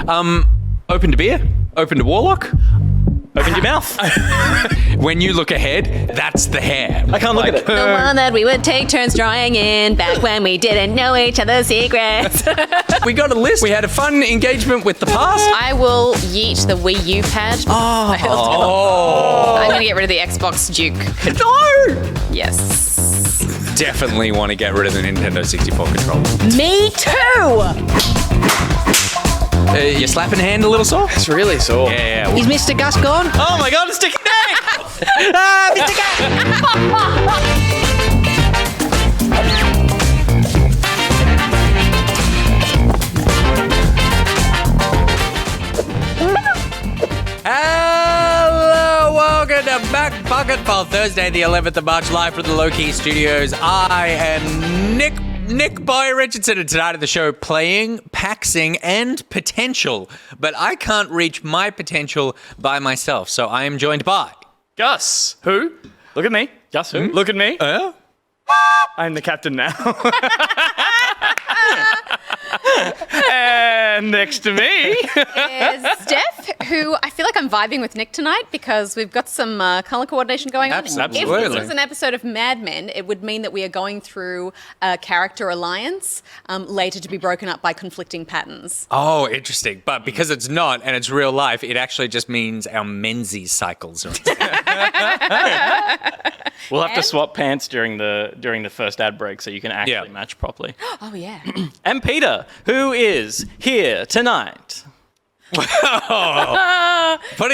Open to beer, open to warlock. Open your mouth. When you look ahead, that's the hair. I can't look at it. The one that we would take turns drawing in back when we didn't know each other's secrets. We got a list. We had a fun engagement with the past. I will yeet the Wii U pad. Oh. I'm going to get rid of the Xbox Duke. No! Yes. Definitely want to get rid of the Nintendo 64 controller. Me too! You're slapping hand a little sore? It's really sore. Yeah. Is Mr. Gus gone? Oh my god, it's sticking neck! Mr. Gus! Hello, welcome to Back Pocket for Thursday, the 11th of March, live from the LokiCat studios. I am Nick Boy Richardson, and tonight at the show playing, paxing, and potential. But I can't reach my potential by myself, so I am joined by... Gus, who? Look at me. Gus who? Look at me. Oh? I'm the captain now. And next to me Is Steph, who I feel like I'm vibing with Nick tonight because we've got some colour coordination going on. Absolutely. If this was an episode of Mad Men, it would mean that we are going through a character alliance later to be broken up by conflicting patterns. Oh, interesting. But because it's not, and it's real life, it actually just means our Menzies cycles are... We'll have to swap pants during the first ad break so you can actually match properly. Oh, yeah. And Peter, who is here tonight. Putting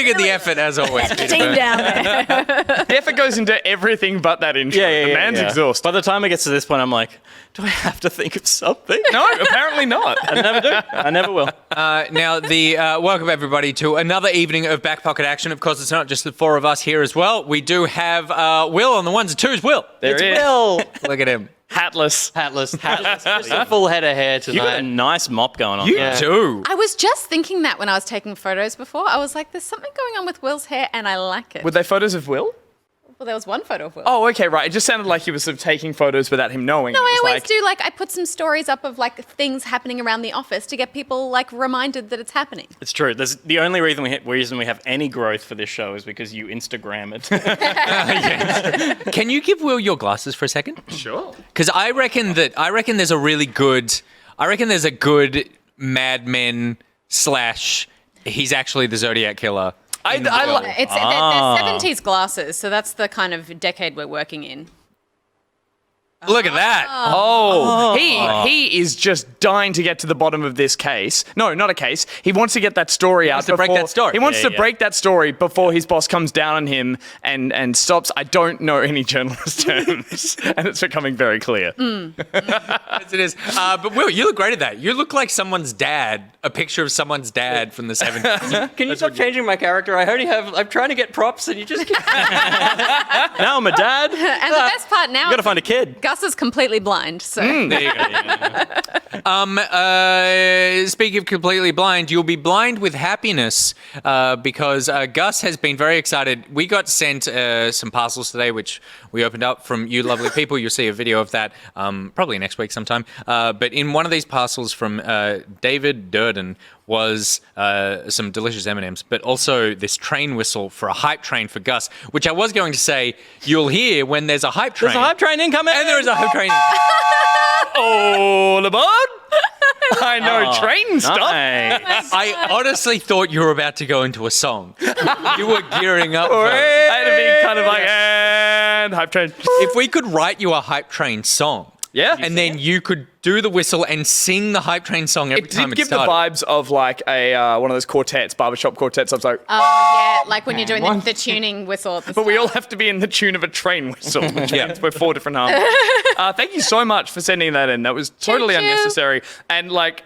in the effort, as always. Team down there. the effort goes into everything but that intro. The man's exhausted. By the time it gets to this point, I'm like, do I have to think of something? No, apparently not. I never do. I never will. Now, welcome everybody to another evening of Back Pocket Action. Of course, it's not just the four of us here as well. We do have Will on the ones and twos. Will. There he is. Will. Look at him. Hatless. Just a full head of hair You got a tonight. nice mop going on. You there. do. I was just thinking that when I was taking photos before. I was like, there's something going on with Will's hair and I like it. Were they photos of Will? Well, there was one photo of Will. Oh, okay, right. It just sounded like he was sort of taking photos without him knowing. No, It I was always like, do. Like, I put some stories up of like things happening around the office to get people like reminded that it's happening. It's true. There's the only reason we have any growth for this show is because you Instagram it. Can you give Will your glasses for a second? Sure. Because I reckon there's a really good... I reckon there's a good Mad Men / he's actually the Zodiac Killer. They're 70s glasses, so that's the kind of decade we're working in. Look at that. He is just dying to get to the bottom of this case. No, not a case. He wants to get that story out. wants to break that story. He wants to break that story before his boss comes down on him and stops. I don't know any journalist terms, and it's becoming very clear. Yes, it is. But Will, you look great at that. You look like someone's dad, a picture of someone's dad from the 70s. Can you stop changing my character? I'm trying to get props and you just keep... Now I'm a dad. And the best part now You got to find a kid. Gus is completely blind, so... There you go. Speaking of completely blind, you'll be blind with happiness because Gus has been very excited. We got sent some parcels today, which we opened up from you lovely people. You'll see a video of that probably next week sometime. But in one of these parcels from David Durden was some delicious M&Ms, but also this train whistle for a hype train for Gus, which I was going to say you'll hear when there's a hype train. There's a hype train incoming. And there is a hype train. All aboard! I know train stuff. Nice. I honestly thought you were about to go into a song. You were gearing up for it. I had to be kind of like, and hype train. If we could write you a hype train song, Yeah. and then you could do the whistle and sing the hype train song every It time did it give the started. vibes of like a one of those quartets, barbershop quartets. I was like, Oh, yeah, like when you're doing the tuning whistle at the but we all start. have to be in the tune of a train whistle, which Yeah. means we're four different harmonies. Thank you so much for sending that in. That was totally Choo-choo. unnecessary. And like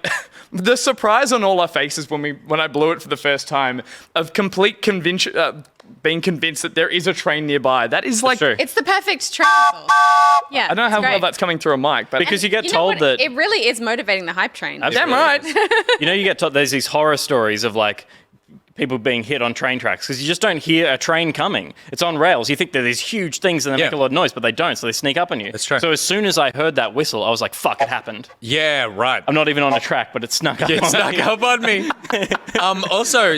the surprise on all our faces when I blew it for the first time of complete conviction. Being convinced that there is a train nearby. That is like, true. It's the perfect train whistle. Yeah, I don't know how well great. that's coming through a mic, but Because you get know told what? that It really is motivating the hype train. Absolutely. damn right. you get told there's these horror stories of like people being hit on train tracks because you just don't hear a train coming. It's on rails. You think that there's huge things and they make a lot of noise, but they don't, so they sneak up on you. That's true. So as soon as I heard that whistle, I was like, fuck, it happened. Yeah, right. I'm not even on a track, but it snuck up on me. Snuck up on me. Also,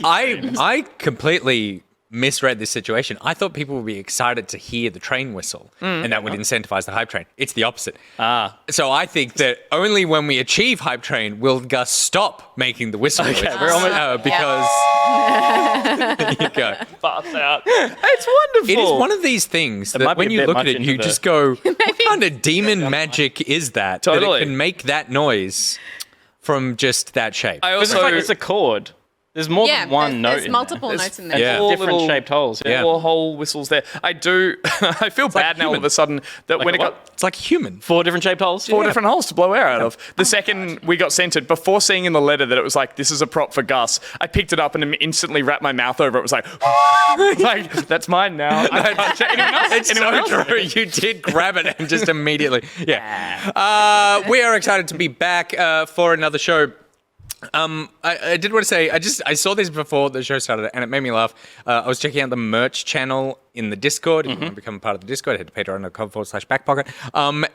I completely misread this situation. I thought people would be excited to hear the train whistle, and that would incentivize the hype train. It's the opposite. So I think that only when we achieve hype train will Gus stop making the whistle noise. we're almost because there you go. Pass out. It's wonderful. It is one of these things might that be when a you bit look at much it, you into just go, what kind of demon magic is that? Totally. That it can make that noise from just that shape. I It's also like it's a chord. There's more than one note. There's in multiple there. notes in there. Yeah. four Different little- shaped holes. Yeah. four whole whistles there. I do. I feel bad now all of a sudden that when it got It's like human. 4 different shaped holes. four different holes to blow air out of. The second we got sent it, before seeing in the letter that it was like, this is a prop for Gus, I picked it up and instantly wrapped my mouth over it. It was like, like that's mine now. I can't check anyone else. It's Anyone else? so true. You did grab it and just immediately. Yeah. We are excited to be back for another show. I did want to say, I saw this before the show started and it made me laugh. I was checking out the merch channel in the Discord. If you want to become a part of the Discord, head to patreon.com/backpocket.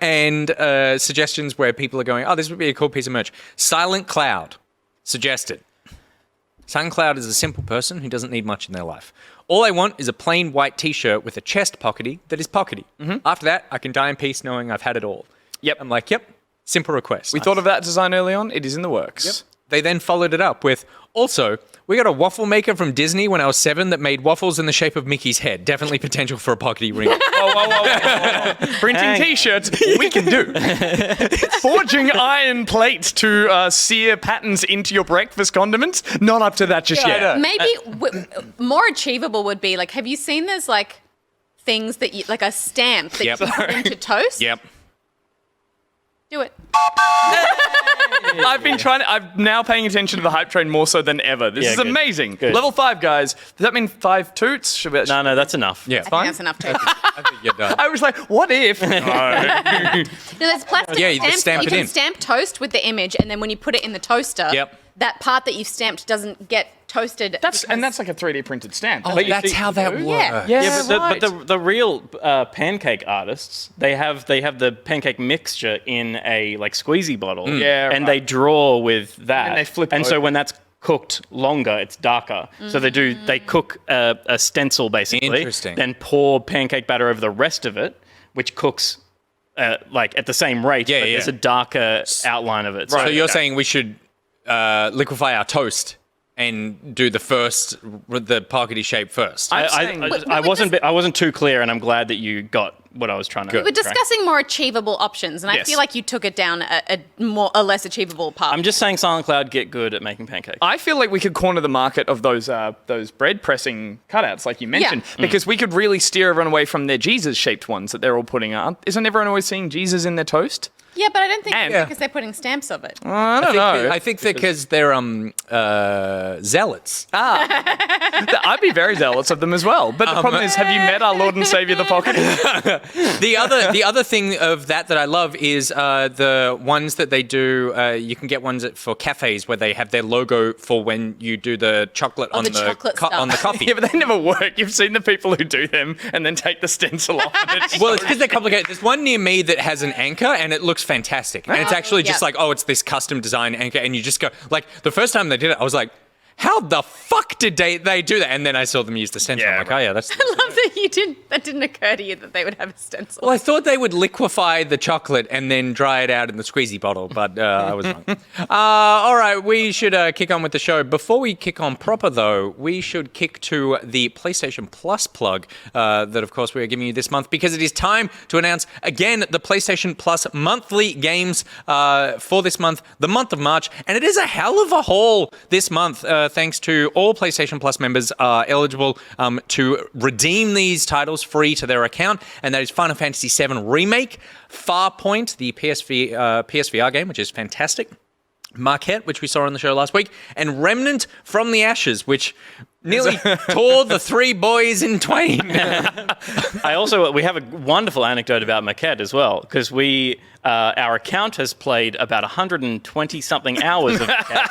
And suggestions where people are going, oh, this would be a cool piece of merch. Silent Cloud suggested. Silent Cloud is a simple person who doesn't need much in their life. All I want is a plain white t-shirt with a chest pockety that is pockety. After that, I can die in peace knowing I've had it all. Yep. I'm like, yep, simple request. We thought of that design early on. It is in the works. They then followed it up with, also, we got a waffle maker from Disney when I was 7 that made waffles in the shape of Mickey's head. Definitely potential for a pockety ring. Whoa. Printing t-shirts, we can do. Forging iron plates to sear patterns into your breakfast condiments, not up to that just yet. Maybe more achievable would be like, have you seen there's like things that you, like a stamp that Yep. you put into toast? Yep. Do it. I'm now paying attention to the hype train more so than ever. This is good. amazing. Good. Level 5, guys. Does that mean 5 toots? Should we, No, that's enough. Yeah. I think that's enough toast. I think you're done. I was like, what if? No, there's plastic Yeah, you stamps. just stamp you it can in. stamp toast with the image, and then when you put it in the toaster, Yep. that part that you've stamped doesn't get toasted. That's because- like a 3D printed stamp. Oh, But you that's see- how that works. Yeah. Yeah, but, right. the real pancake artists, they have the pancake mixture in a like squeezy bottle, Yeah, and right. they draw with that, And they flip and it so over. when that's cooked longer, it's darker. So they cook a stencil basically, Interesting. then pour pancake batter over the rest of it, which cooks like at the same rate, Yeah, but yeah. there's a darker outline of it. So you're okay. saying we should liquefy our toast and do the pockety shape first? I wasn't too clear, and I'm glad that you got what I was trying to. We're discussing more achievable options, and I Yes. feel like you took it down a less achievable path. I'm just saying, Silent Cloud, get good at making pancakes. I feel like we could corner the market of those bread pressing cutouts, like you mentioned, because we could really steer everyone away from their Jesus-shaped ones that they're all putting out. Isn't everyone always seeing Jesus in their toast? Yeah, but I don't think And- it's because they're putting stamps of it. I don't know. I think that because they're zealots. I'd be very zealous of them as well. But the problem is, have you met our Lord and Savior, the Pocket? The other thing of that I love is the ones that they do. You can get ones for cafes where they have their logo for when you do the chocolate on the chocolate stuff. on the coffee. Yeah, but they never work. You've seen the people who do them and then take the stencil off. And it's Well, it's because they're complicated. There's one near me that has an anchor, and it looks fantastic. And it's actually just yeah. like, oh, it's this custom design anchor, and you just go, like, the first time they did it, I was like, how the fuck did they do that? And then I saw them use the stencil. Yeah, I'm like, oh yeah, that's. I love that that didn't occur to you that they would have a stencil. Well, I thought they would liquefy the chocolate and then dry it out in the squeezy bottle, but I was wrong. All right, we should kick on with the show. Before we kick on proper, though, we should kick to the PlayStation Plus plug that, of course, we are giving you this month because it is time to announce, again, the PlayStation Plus monthly games for this month, the month of March, and it is a hell of a haul this month, thanks to all PlayStation Plus members are eligible to redeem these titles free to their account, and that is Final Fantasy VII Remake, Farpoint, the PSVR game, which is fantastic. Marquette, which we saw on the show last week, and Remnant from the Ashes, which nearly tore the three boys in twain. we have a wonderful anecdote about Maquette as well, because our account has played about 120 something hours of Maquette.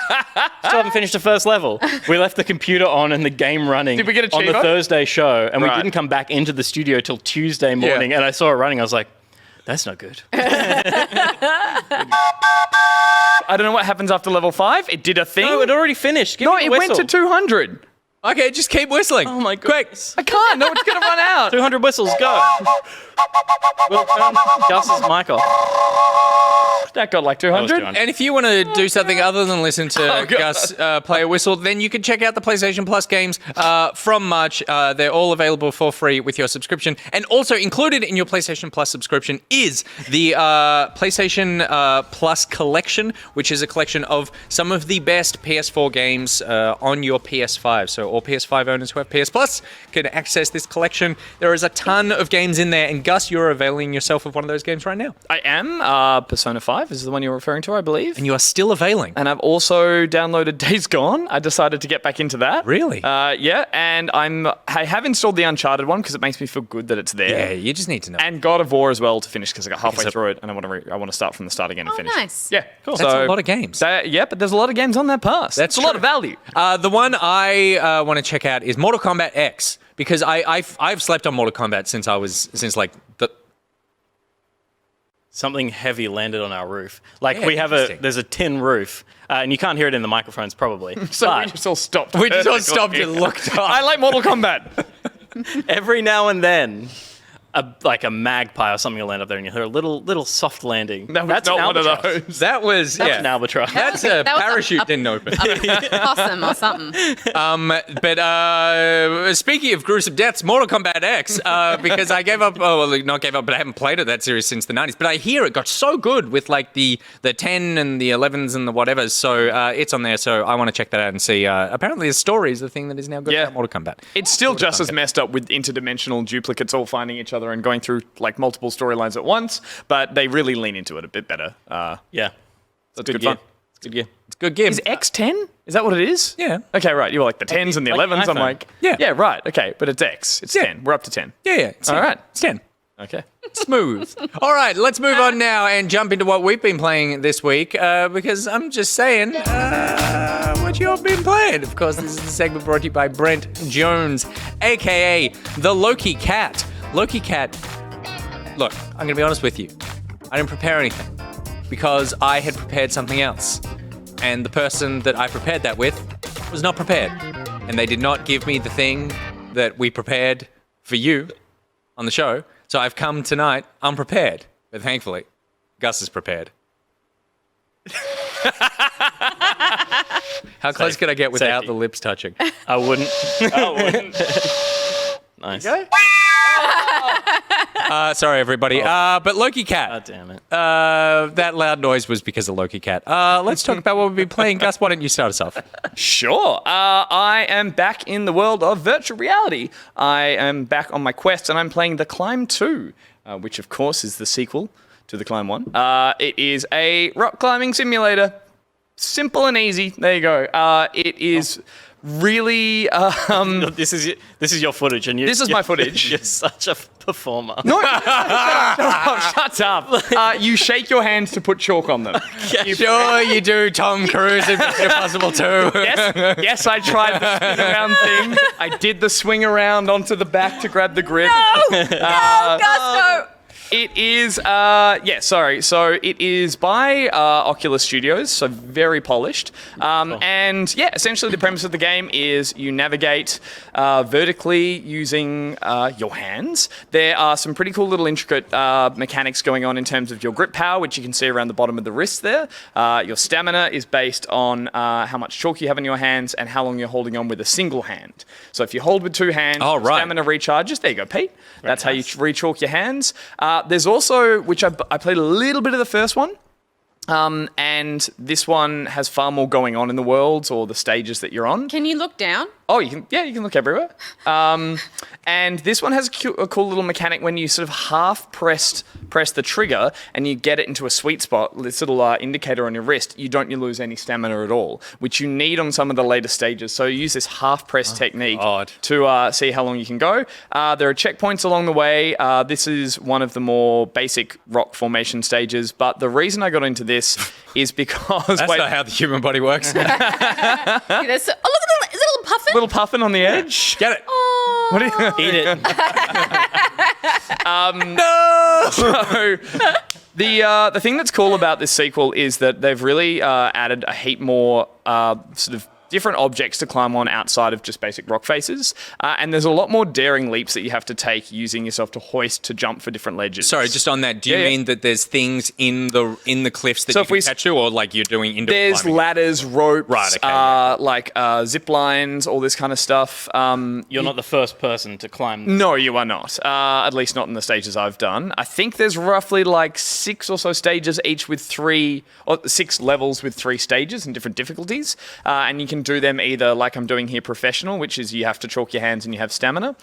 Still haven't finished the first level. We left the computer on and the game running Did we get on the Chivo? Thursday show, and we Right. didn't come back into the studio till Tuesday morning, and I saw it running. I was like, that's not good. I don't know what happens after level 5. It did a thing. No, it already finished. Give No, me it the went to 200. Okay, just keep whistling. Oh my Quick. goodness. I can't. No, it's going to run out. 200 whistles, go. We'll turn Gus's mic off. That got like That was 200. 200. And if you want to do something other than listen to God. Gus play a whistle, then you can check out the PlayStation Plus games from March. They're all available for free with your subscription. And also included in your PlayStation Plus subscription is the PlayStation Plus collection, which is a collection of some of the best PS4 games on your PS5. So all PS5 owners who have PS Plus can access this collection. There is a ton of games in there. And Gus, you're availing yourself of one of those games right now. I am. Persona 5 is the one you're referring to, I believe. And you are still availing. And I've also downloaded Days Gone. I decided to get back into that. Really? Yeah, and I have installed the Uncharted one because it makes me feel good that it's there. Yeah, you just need to know. And God of War as well to finish because I got halfway so- through it and I want to start from the start again and finish. nice. Yeah, cool. That's a lot of games. Yeah, but there's a lot of games on that pass. That's a lot true. of value. The one I want to check out is Mortal Kombat X because I've slept on Mortal Kombat since like the. Something heavy landed on our roof. Like Yeah, we have interesting. there's a tin roof, and you can't hear it in the microphones probably. So but we just all stopped. We just all stopped and looked up. I like Mortal Kombat. every now and then, like a magpie or something will land up there, and you hear a little soft landing. That was That's not an one of albatross. those. That was That's yeah. an albatross. That's a That was parachute a- didn't open. Possum or something. But speaking of gruesome deaths, Mortal Kombat X, because I gave up. Oh, well, not gave up, but I haven't played that series since the 90s. But I hear it got so good with like the 10 and the 11s and the whatevers. So it's on there. So I want to check that out and see. Apparently, the story is the thing that is now good Yeah. about Mortal Kombat. It's still just as messed up with interdimensional duplicates all finding each other and going through like multiple storylines at once, but they really lean into it a bit better. Yeah, That's good good gear. fun. It's good gear. It's a good game. Is X 10? Is that what it is? Yeah. Okay, right. You were like the 10s and the like 11s. I'm iPhone. like, Yeah. yeah, right. Okay, but it's X. It's Yeah. 10. We're up to 10. Yeah. It's All 10. right. It's 10. Okay. Smooth. All right, let's move on now and jump into what we've been playing this week because I'm just saying what you've been playing. Of course, this is the segment brought to you by Brent Jones, a.k.a. the LokiCat. LokiCat, look, I'm going to be honest with you. I didn't prepare anything because I had prepared something else. And the person that I prepared that with was not prepared. And they did not give me the thing that we prepared for you on the show. So I've come tonight unprepared, but thankfully, Gus is prepared. How close could I get without Safety. the lips touching? I wouldn't. Nice. Sorry, everybody. But LokiCat. God damn it. That loud noise was because of LokiCat. Let's talk about what we've been playing. Gus, why don't you start us off? Sure. I am back in the world of virtual reality. I am back on my quest and I'm playing The Climb 2, which of course is the sequel to The Climb 1. It is a rock climbing simulator. Simple and easy. There you go. It is really... This is your footage, and This is my footage. You're such a performer. No, shut up. You shake your hands to put chalk on them. Sure you do, Tom Cruise in Mission Impossible 2. Yes, I tried the swing around thing. I did the swing around onto the back to grab the grip. No, Gus, go. It is, So it is by Oculus Studios, so very polished. And yeah, essentially the premise of the game is you navigate vertically using your hands. There are some pretty cool little intricate mechanics going on in terms of your grip power, which you can see around the bottom of the wrist there. Your stamina is based on how much chalk you have in your hands and how long you're holding on with a single hand. So if you hold with two hands, Oh, your right. stamina recharges. There you go, Pete. That's how you re-chalk your hands. There's also, which I played a little bit of the first one, And this one has far more going on in the worlds or the stages that you're on. Can you look down? Oh, you can look everywhere. And this one has a cool little mechanic when you sort of half press the trigger and you get it into a sweet spot, this little indicator on your wrist, you lose any stamina at all, which you need on some of the later stages. So you use this half press technique to see how long you can go. There are checkpoints along the way. This is one of the more basic rock formation stages, but the reason I got into this is because... That's not how the human body works. Look at is it a little puffin? Little puffin on the edge. Get it. Oh. What do you... Eat it. No! So, the thing that's cool about this sequel is that they've really added a heap more sort of different objects to climb on outside of just basic rock faces. And there's a lot more daring leaps that you have to take using yourself to hoist to jump for different ledges. Sorry, just on that, do you mean that there's things in the cliffs that you can catch to, or like you're doing indoor There's climbing? ladders, ropes, Right, okay, like zip lines, all this kind of stuff. You're not the first person to climb. No, you are not. At least not in the stages I've done. I think there's roughly like 6 or so stages, each with 6 levels with 3 stages and different difficulties. And you can do them either like I'm doing here, professional, which is you have to chalk your hands and you have stamina,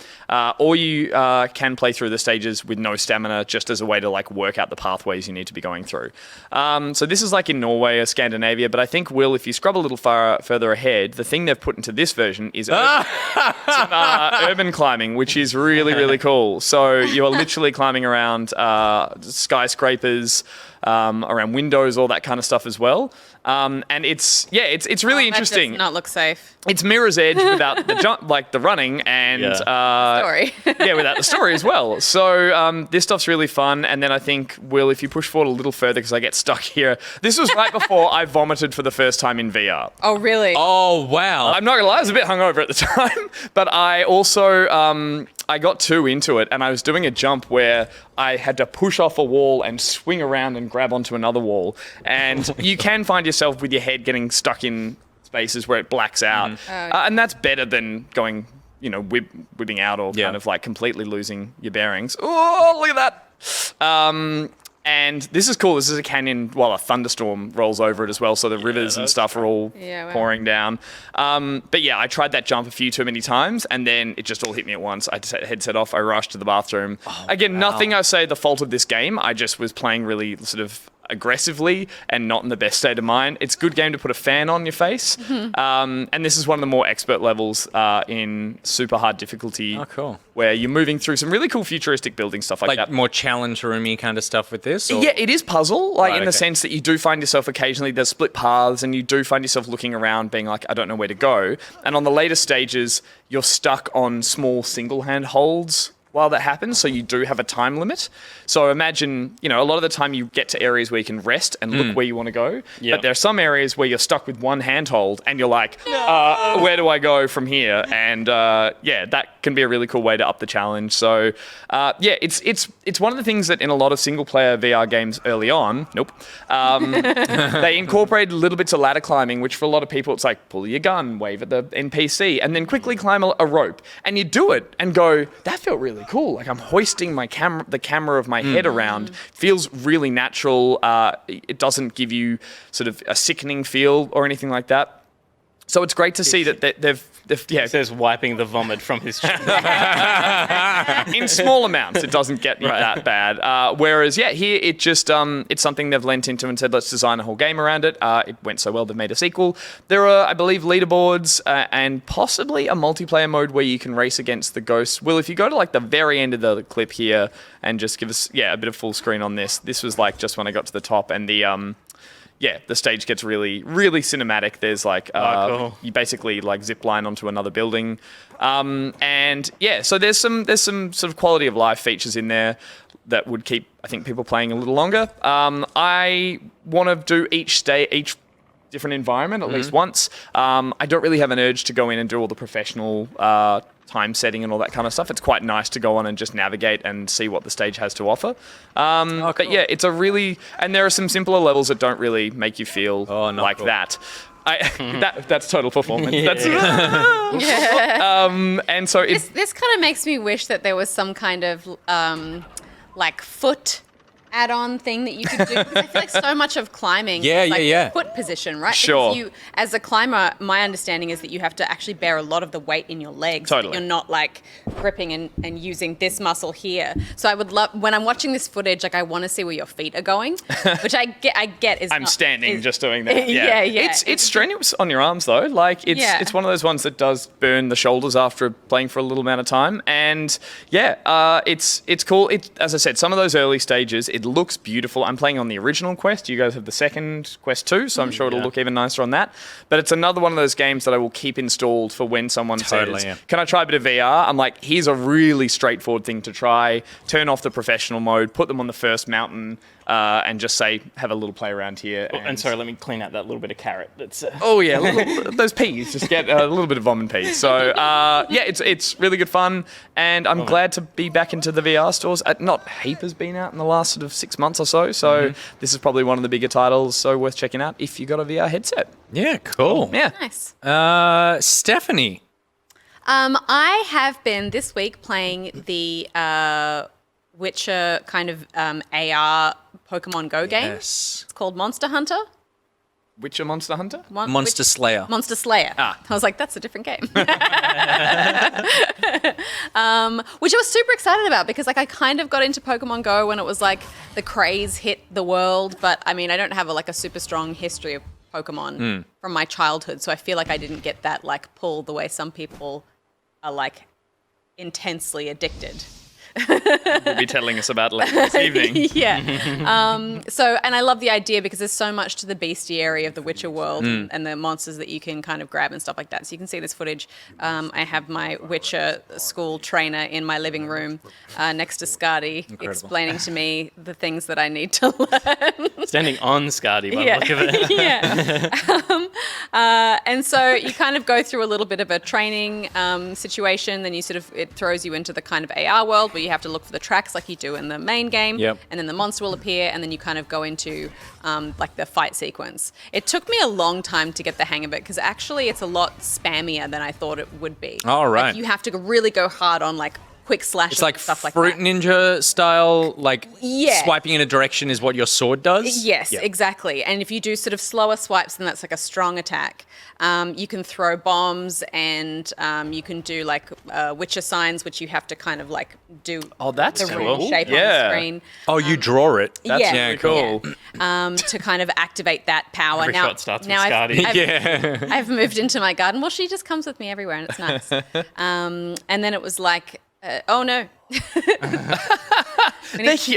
or you can play through the stages with no stamina, just as a way to like work out the pathways you need to be going through. So this is like in Norway or Scandinavia, but I think, Will, if you scrub a little further ahead, the thing they've put into this version is urban climbing, which is really, really cool. So you are literally climbing around skyscrapers, around windows, all that kind of stuff as well. And it's really interesting. That does not look safe. It's Mirror's Edge without the jump, like the running, and Story. without the story as well. So this stuff's really fun. And then I think, Will, if you push forward a little further, because I get stuck here. This was right before I vomited for the first time in VR. Oh, really? Oh, wow. I'm not gonna lie, I was a bit hungover at the time, but I also I got too into it, and I was doing a jump where I had to push off a wall and swing around and grab onto another wall, and you can find yourself with your head getting stuck in spaces where it blacks out, and that's better than going, whipping out or kind of like completely losing your bearings. Oh, look at that! And this is cool. This is a canyon while a thunderstorm rolls over it as well. So the rivers and stuff are all pouring down. But yeah, I tried that jump a few too many times, and then it just all hit me at once. I set headset off. I rushed to the bathroom. Nothing I say the fault of this game. I just was playing really sort of aggressively and not in the best state of mind. It's a good game to put a fan on your face. And this is one of the more expert levels in super hard difficulty. Oh, cool. Where you're moving through some really cool futuristic building stuff like that. More challenge roomy kind of stuff with this? Or? Yeah, it is puzzle, in the okay. sense that you do find yourself occasionally, there's split paths, and you do find yourself looking around being like, I don't know where to go. And on the later stages, you're stuck on small single hand holds while that happens, so you do have a time limit. So imagine, a lot of the time you get to areas where you can rest and look where you want to go, but there are some areas where you're stuck with one handhold and you're like, where do I go from here? And that can be a really cool way to up the challenge. So it's one of the things that in a lot of single player VR games early on, they incorporated little bits of ladder climbing, which for a lot of people it's like pull your gun, wave at the NPC, and then quickly climb a rope. And you do it and go, that felt really cool. Like I'm hoisting the camera of my head around. Feels really natural. It doesn't give you sort of a sickening feel or anything like that. So it's great to see that they've It says wiping the vomit from his chin. in small amounts. It doesn't get that bad. Whereas here it just it's something they've lent into and said let's design a whole game around it. It went so well they've made a sequel. There are, I believe, leaderboards and possibly a multiplayer mode where you can race against the ghosts. Will, if you go to like the very end of the clip here and just give us a bit of full screen on this. This was like just when I got to the top and the stage gets really, really cinematic. There's like, cool. You basically like zip line onto another building. So there's some sort of quality of life features in there that would keep, I think, people playing a little longer. I want to do each different environment at least once. I don't really have an urge to go in and do all the professional time setting and all that kind of stuff. It's quite nice to go on and just navigate and see what the stage has to offer. Cool. But yeah, it's and there are some simpler levels that don't really make you feel like cool. that. That's total performance. Yeah. And so This kind of makes me wish that there was some kind of like foot add-on thing that you could do? Because I feel like so much of climbing is like foot position, right? Sure. Because as a climber, my understanding is that you have to actually bear a lot of the weight in your legs. Totally. You're not like gripping and using this muscle here. So I would love, when I'm watching this footage, like I want to see where your feet are going, which I get is I'm not, standing is- just doing that. Yeah. It's strenuous on your arms though. Like it's one of those ones that does burn the shoulders after playing for a little amount of time. And it's cool. As I said, some of those early stages, it looks beautiful. I'm playing on the original Quest. You guys have the second Quest 2, so I'm sure it'll look even nicer on that. But it's another one of those games that I will keep installed for when someone says, can I try a bit of VR? I'm like, here's a really straightforward thing to try. Turn off the professional mode, put them on the first mountain, and just say, have a little play around here. And sorry, let me clean out that little bit of carrot. That's Those peas, just get a little bit of vomit peas. So it's really good fun, and I'm glad to be back into the VR stores. Not Heap has been out in the last sort of 6 months or so, so this is probably one of the bigger titles, so worth checking out if you got a VR headset. Yeah, cool. Yeah. Nice. Stephanie. I have been this week playing the Witcher kind of AR Pokemon Go game. Yes. It's called Monster Hunter. Witcher Monster Hunter? Monster Slayer. Monster Slayer. I was like, that's a different game. Which I was super excited about because like I kind of got into Pokemon Go when it was like the craze hit the world, but I mean I don't have a super strong history of Pokemon from my childhood, so I feel like I didn't get that like pull the way some people are like intensely addicted. You'll be telling us about later this evening. Yeah. And I love the idea because there's so much to the bestiary of the Witcher world and the monsters that you can kind of grab and stuff like that. So you can see this footage. I have my Witcher school trainer in my living room next to Scotty explaining to me the things that I need to learn. standing on Scotty by the look of it. Yeah. And so you kind of go through a little bit of a training situation. Then it throws you into the kind of AR world where you have to look for the tracks like you do in the main game. Yep. And then the monster will appear, and then you kind of go into like the fight sequence. It took me a long time to get the hang of it because actually it's a lot spammier than I thought it would be. All right. Like, you have to really go hard on like quick slashes It's like and stuff like Fruit that. Ninja style, like Yeah. swiping in a direction is what your sword does? Yes, Yeah. exactly. And if you do sort of slower swipes, then that's like a strong attack. You can throw bombs and you can do like Witcher signs, which you have to kind of like do that's the rune cool. shape on Yeah. the screen. Oh, you draw it. That's Yeah. really cool. To kind of activate that power. Every now, shot starts with now Scotty. I've moved into my garden. Well, she just comes with me everywhere, and it's nice. And then it was like, oh no.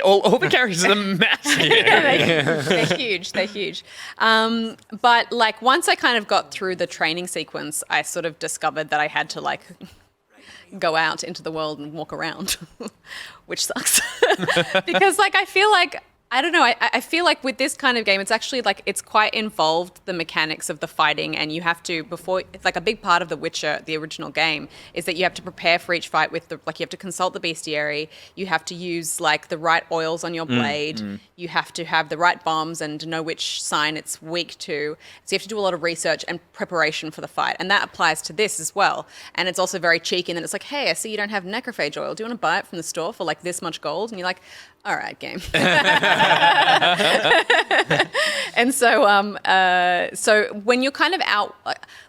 All the characters are massive. They're huge. They're huge. But like once I kind of got through the training sequence, I sort of discovered that I had to like go out into the world and walk around, which sucks. Because like I feel like I don't know. I feel like with this kind of game, it's actually like it's quite involved, the mechanics of the fighting, and you have to it's like a big part of The Witcher, the original game, is that you have to prepare for each fight with you have to consult the bestiary, you have to use like the right oils on your blade, you have to have the right bombs and know which sign it's weak to. So you have to do a lot of research and preparation for the fight, and that applies to this as well. And it's also very cheeky, and then it's like, hey, I see you don't have necrophage oil. Do you want to buy it from the store for like this much gold? And you're like, all right, game. And so when you're kind of out,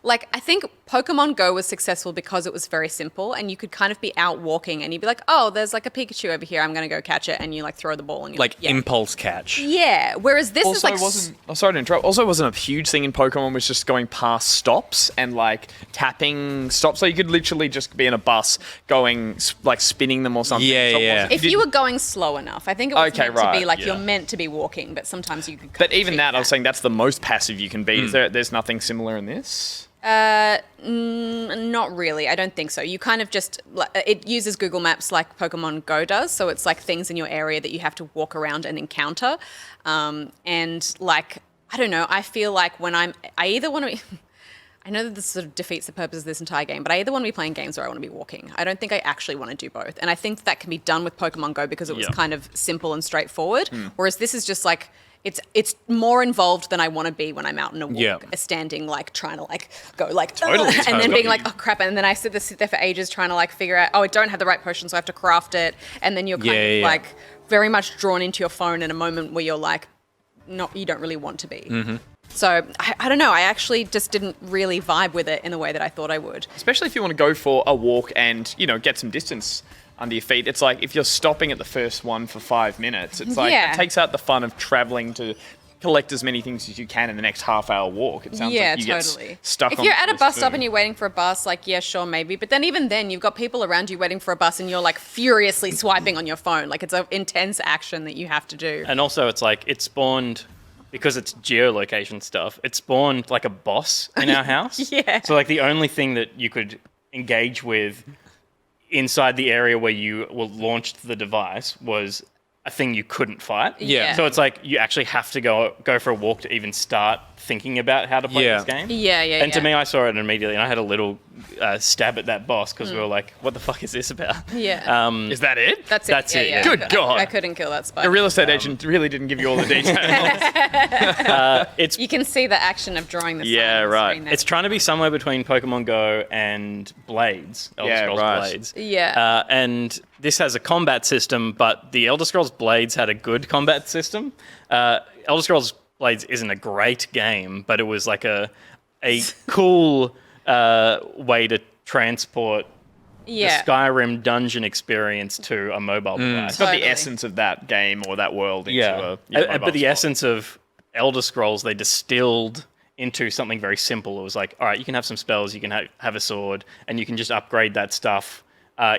like I think Pokemon Go was successful because it was very simple and you could kind of be out walking and you'd be like, oh, there's like a Pikachu over here. I'm going to go catch it. And you like throw the ball and you're Like like, yeah. impulse catch. Yeah. Whereas this is Also, like... sorry to interrupt. Also, wasn't a huge thing in Pokemon was just going past stops and like tapping stops. So you could literally just be in a bus going like spinning them or something. Yeah, So it yeah. wasn't- If you were going slow enough, I think it was Okay, meant to right, be like yeah. you're meant to be walking, but sometimes you could. But even that, I was saying that's the most passive you can be. There's nothing similar in this. Not really. I don't think so. You kind of just, it uses Google Maps like Pokemon Go does. So it's like things in your area that you have to walk around and encounter. And like, I don't know, I feel like when I either want to be, I know that this sort of defeats the purpose of this entire game, but I either want to be playing games or I want to be walking. I don't think I actually want to do both. And I think that can be done with Pokemon Go because it was kind of simple and straightforward. Whereas this is just like, it's more involved than I want to be when I'm out in a walk, Yeah. standing like trying to like go like Totally, and then totally. being like, oh crap, and then I sit there for ages trying to like figure out, oh, I don't have the right potion, so I have to craft it, and then you're kind of like very much drawn into your phone in a moment where you're like, you don't really want to be. Mm-hmm. So I don't know. I actually just didn't really vibe with it in the way that I thought I would. Especially if you want to go for a walk and, get some distance under your feet. It's like if you're stopping at the first one for 5 minutes, it's like Yeah. it takes out the fun of traveling to collect as many things as you can in the next half-hour walk. It sounds Yeah, like you totally. get stuck If on you're at a this bus stop food. and you're waiting for a bus, like, yeah, sure, maybe. But then even then, you've got people around you waiting for a bus and you're like furiously swiping on your phone. Like it's an intense action that you have to do. And also, it's like it spawned, because it's geolocation stuff, it spawned like a boss in our house. Yeah. So like the only thing that you could engage with inside the area where you launched the device was a thing you couldn't fight. Yeah. So it's like you actually have to go for a walk to even start thinking about how to play Yeah. this game. Yeah. And to me, I saw it immediately, and I had a little stab at that boss because we were like, "What the fuck is this about?" Yeah. Is that it? That's it. that's yeah, it, yeah. yeah. Good God. I couldn't kill that spider. The real estate agent really didn't give you all the details. It's You can see the action of drawing the sign Yeah, on the right. screen there. It's trying to be somewhere between Pokemon Go and Blades, Elder Yeah, Scrolls right. Blades. Yeah. And this has a combat system, but the Elder Scrolls Blades had a good combat system. Elder Scrolls Blades isn't a great game, but it was like a cool way to transport yeah. the Skyrim dungeon experience to a mobile device. It's got Totally. the essence of that game or that world into Yeah, a but the essence of Elder Scrolls they distilled into something very simple. It was like, all right, you can have some spells, you can have a sword, and you can just upgrade that stuff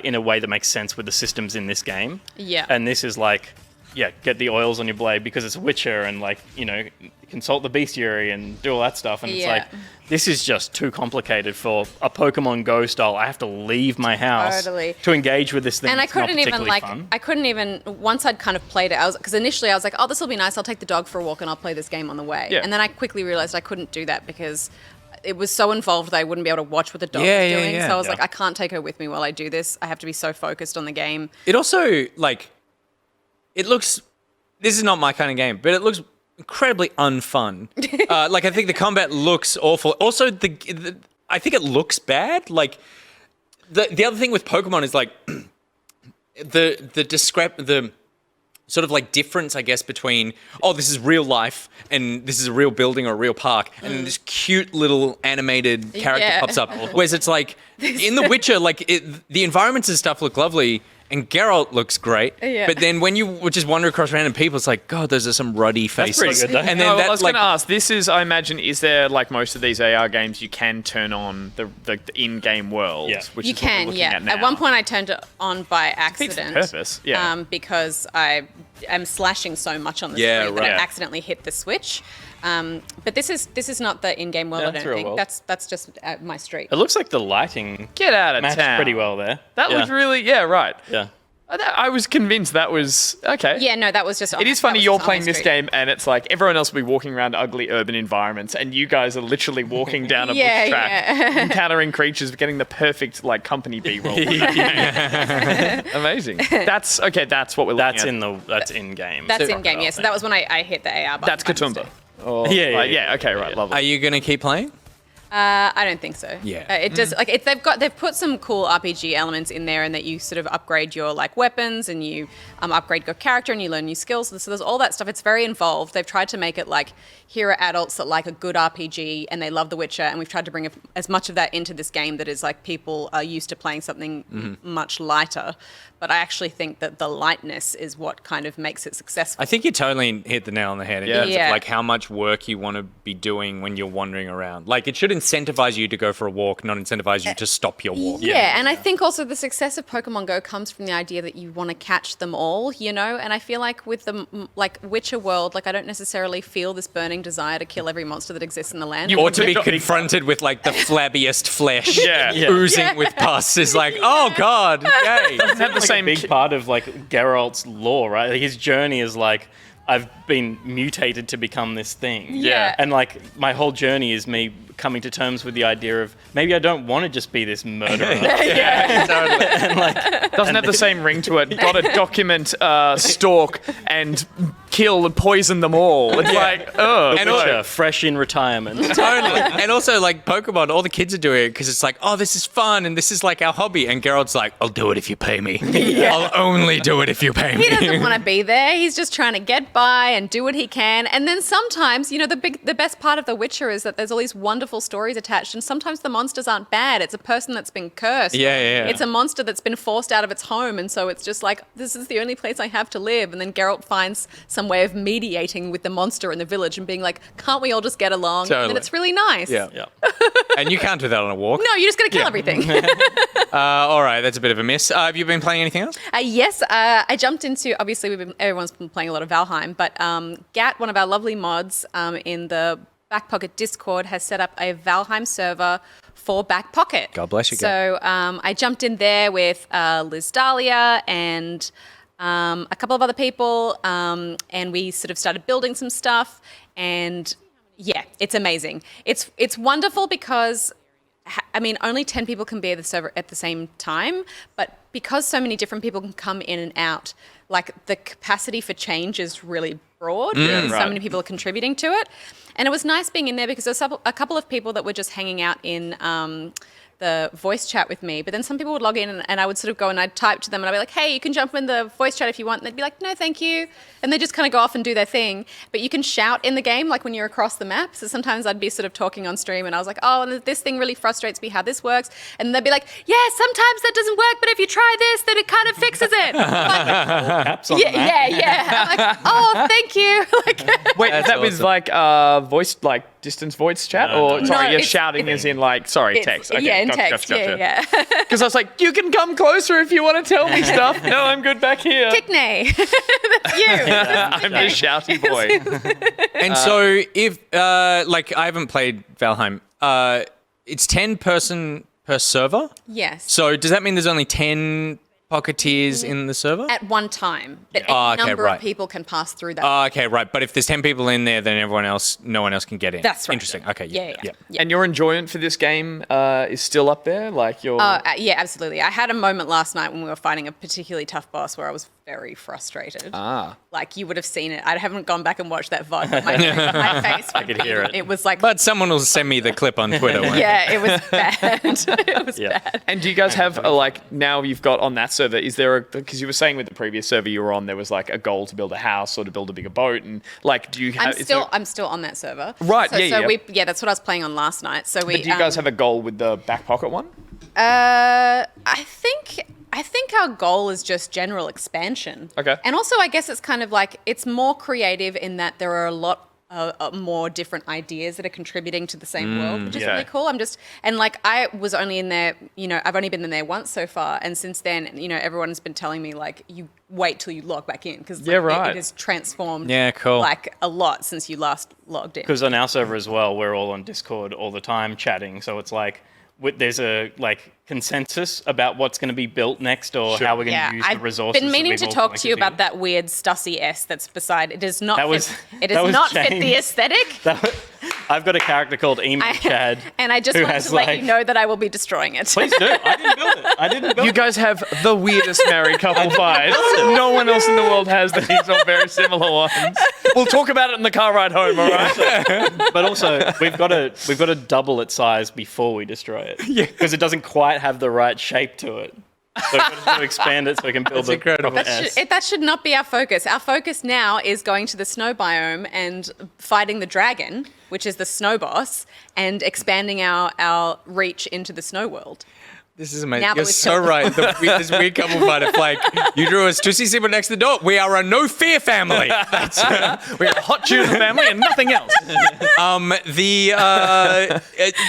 in a way that makes sense with the systems in this game. Yeah. And this is like, get the oils on your blade because it's Witcher, and like, consult the bestiary and do all that stuff. And it's Yeah. like, this is just too complicated for a Pokemon Go style. I have to leave my house Totally. to engage with this thing. And I that's not couldn't even particularly like, fun. once I'd kind of played it, because initially I was like, oh, this will be nice. I'll take the dog for a walk and I'll play this game on the way. Yeah. And then I quickly realized I couldn't do that because it was so involved that I wouldn't be able to watch what the dog Yeah, was yeah, doing. yeah. So I was Yeah. like, I can't take her with me while I do this. I have to be so focused on the game. It also, like, it looks, this is not my kind of game, but it looks incredibly unfun. Like, I think the combat looks awful. Also, I think it looks bad. Like, the other thing with Pokemon is, like, the sort of, like, difference, I guess, between, oh, this is real life, and this is a real building or a real park, and then this cute little animated character Yeah. pops up. Whereas it's like, in The Witcher, like, the environments and stuff look lovely, and Geralt looks great. Yeah. But then when you would just wander across random people, it's like, God, those are some ruddy faces. pretty good, though. And No, then I was that, like, going to ask, this is, I imagine, is there, like most of these AR games, you can turn on the in-game world, Yeah. which You is what we're can, looking yeah. at now. At one point I turned it on by Defeats the accident. purpose, yeah. Because I am slashing so much on the Yeah, screen that right. I accidentally hit the switch. But this is not the in-game world, Yeah, I that's don't real think. world. That's just my street. It looks like the lighting Get out of matched town. pretty well there. That yeah. looked really, yeah, right. Yeah. I was convinced that was, okay. Yeah, no, that was just. It is that funny was you're just on my playing this street. game and it's like everyone else will be walking around ugly urban environments and you guys are literally walking down a Yeah, bush track, yeah. encountering creatures, getting the perfect like company B-roll. Amazing. That's what we're looking That's at. that's in game. That's in-game, yeah. So that was when I hit the AR button. That's by Katoomba. mistake. Oh, Yeah, right, yeah, okay, right, lovely. Are you going to keep playing? I don't think so. Yeah. It does like they've put some cool RPG elements in there, and that you sort of upgrade your like weapons and you upgrade your character and you learn new skills. So there's all that stuff. It's very involved. They've tried to make it like here are adults that like a good RPG and they love The Witcher, and we've tried to bring as much of that into this game that is like people are used to playing something much lighter. But I actually think that the lightness is what kind of makes it successful. I think you totally hit the nail on the head in Yeah. terms of Yeah. like how much work you want to be doing when you're wandering around. Like it should incentivize you to go for a walk, not incentivize you to stop your walk. Yeah, and I think also the success of Pokemon Go comes from the idea that you want to catch them all, you know? And I feel like with the like Witcher world, like I don't necessarily feel this burning desire to kill every monster that exists in the land. Or to be confronted with like the flabbiest flesh Yeah. Yeah. oozing with pus is like, oh God, yay. Have the Like same a big part of like Geralt's lore, right? Like, his journey is like, I've been mutated to become this thing. Yeah. And like my whole journey is me coming to terms with the idea of maybe I don't want to just be this murderer. doesn't have the same ring to it. Got to document, stalk, and kill and poison them all. It's like, oh. And Witcher, fresh in retirement. Totally. And also, like, Pokemon, all the kids are doing it because it's like, oh, this is fun and this is like our hobby. And Geralt's like, I'll do it if you pay me. I'll only do it if you pay me. He doesn't want to be there. He's just trying to get by and do what he can. And then sometimes, the best part of The Witcher is that there's all these wonderful stories attached. And sometimes the monsters aren't bad. It's a person that's been cursed. Yeah. It's a monster that's been forced out of its home. And so it's just like, this is the only place I have to live. And then Geralt finds some way of mediating with the monster in the village and being like, can't we all just get along? Totally. And then it's really nice. Yeah. Yeah. And you can't do that on a walk. No, you just got to kill everything. All right, that's a bit of a miss. Have you been playing anything else? Yes, I jumped into, obviously everyone's been playing a lot of Valheim, but Gat, one of our lovely mods in the Back Pocket Discord, has set up a Valheim server for Back Pocket. God bless you, Gat. So I jumped in there with Liz Dahlia and a couple of other people, and we sort of started building some stuff, and yeah, it's amazing. It's wonderful because only 10 people can be at the server at the same time, but because so many different people can come in and out, like the capacity for change is really broad because so many people are contributing to it. And it was nice being in there because there's a couple of people that were just hanging out in the voice chat with me, but then some people would log in and I would sort of go and I'd type to them and I'd be like, hey, you can jump in the voice chat if you want. And they'd be like, no, thank you. And they just kind of go off and do their thing. But you can shout in the game, like when you're across the map. So sometimes I'd be sort of talking on stream and I was like, oh, this thing really frustrates me how this works. And they'd be like, yeah, sometimes that doesn't work, but if you try this, then it kind of fixes it. Caps on the map. Yeah. I'm like, oh, thank you. Wait, is that with awesome. like voice, like distance voice chat? Or sorry, you're it's- shouting as in like, sorry, text. Okay, yeah, in gotcha, text. gotcha. Yeah. Because I was like, you can come closer if you want to tell me stuff. No, I'm good back here. Kickney. That's you. I'm the shouty boy. And so if, I haven't played Valheim, it's 10 person per server. Yes. So does that mean there's only 10 Pocketeers in the server? At one time. But Oh, any okay, number right. of people can pass through that. Oh, okay, right. But if there's 10 people in there, then no one else can get in. That's right. Interesting. Okay, yeah. Yeah. And your enjoyment for this game is still up there? Like your... Yeah, absolutely. I had a moment last night when we were fighting a particularly tough boss where I was very frustrated. Like you would have seen it. I haven't gone back and watched that VOD, but my face. I could hear it. It was like, But someone will send me the clip on Twitter. won't they? yeah, it was bad. It was bad. And do you guys have now you've got on that server, is there because you were saying with the previous server you were on, there was like a goal to build a house or to build a bigger boat, and like do you have I'm still on that server. Right, So, yeah. that's what I was playing on last night. So we but do you guys have a goal with the back pocket one? I think our goal is just general expansion. Okay. And also, I guess it's kind of like it's more creative in that there are a lot more different ideas that are contributing to the same world, which is really cool. I was only in there, I've only been in there once so far, and since then, everyone's been telling me like you wait till you log back in because it has transformed. Yeah, cool. Like a lot since you last logged in. Because on our server as well, we're all on Discord all the time chatting. So it's like there's a consensus about what's going to be built next or how we're going to use the resources. I've been meaning to that we've talk all to you collected about that weird Stussy S that's beside. It does not. That was- it that does was not fit the James. aesthetic. I've got a character called Emu Chad. And I just who wanted has, to let you know that I will be destroying it. Please do. I didn't build it. I didn't build You it. guys have the weirdest married couple vibes. No one else in the world has these or very similar ones. We'll talk about it in the car ride home, all right? But also, we've got to double its size before we destroy it. Yeah. Because it doesn't quite have the right shape to it. So we've got to expand it so we can build the incredible. proper S. That should not be our focus. Our focus now is going to the snow biome and fighting the dragon, which is the snow boss, and expanding our reach into the snow world. This is amazing. Now that You're we've so killed- right. This weird couple fight. It's like, you drew us Tussie Simba next to the door. We are a no fear family. We're a hot tuna family and nothing else.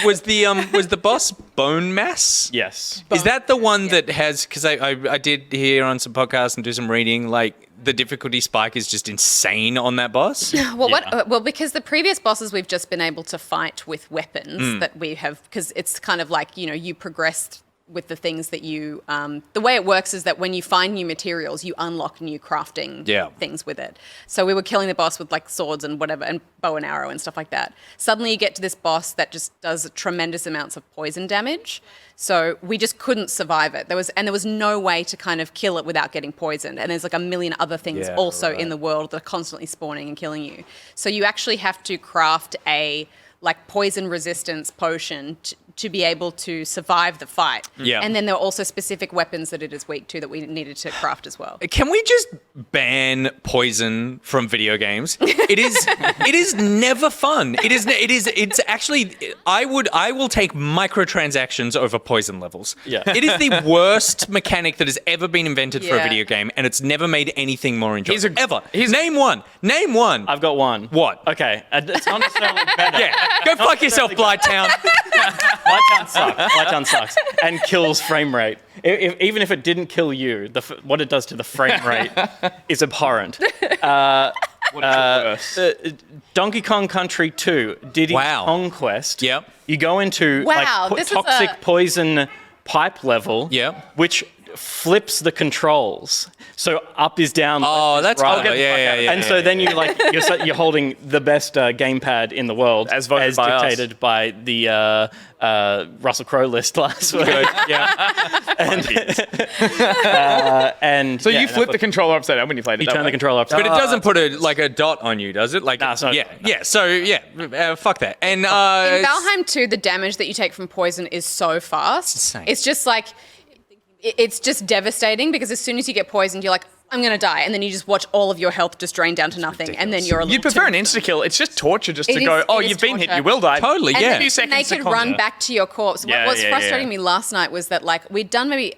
Was the boss Bone Mass? Yes. Is that the one that has, because I did hear on some podcasts and do some reading, like the difficulty spike is just insane on that boss? Well, because the previous bosses we've just been able to fight with weapons that we have, because it's kind of like, you progress with the things that you, the way it works is that when you find new materials, you unlock new crafting things with it. So we were killing the boss with like swords and whatever, and bow and arrow and stuff like that. Suddenly you get to this boss that just does tremendous amounts of poison damage. So we just couldn't survive it. There was no way to kind of kill it without getting poisoned. And there's like a million other things in the world that are constantly spawning and killing you. So you actually have to craft a like poison resistance potion to be able to survive the fight. Yeah. And then there are also specific weapons that it is weak to that we needed to craft as well. Can we just ban poison from video games? It is never fun. It's actually I will take microtransactions over poison levels. Yeah. It is the worst mechanic that has ever been invented for a Yeah. video game, and it's never made anything more enjoyable. Ever. here's- Name one. I've got one. What? Okay, it's not necessarily better. Yeah. Go fuck yourself, Blighttown. Blighttown sucks and kills frame rate. Even if it didn't kill you, what it does to the frame rate is abhorrent. Donkey Kong Country 2, Diddy's Conquest. Yep. You go into Wow, like this is toxic a- poison pipe level, Yep. which flips the controls. So up is down. Oh, left is that's right. clever. Yeah. And so then you're holding the best gamepad in the world, As voted by us. dictated by the Russell Crowe list last week. And So you flip the controller upside down when you played it. You turn the controller upside But down. it doesn't put a dot on you, does it? Like, No, it's not. Yeah. So fuck that. And In Valheim 2, the damage that you take from poison is so fast. insane. It's just like, it's just devastating because as soon as you get poisoned, you're like, I'm going to die. And then you just watch all of your health just drain down to nothing. And then you're a little You'd prefer an tombstone. insta-kill. It's just torture just It to is- go, it oh, is you've been hit, torture. you will die. Totally, And yeah. then Few seconds they to could run conjure. back to your corpse. Yeah, What was yeah, frustrating yeah. me last night was that like we'd done maybe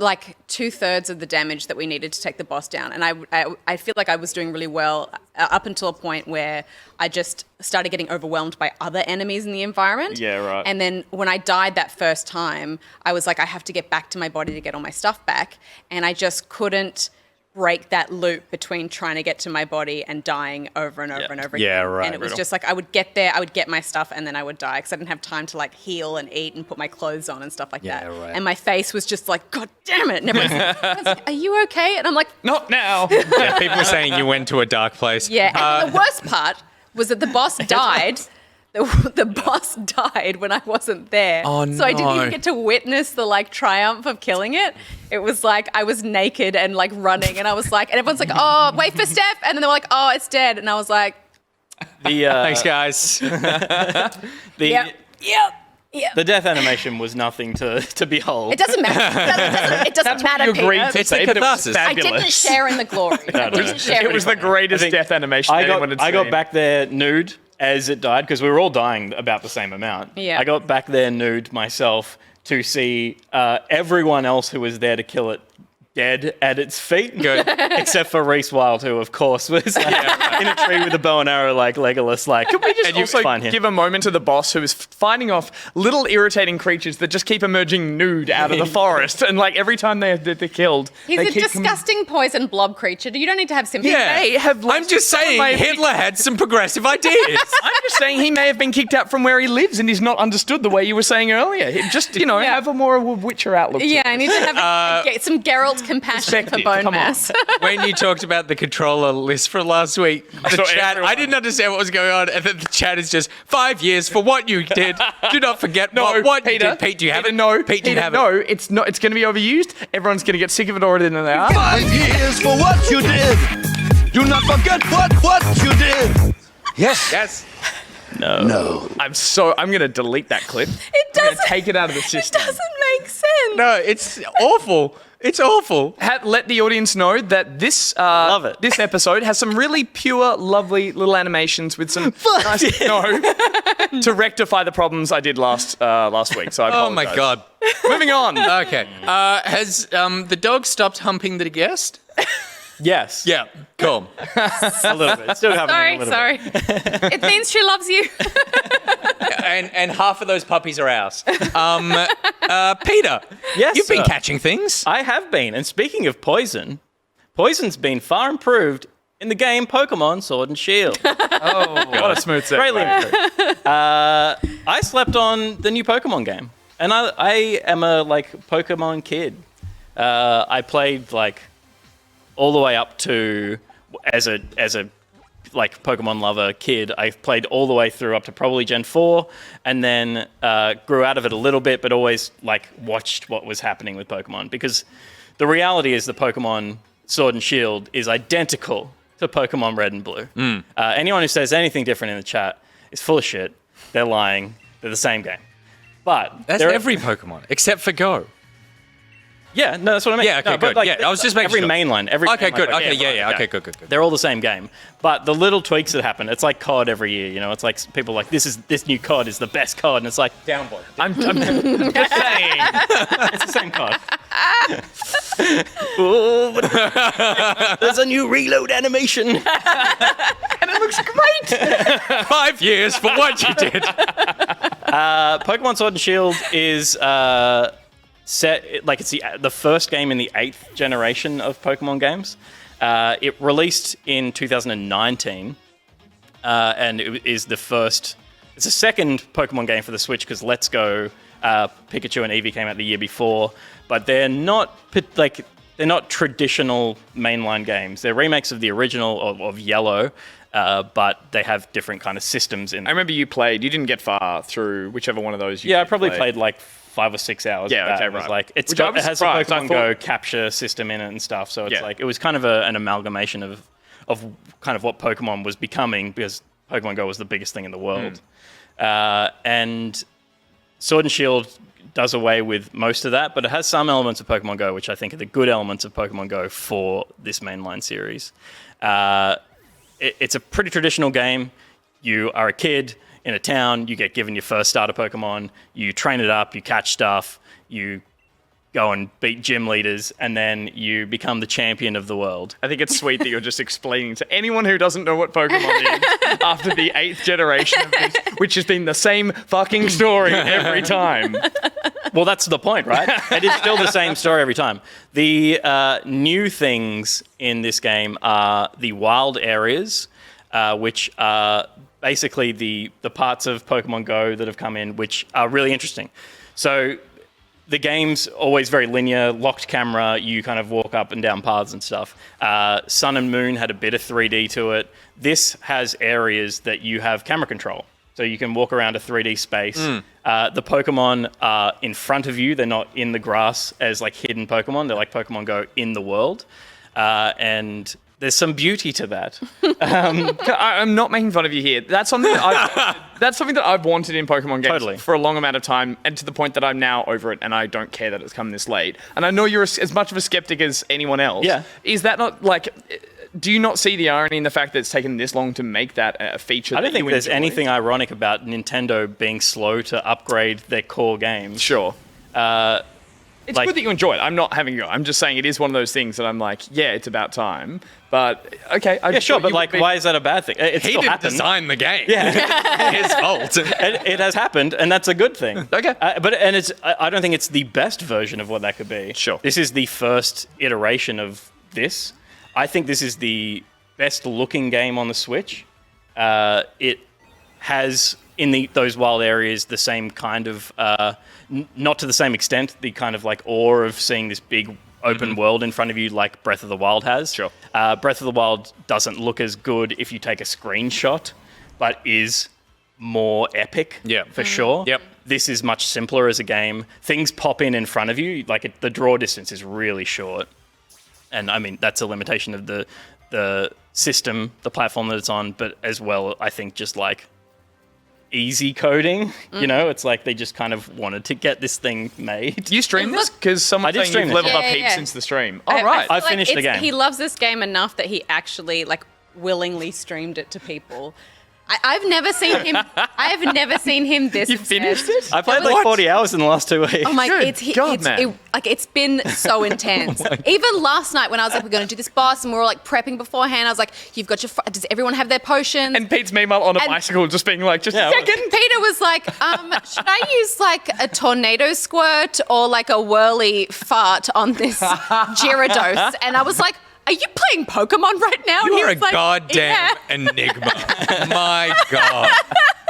like 2/3 of the damage that we needed to take the boss down. And I feel like I was doing really well up until a point where I just started getting overwhelmed by other enemies in the environment. Yeah, right. And then when I died that first time, I was like, I have to get back to my body to get all my stuff back. And I just couldn't break that loop between trying to get to my body and dying over and over and over again. Yeah, right. And it was just like I would get there, I would get my stuff, and then I would die because I didn't have time to like heal and eat and put my clothes on and stuff like that. right. And my face was just like, God damn it! And everyone's like, are you okay? And I'm like, Not now. Yeah, people were saying you went to a dark place. yeah. And the worst part was that the boss died. The boss died when I wasn't there. Oh, So I didn't no. even get to witness the like triumph of killing it. It was like I was naked and like running, and I was like, and everyone's like, oh, wait for Steph, and then they were like, oh, it's dead, and I was like, Thanks, guys. yep. The death animation was nothing to behold. It doesn't matter. It doesn't matter, You agreed Peter. to It's say, a but it was catharsis. I didn't fabulous. share in the glory. I didn't share It was the greatest think death animation anyone had seen. I got back there nude as it died because we were all dying about the same amount. Yeah. I got back there nude myself to see everyone else who was there to kill it dead at its feet. Good. Except for Reese Wild, who of course was like, in a tree with a bow and arrow like Legolas. Like, could we just Also, find him? give a moment to the boss who is fighting off little irritating creatures that just keep emerging nude out of the forest, and like every time they're killed, He's they a keep disgusting poison blob creature. You don't need to have sympathy. Yeah. They have I'm just saying Hitler had some progressive ideas. I'm just saying he may have been kicked out from where he lives, and he's not understood the way you were saying earlier. Just have a more Witcher outlook. Yeah, I need to have get some Geralt compassion for Perspective, bone come on. mass. When you talked about the controller list for last week, the saw chat, everyone. I didn't understand what was going on, and then the chat is just 5 years for what you did. Do not forget what Peter, you did. Pete, do you have Peter, it? No, Pete, do you Peter, have no, it? it's not. It's going to be overused. Everyone's going to get sick of it already than they are. 5 years for what you did. Do not forget what you did. Yes. Yes. No. I'm going to delete that clip. It I'm going to doesn't. take it out of the It system. doesn't make sense. No, it's awful. It's awful. Let the audience know that this Love it. This episode has some really pure, lovely little animations with some nice, to rectify the problems I did last week. So I Oh my apologize. God. Moving on. Okay. Has the dog stopped humping the guest? Yes. Yeah. Cool. A little bit. Still happening a Sorry, little bit. sorry. It means she loves you. and half of those puppies are ours. Peter. Yes, You've been sir. catching things. I have been. And speaking of poison's been far improved in the game Pokemon Sword and Shield. What a smooth set. Greatly improved. I slept on the new Pokemon game. And I am a Pokemon kid. I played all the way up to as a Pokemon lover kid. I played all the way through up to probably Gen 4, and then grew out of it a little bit, but always watched what was happening with Pokemon, because the reality is the Pokemon Sword and Shield is identical to Pokemon Red and Blue. Anyone who says anything different in the chat is full of shit. They're lying. They're the same game. But That's every Pokemon except for Go. Yeah, no, that's what I mean. Yeah, okay, no, but good. Yeah, I was just making every sure. mainline. Every Okay, mainline good. Pokemon. Okay, yeah. Okay, good. They're all the same game, but the little tweaks that happen. It's like COD every year. You know, it's like people are like this new COD is the best COD, and it's like downvote. I'm just saying. It's the same COD. Ooh, but there's a new reload animation, and it looks great. 5 years for what you did. Pokemon Sword and Shield is set it's the first game in the 8th generation of Pokemon games. It released in 2019, and it is the first. It's the second Pokemon game for the Switch, because Let's Go, Pikachu and Eevee came out the year before, but they're not traditional mainline games. They're remakes of the original of Yellow. But they have different kind of systems in. I remember you didn't get far through whichever one of those you Yeah, I probably played 5 or 6 hours. Yeah, of that. okay, It was right. it has a Pokemon Go capture system in it and stuff. So it's it was kind of an amalgamation of kind of what Pokemon was becoming, because Pokemon Go was the biggest thing in the world. And Sword and Shield does away with most of that, but it has some elements of Pokemon Go, which I think are the good elements of Pokemon Go for this mainline series. It's a pretty traditional game. You are a kid in a town, you get given your first starter Pokemon, you train it up, you catch stuff, you go and beat gym leaders, and then you become the champion of the world. I think it's sweet that you're just explaining to anyone who doesn't know what Pokemon is after the 8th generation of this, which has been the same fucking story every time. Well, that's the point, right? It is still the same story every time. The new things in this game are the wild areas, which are basically the parts of Pokemon Go that have come in, which are really interesting. So the game's always very linear, locked camera, you kind of walk up and down paths and stuff. Sun and Moon had a bit of 3D to it. This has areas that you have camera control. So you can walk around a 3D space. The Pokemon are in front of you. They're not in the grass as hidden Pokemon. They're like Pokemon Go in the world. And there's some beauty to that. I'm not making fun of you here. That's something that I've wanted in Pokemon games for a long amount of time, and to the point that I'm now over it, and I don't care that it's come this late. And I know you're as much of a skeptic as anyone else. Yeah. Is that not do you not see the irony in the fact that it's taken this long to make that a feature? I don't think there's anything ironic about Nintendo being slow to upgrade their core games. Sure. It's good that you enjoy it. I'm not having you. I'm just saying it is one of those things that I'm like, yeah, it's about time. But okay, yeah, sure. But why is that a bad thing? It He still didn't happened. design the game. Yeah, His fault. it has happened, and that's a good thing. Okay. I don't think it's the best version of what that could be. Sure. This is the first iteration of this. I think this is the best looking game on the Switch. It has in those wild areas the same kind of, not to the same extent, the kind of awe of seeing this big open world in front of you like Breath of the Wild has. Sure. Breath of the Wild doesn't look as good if you take a screenshot, but is more epic for sure. Yep. This is much simpler as a game. Things pop in front of you. The draw distance is really short. And I mean, that's a limitation of the system, the platform that it's on, but as well, I think just easy coding, it's they just kind of wanted to get this thing made. You stream this? Because someone's saying you've leveled up heaps since the stream. Oh, right. I finished the game. He loves this game enough that he actually willingly streamed it to people. I've never seen him. I have never seen him this. You finished it? I played 40 hours in the last 2 weeks. Oh my! Good man. It's been so intense. Even last night when I was we're going to do this boss, and we were prepping beforehand. I was like, "You've got your. Does everyone have their potions?" And Pete's meanwhile on a bicycle, just being a second. Peter was like, "Should I use a tornado squirt or a whirly fart on this Gyarados?" And I was like, "Are you playing Pokemon right now?" You And he are a was like, goddamn "Yeah." enigma. My God.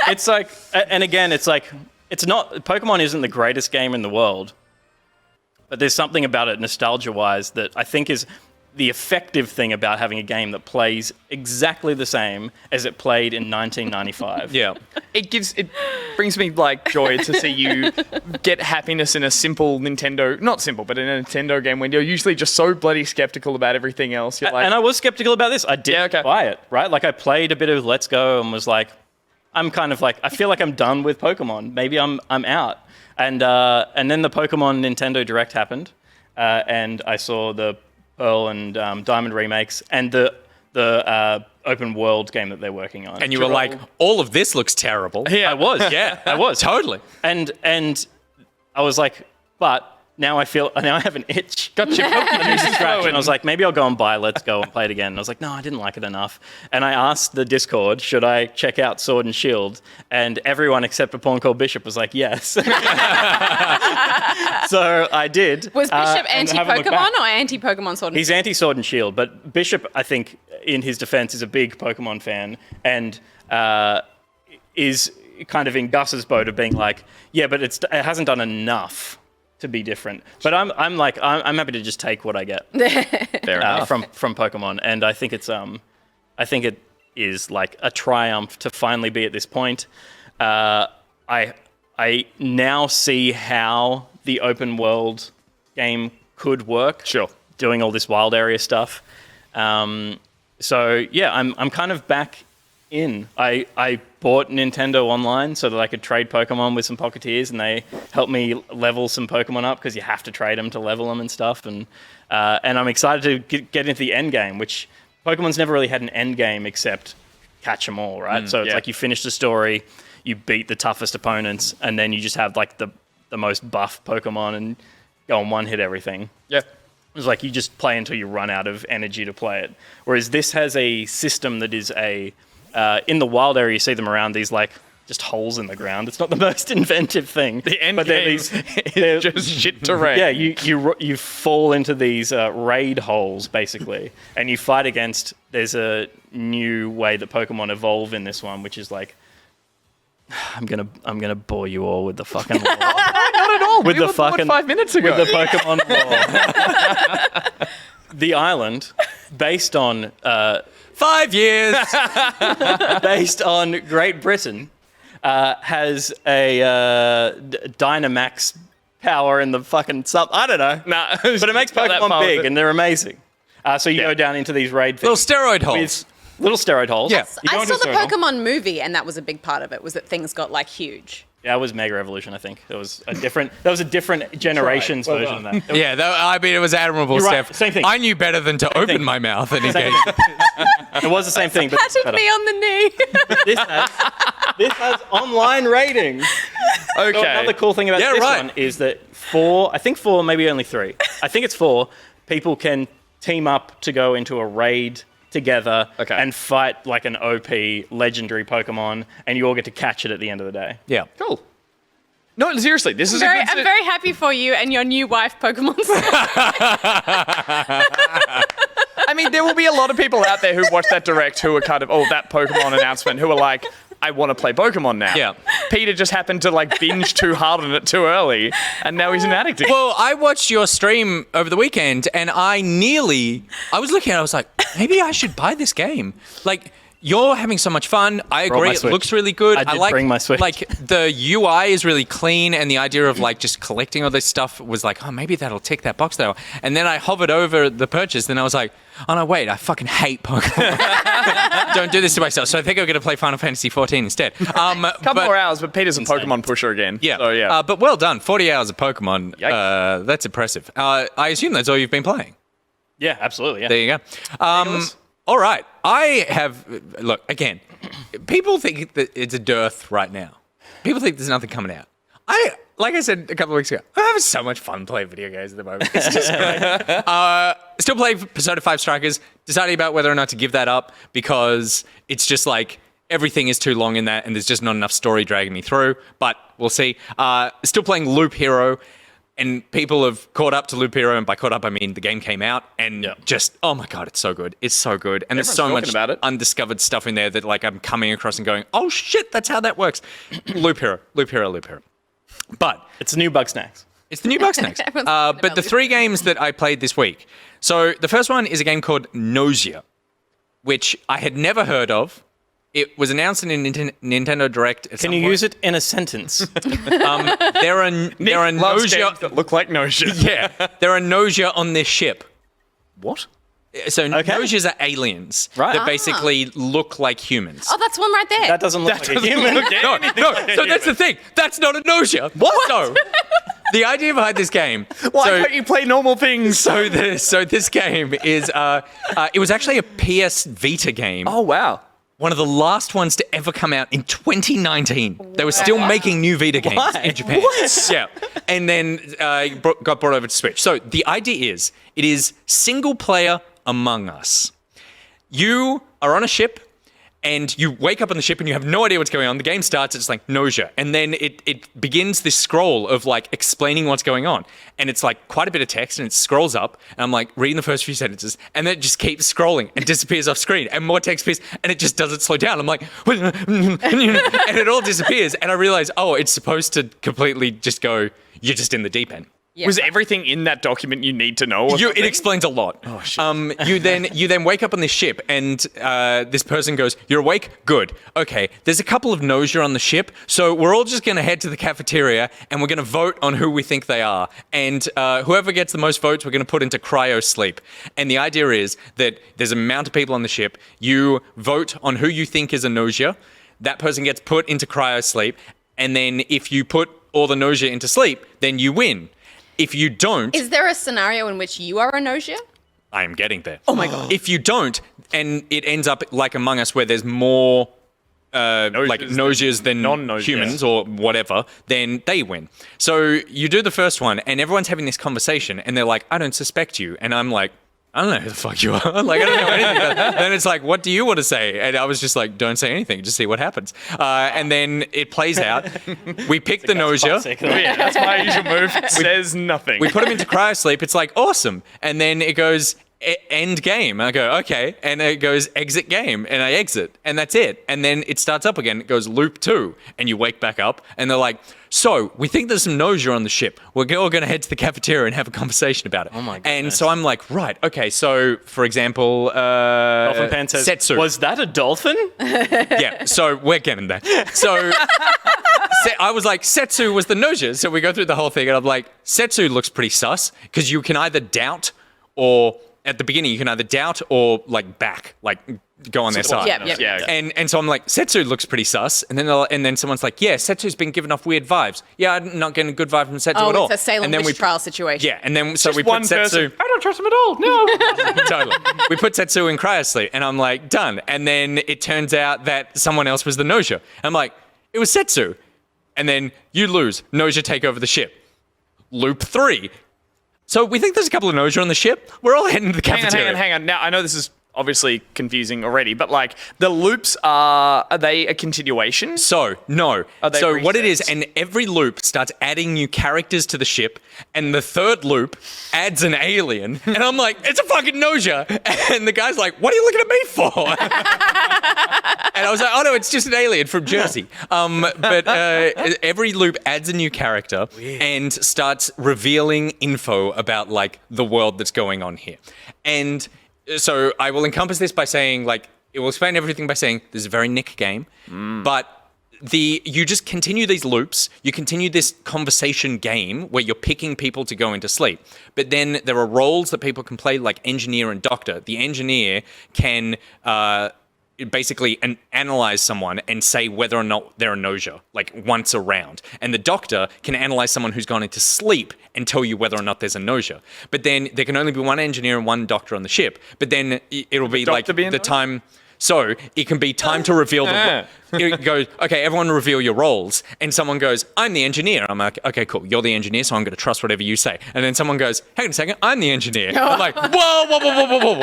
It's and again, it's it's not, Pokemon isn't the greatest game in the world, but there's something about it nostalgia-wise that I think is the effective thing about having a game that plays exactly the same as it played in 1995. Yeah. It brings me like joy to see you get happiness in a simple Nintendo, not simple, but in a Nintendo game when you're usually just so bloody skeptical about everything else. You're like, And I was skeptical about this. I did buy it, right? Like I played a bit of Let's Go and was like, I'm kind of like, I feel like I'm done with Pokemon. Maybe I'm out. And then the Pokemon Nintendo Direct happened, and I saw the Pearl and Diamond remakes and the open world game that they're working on. And you were like, all of this looks terrible. I was. Yeah, I was. Totally. And I was like, but now I have an itch. gotcha. And I was like, maybe I'll go and buy Let's Go and play it again. And I was like, no, I didn't like it enough. And I asked the Discord, should I check out Sword and Shield? And everyone except a pawn called Bishop was like, yes. So I did. Was Bishop and haven't looked anti-Pokemon back. or anti-Pokemon Sword and He's anti-Sword and Shield, but Bishop, I think, in his defense, is a big Pokemon fan and is kind of in Gus's boat of being like, yeah, but it hasn't done enough to be different. But I'm happy to just take what I get from Pokemon, and I think it is like a triumph to finally be at this point. I now see how the open world game could work. Sure. Doing all this wild area stuff. So yeah, I'm kind of back in. I bought Nintendo Online so that I could trade Pokemon with some Pocketeers, and they helped me level some Pokemon up because you have to trade them to level them and stuff. And I'm excited to get into the end game, which Pokemon's never really had an end game except catch them all, right? So it's like you finish the story, you beat the toughest opponents, and then you just have like the most buff Pokemon and go and one-hit everything. Yeah. It's like you just play until you run out of energy to play it. Whereas this has a system that is in the wild area, you see them around these like just holes in the ground. It's not the most inventive thing. The end but game they're just shit terrain. Yeah, you fall into these raid holes basically, and you fight against. There's a new way that Pokemon evolve in this one, which is like, I'm gonna bore you all with the fucking lore. Not at all. With We the were fucking 5 minutes ago. With the Pokemon lore. The island, based on 5 years. based on Great Britain, has a Dynamax power in the fucking I don't know. Nah, but it makes not that Pokemon far, big but- and they're amazing. So you go down into these raid Little things. steroid holes. Little steroid holes. Yeah. You go I into saw the a steroid hole. Pokemon movie, and that was a big part of it. Was that things got like huge? Yeah, it was Mega Evolution, I think. It was a different. That was a different generation's version of that. Yeah, I mean, it was admirable, You're right, Steph. same thing. I knew better than to open thing. my mouth and Same engage. thing. It was the same thing, but Patted better. me on the knee. This has online ratings. Okay. So another cool thing about Yeah, this right. one is that four, maybe only three. I think it's 4 people can team up to go into a raid together and fight like an OP legendary Pokemon, and you all get to catch it at the end of the day. Yeah. Cool. No, seriously, this is I'm a good... very happy for you and your new wife, Pokemon. I mean, there will be a lot of people out there who watch that direct who are kind of, that Pokemon announcement, who are like, I want to play Pokemon now. Yeah. Peter just happened to like binge too hard on it too early, and now he's an addict again. Well, I watched your stream over the weekend, and I was looking at it, I was like, maybe I should buy this game. Like, you're having so much fun. I Brought agree. my It Switch. looks really good. I did like, bring my Switch. Like, the UI is really clean, and the idea of like just collecting all this stuff was like, oh, maybe that'll tick that box though. And then I hovered over the purchase, and I was like, oh no, wait, I fucking hate Pokemon. Don't do this to myself. So I think I'm going to play Final Fantasy 14 instead. Couple more hours, but Peter's a Pokemon pusher again. Yeah. So, yeah. But well done. 40 hours of Pokemon. Yikes. That's impressive. I assume that's all you've been playing. Yeah, absolutely. Yeah. There you go. All right. Look, again, people think that it's a dearth right now. People think there's nothing coming out. Like I said a couple of weeks ago, I'm having so much fun playing video games at the moment. It's just great. Still playing Persona 5 Strikers, deciding about whether or not to give that up because it's just like everything is too long in that and there's just not enough story dragging me through, but we'll see. Still playing Loop Hero. And people have caught up to Loop Hero, and by caught up, I mean the game came out, and just, oh my God, it's so good. It's so good. And there's so Everyone's much talking about it. undiscovered stuff in there that like I'm coming across and going, oh shit, that's how that works. Loop Hero. But It's new bug snacks. it's the new Bugsnax. Everyone's talking But about the this. 3 games that I played this week. So the first one is a game called Nausea, which I had never heard of. It was announced in a Nintendo Direct. Can you use it in a sentence? There are Loves nausea. games that look like nausea. Yeah, there are nausea on this ship. What? So Okay. Nauseas are aliens Right. that basically look like humans. Oh, that's one right there. That doesn't look like a human. No, so that's the thing. That's not a nausea. What? So, the idea behind this game. Why so, don't you play normal things? so this game is it was actually a PS Vita game. Oh, wow. One of the last ones to ever come out in 2019. They were still making new Vita games Why? in Japan. Yeah. And then got brought over to Switch. So the idea is, it is single player Among Us. You are on a ship, and you wake up on the ship and you have no idea what's going on. The game starts, it's like nausea. And then it begins this scroll of like explaining what's going on. And it's like quite a bit of text and it scrolls up. And I'm like reading the first few sentences and then it just keeps scrolling and disappears off screen. And more text appears and it just doesn't slow down. I'm like, and it all disappears. And I realize, oh, it's supposed to completely just go, you're just in the deep end. Yeah. Was everything in that document you need to know? Or It something? explains a lot. Oh, shit. You then wake up on this ship, and this person goes, "You're awake? Good. Okay. There's a couple of nausea on the ship, so we're all just going to head to the cafeteria, and we're going to vote on who we think they are. And whoever gets the most votes, we're going to put into cryo sleep. And the idea is that there's an amount of people on the ship. You vote on who you think is a nausea. That person gets put into cryo sleep, and then if you put all the nausea into sleep, then you win. If you don't, Is there a scenario in which you are a nausea? I am getting there. Oh my god! If you don't, and it ends up like Among Us, where there's more like nauseas than non-nauseous. humans or whatever, then they win. So you do the first one, and everyone's having this conversation, and they're like, "I don't suspect you," and I'm like, I don't know who the fuck you are. Like, I don't know anything about that. Then it's like, what do you want to say? And I was just like, don't say anything. Just see what happens. And then it plays out. We pick the nausea. Classic. Yeah, that's my usual move. Says nothing. We put him into cryo sleep. It's like, awesome. And then it goes, end game. I go, okay. And it goes, exit game. And I exit. And that's it. And then it starts up again. It goes, loop 2. And you wake back up. And they're like, so we think there's some nausea on the ship. We're all going to head to the cafeteria and have a conversation about it. Oh my goodness. And so I'm like, right. Okay. So, for example, Dolphin Pan says, Setsu. was that a dolphin? Yeah, so we're getting there. So I was like, Setsu was the nausea. So we go through the whole thing, and I'm like, Setsu looks pretty sus, because you can either doubt or, at the beginning, you can either doubt or, like, back, like, go on their side. Yeah. And so I'm like, Setsu looks pretty sus. And then someone's like, yeah, Setsu's been giving off weird vibes. Yeah, I'm not getting a good vibe from Setsu Oh, at all. it's a Salem and then witch trial situation. Yeah, and then so we one put Setsu. person. I don't trust him at all. No. Totally. We put Setsu in cryo sleep, and I'm like, done. And then it turns out that someone else was the nausea. I'm like, it was Setsu. And then you lose. Nausea take over the ship. Loop 3. So we think there's a couple of nausea on the ship. We're all heading to the cafeteria. Hang on. Now, I know this is obviously confusing already, but like the loops are they a continuation? So, no. Are they So what it is, resets? and every loop starts adding new characters to the ship, and the third loop adds an alien, and I'm like, it's a fucking nausea. And the guy's like, what are you looking at me for? And I was like, oh no, it's just an alien from Jersey. But every loop adds a new character and starts revealing info about like the world that's going on here. And so I will encompass this by saying, like, it will explain everything by saying this is a very Nick game, but you just continue these loops, you continue this conversation game where you're picking people to go into sleep. But then there are roles that people can play, like engineer and doctor. The engineer can basically analyze someone and say whether or not they're a nausea, like once a round. And the doctor can analyze someone who's gone into sleep and tell you whether or not there's a nausea. But then there can only be one engineer and one doctor on the ship. But then it'll be like be a the nausea? time. So it can be time to reveal the role. It goes, okay, everyone reveal your roles. And someone goes, I'm the engineer. I'm like, okay, cool. You're the engineer, so I'm going to trust whatever you say. And then someone goes, hang on a second, I'm the engineer. I'm like, whoa.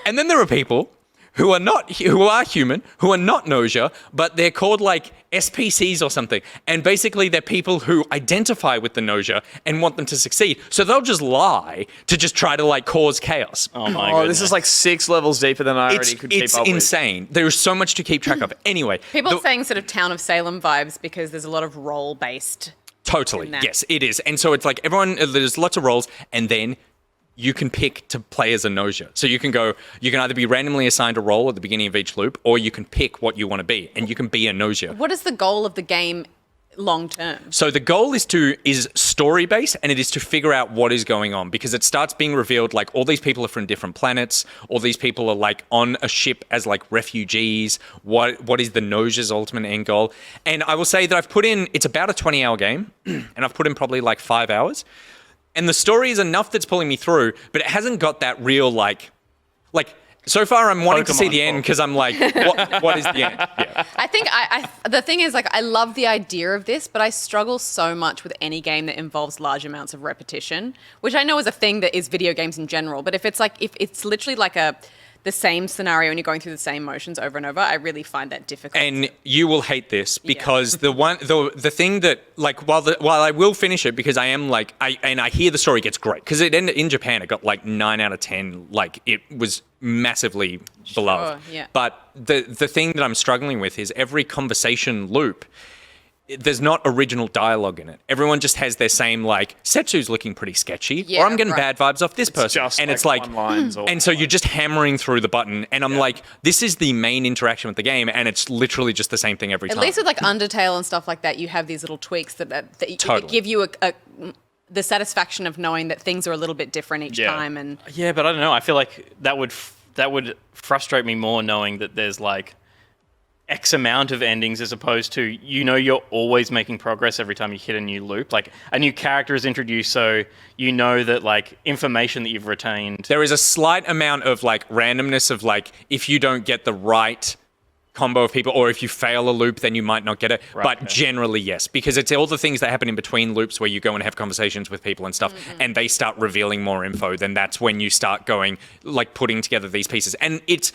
And then there are people who are human, who are not nausea, but they're called like SPCs or something. And basically they're people who identify with the nausea and want them to succeed. So they'll just lie to just try to like cause chaos. Oh my Oh, goodness. this is like 6 levels deeper than I already could keep It's up with. insane. There is so much to keep track of. Anyway. People are saying sort of Town of Salem vibes because there's a lot of role-based Totally. in that. Yes, it is. And so it's like there's lots of roles, and then you can pick to play as a Noja. So you can either be randomly assigned a role at the beginning of each loop, or you can pick what you want to be, and you can be a Noja. What is the goal of the game long term? So the goal is story based, and it is to figure out what is going on, because it starts being revealed like all these people are from different planets, all these people are like on a ship as like refugees. What is the Noja's ultimate end goal? And I will say that it's about a 20-hour game, and I've put in probably like 5 hours. And the story is enough that's pulling me through, but it hasn't got that real like so far I'm wanting to see the end because I'm like, what is the end? Yeah. I think the thing is, like, I love the idea of this, but I struggle so much with any game that involves large amounts of repetition, which I know is a thing that is video games in general. But if it's literally like the same scenario and you're going through the same motions over and over, I really find that difficult. And you will hate this because the thing that like while I will finish it because I am like I hear the story gets great because it ended in Japan, it got like 9 out of 10, like it was massively beloved. Yeah. But the thing that I'm struggling with is every conversation loop, there's not original dialogue in it. Everyone just has their same like, Setsu's looking pretty sketchy, or I'm getting bad vibes off this person. Just and like it's like, one-lines or and so you're just hammering through the button, and I'm like, this is the main interaction with the game, and it's literally just the same thing every time. At least with like Undertale and stuff like that, you have these little tweaks that Totally. give you the satisfaction of knowing that things are a little bit different each time. And Yeah, but I don't know. I feel like that would frustrate me more knowing that there's like X amount of endings as opposed to, you're always making progress every time you hit a new loop. Like a new character is introduced, so you know that like information that you've retained. There is a slight amount of like randomness of like, if you don't get the right combo of people, or if you fail a loop, then you might not get it. Right, but okay. Generally, yes, because it's all the things that happen in between loops where you go and have conversations with people and stuff, and they start revealing more info. Then that's when you start going, like putting together these pieces. And it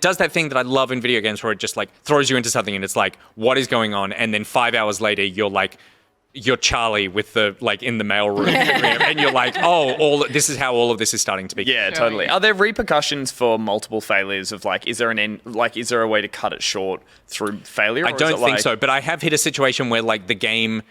does that thing that I love in video games where it just like throws you into something and it's like, what is going on? And then 5 hours later, you're Charlie with the like in the mailroom, and you're like, this is how all of this is starting to be. Yeah, totally. Are there repercussions for multiple failures of like, is there an end, like, is there a way to cut it short through failure? I don't think so, but I have hit a situation where like the game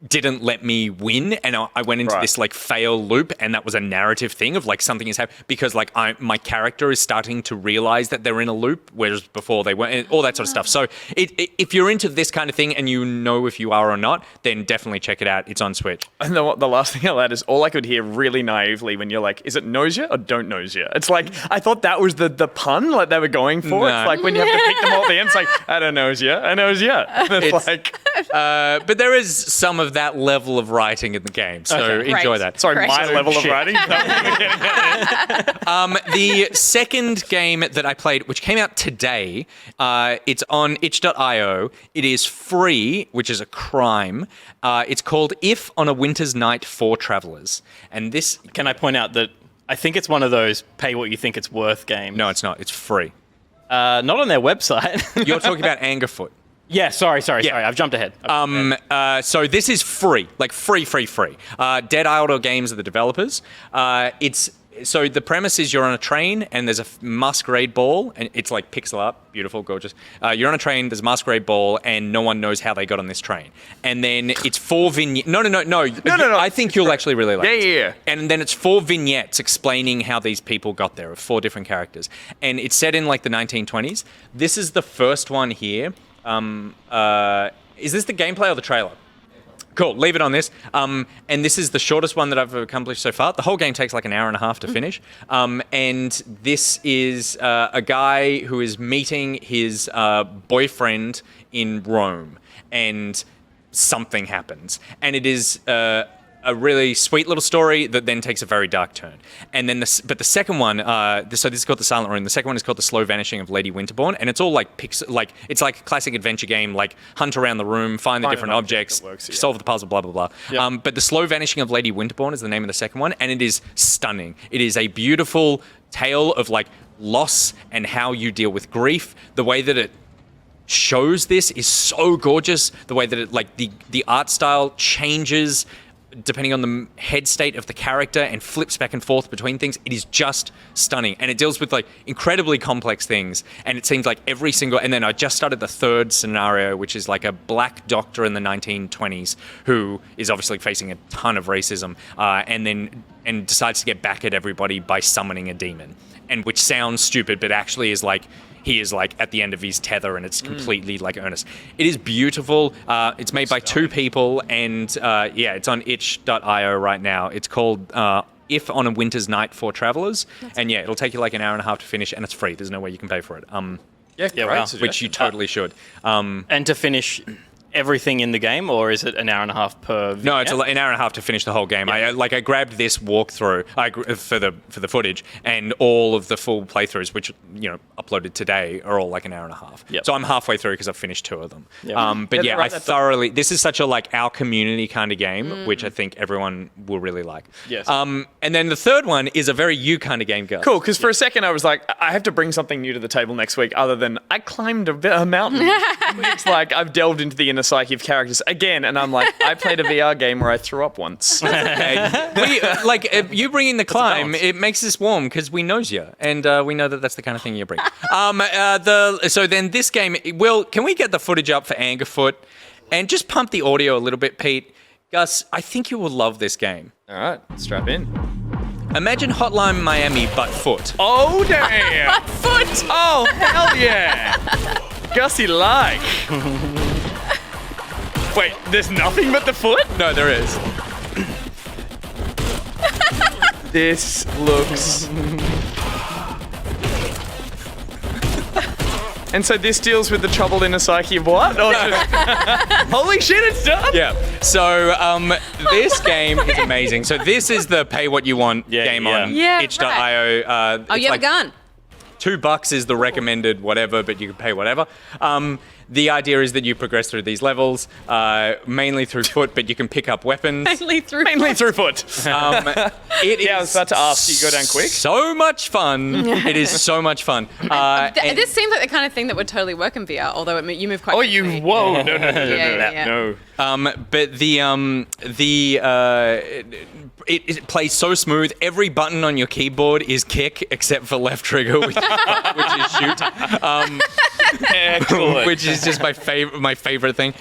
didn't let me win, and I went into this like fail loop, and that was a narrative thing of like something is happening because like my character is starting to realize that they're in a loop, whereas before they weren't, all that sort of stuff. So if you're into this kind of thing and you know if you are or not, then definitely check it out. It's on Switch. And the last thing I'll add is all I could hear really naively when you're like, is it nausea or don't nausea? It's like, I thought that was the pun like they were going for. No. It's like when you have to pick them all at the end, it's like, I don't nausea. It's like, But there is some of that level of writing in the game, so enjoy Right. that. sorry, Correct. my level of writing. The second game that I played, which came out today, it's on itch.io. It is free, which is a crime. It's called If on a Winter's Night for Travelers. And this... Can I point out that I think it's one of those pay what you think it's worth games? No, it's not. It's free. Not on their website. You're talking about Angerfoot. Yeah, sorry. I've jumped ahead. So this is free, like free. Dead Isle Games are the developers. So the premise is you're on a train and there's a masquerade ball, and it's like pixel art, beautiful, gorgeous. You're on a train, there's a masquerade ball, and no one knows how they got on this train. And then it's 4 vignettes. No. I think you'll actually really like it. Yeah. And then it's 4 vignettes explaining how these people got there, of 4 different characters. And it's set in like the 1920s. This is the first one here. Is this the gameplay or the trailer? Cool, leave it on this. And this is the shortest one that I've accomplished so far. The whole game takes like an hour and a half to finish. And this is a guy who is meeting his boyfriend in Rome, and something happens. And it is a really sweet little story that then takes a very dark turn. And then but the second one, so this is called The Silent Room. The second one is called The Slow Vanishing of Lady Winterbourne, and it's all like it's like a classic adventure game, like hunt around the room, find the different objects, solve the puzzle, blah blah blah. Yep. But The Slow Vanishing of Lady Winterbourne is the name of the second one, and it is stunning. It is a beautiful tale of like loss and how you deal with grief. The way that it shows this is so gorgeous. The way that it like the art style changes depending on the head state of the character, and flips back and forth between things. It is just stunning, and it deals with like incredibly complex things. And it seems like every single. And then I just started the third scenario, which is like a black doctor in the 1920s who is obviously facing a ton of racism, and decides to get back at everybody by summoning a demon, and which sounds stupid, but actually is like. He is like at the end of his tether, and it's completely like earnest. It is beautiful. It's made by two people, and it's on itch.io right now. It's called If on a Winter's Night for Travelers, and it'll take you like an hour and a half to finish, and it's free. There's no way you can pay for it. Which you totally should. And to finish everything in the game, or is it an hour and a half per video? No, it's an hour and a half to finish the whole game. I grabbed this walkthrough for the footage, and all of the full playthroughs, which uploaded today, are all like an hour and a half. Yep. So I'm halfway through because I've finished 2 of them. Yep. I thoroughly. This is such a like our community kind of game, which I think everyone will really like. Yes. And then the third one is a very you kind of game, Gus. Cool, because for a second I was like, I have to bring something new to the table next week other than I climbed a mountain. It's like I've delved into the inner psyche of characters again, and I'm like, I played a VR game where I threw up once. You bringing the climb, it makes us warm because we knows you, and we know that that's the kind of thing you bring. So then this game, can we get the footage up for Angerfoot, and just pump the audio a little bit, Pete? Gus, I think you will love this game. All right, strap in. Imagine Hotline Miami, but foot. Oh, damn! Foot! Oh, hell yeah! Gussie like. Wait, there's nothing but the foot? No, there is. This looks... And so this deals with the troubled inner psyche of what? Or just... Holy shit, it's done! Yeah. So this game is amazing. So this is the pay what you want game on itch.io. You have a gun. $2 is the recommended whatever, but you can pay whatever. The idea is that you progress through these levels, mainly through foot, but you can pick up weapons. Mainly through foot. It is I was about to ask, you go down quick? So much fun. It is so much fun. This seems like the kind of thing that would totally work in VR, although you move quite quickly. Whoa, no. Yeah. But it plays so smooth. Every button on your keyboard is kick, except for left trigger, which is shoot. Excellent. Which is just my favorite thing.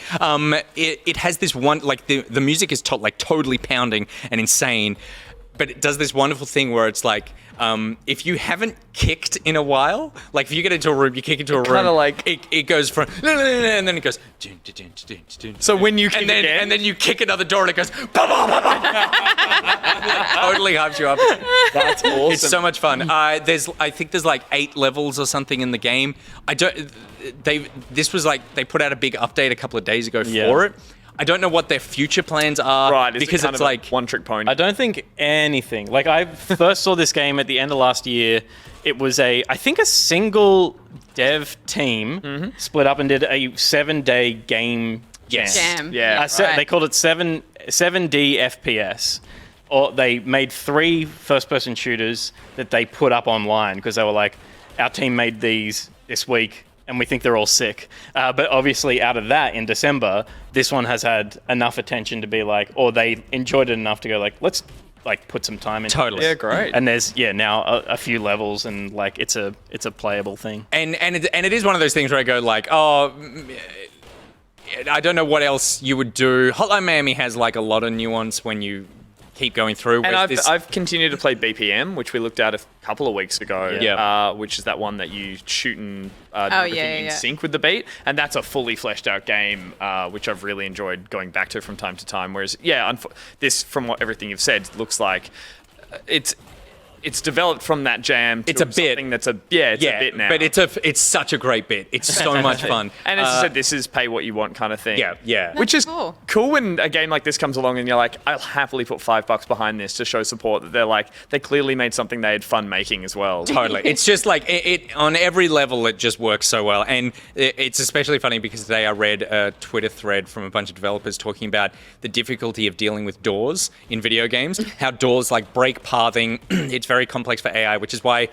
It has this one, like the music is totally pounding and insane, but it does this wonderful thing where it's like, if you haven't kicked in a while, like if you get into a room, you kick into a room, kinda like it goes from and then it goes. So when you kick and then you kick another door and it goes. Totally hypes you up. That's awesome. It's so much fun. I think there's like 8 levels or something in the game. This was like they put out a big update a couple of days ago for it. I don't know what their future plans are. Right, because it's like one-trick pony. I don't think anything. Like, I first saw this game at the end of last year. It was I think a single dev team split up and did a 7-day game Jam. Yeah. They called it 7D FPS. Or they made 3 first-person shooters that they put up online because they were like, our team made these this week, and we think they're all sick. But obviously out of that, in December, this one has had enough attention to be like, or they enjoyed it enough to go like, let's like put some time into Totally. this. Yeah, great. And there's now a few levels, and like it's a playable thing. And it is one of those things where I go like, oh, I don't know what else you would do. Hotline Miami has like a lot of nuance when you keep going through. And I've continued to play BPM, which we looked at a couple of weeks ago. Which is that one that you shoot and do everything in sync with the beat, and that's a fully fleshed out game, which I've really enjoyed going back to from time to time. Whereas, this from everything you've said looks like it's developed from that jam to It's a bit. something that's a bit now. But it's such a great bit. It's so much fun. And as you said, this is pay what you want kind of thing. Yeah. Which is cool. cool when a game like this comes along and you're like, I'll happily put $5 behind this to show support that they're like, they clearly made something they had fun making as well. Totally. It's just like it on every level. It just works so well, and it's especially funny because today I read a Twitter thread from a bunch of developers talking about the difficulty of dealing with doors in video games. How doors like break pathing. It's very complex for AI, which is why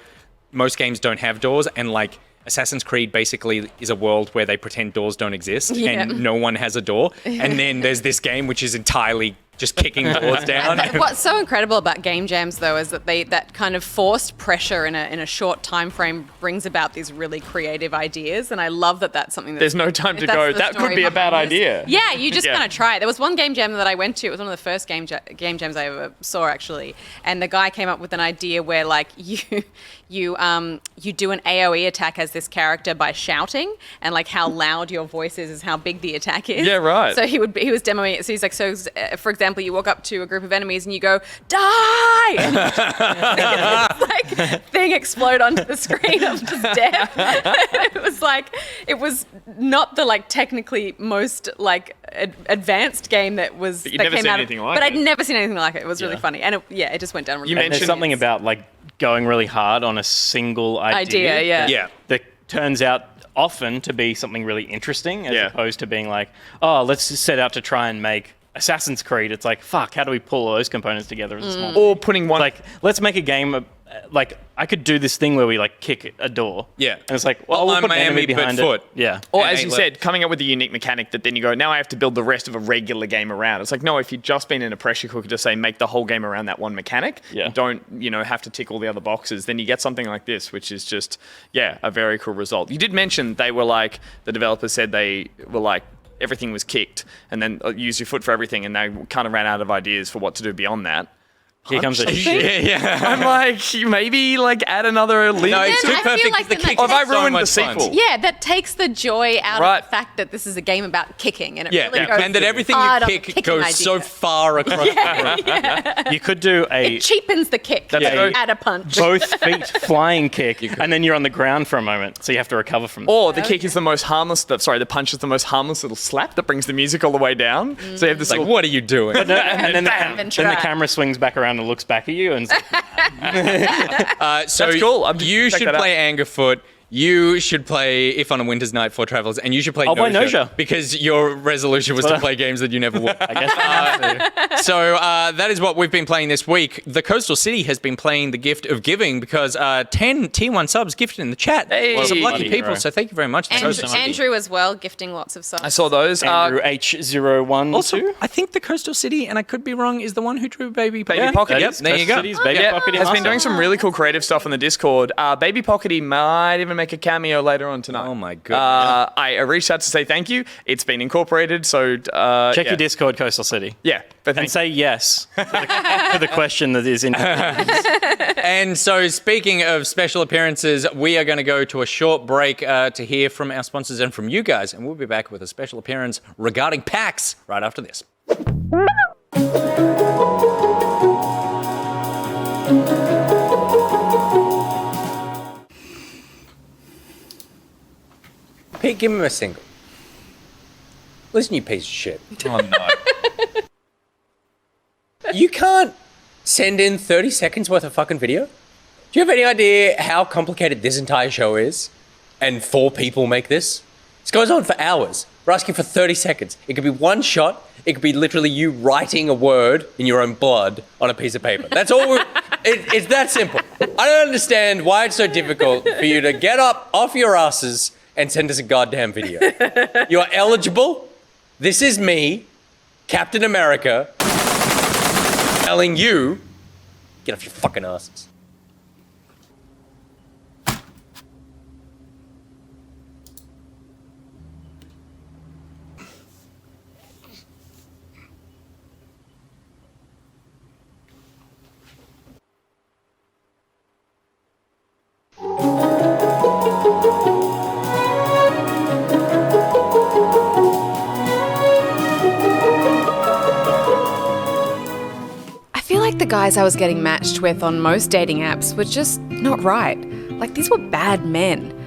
most games don't have doors, and like Assassin's Creed basically is a world where they pretend doors don't exist and no one has a door. And then there's this game which is entirely just kicking doors down. What's so incredible about game jams, though, is that that kind of forced pressure in a short time frame brings about these really creative ideas, and I love that that's something. There's no time to go. That could be a bad idea. Yeah, you just kind of try it. There was one game jam that I went to. It was one of the first game jams I ever saw, actually, and the guy came up with an idea where like you do an AOE attack as this character by shouting, and like how loud your voice is how big the attack is. Yeah, right. So he was demoing it. So he's like, for example, you walk up to a group of enemies and you go, die! And like thing explode onto the screen of just death. it was not the like technically most like advanced game that was But you'd that never came seen out. anything like but it. I'd never seen anything like it. It was really funny, and it just went down. Really You well. And there's something about like going really hard on a single idea. Yeah. That turns out often to be something really interesting as Yeah. opposed to being like, oh, let's just set out to try and make Assassin's Creed. It's like, fuck, how do we pull all those components together in a small Or putting one. like, let's make a game. Like, I could do this thing where we like kick a door. Yeah. And it's like, well, we'll Hotline put an enemy Miami, but behind foot. it. Yeah. Or And as you eight said, coming up with a unique mechanic that then you go, now I have to build the rest of a regular game around. It's like, no, if you've just been in a pressure cooker to say make the whole game around that one mechanic, Yeah. you don't, have to tick all the other boxes, then you get something like this, which is just, a very cool result. You did mention they were like, the developers said they were like, everything was kicked and then use your foot for everything, and they kind of ran out of ideas for what to do beyond that. Here comes a shit. Yeah. I'm like, maybe like add another link. No, it's Yeah, too I feel perfect. like the that kick makes is Have I so ruined the much fun. sequel? Yeah, that takes the joy out Right. of the fact that this is a game about kicking, and it Yeah, really goes and that everything hard you on the kick kicking goes idea. so far across the room. You could do a It cheapens the kick. That's Yeah, true. add a punch. both feet flying kick, and then you're on the ground for a moment, so you have to recover from that. Or the kick is the most harmless. The punch is the most harmless little slap that brings the music all the way down. So you have this Like, little. what are you doing? And then Bam. then the camera swings back around and looks back at you, and it's like, So That's cool. I'm just you check should that out. play Angerfoot. You should play If on a Winter's Night for Travels, and you should play I'll play Noja. because your resolution was to play games that you never would. I guess I have to. So that is what we've been playing this week. The Coastal City has been playing the gift of giving because 10 T1 subs gifted in the chat. Hey. Some lucky Bloody people, hero. so thank you very much. And Coastal City. Andrew as well, gifting lots of subs. I saw those. Andrew H012. Also, I think the Coastal City, and I could be wrong, is the one who drew Baby Pocket. Baby Pocket. that Yep, is there you go. Cities, Baby Yeah, Pocket has been Master. doing some really cool creative stuff on the Discord. Baby Pockety might even make a cameo later on tonight. Oh my goodness. I reached out to say thank you. It's been incorporated, so Check yeah. your Discord, Coastal City. Yeah, but And thank say yes to the question that is in. And so, speaking of special appearances, we are going to go to a short break to hear from our sponsors and from you guys, and we'll be back with a special appearance regarding PAX right after this. Pete, give him a single. Listen, you piece of shit. Oh no. You can't send in 30 seconds worth of fucking video? Do you have any idea how complicated this entire show is? And 4 people make this? This goes on for hours. We're asking for 30 seconds. It could be one shot. It could be literally you writing a word in your own blood on a piece of paper. That's all it's that simple. I don't understand why it's so difficult for you to get up off your asses and send us a goddamn video. You are eligible. This is me, Captain America, telling you, get off your fucking asses. I feel like the guys I was getting matched with on most dating apps were just not right. Like, these were bad men.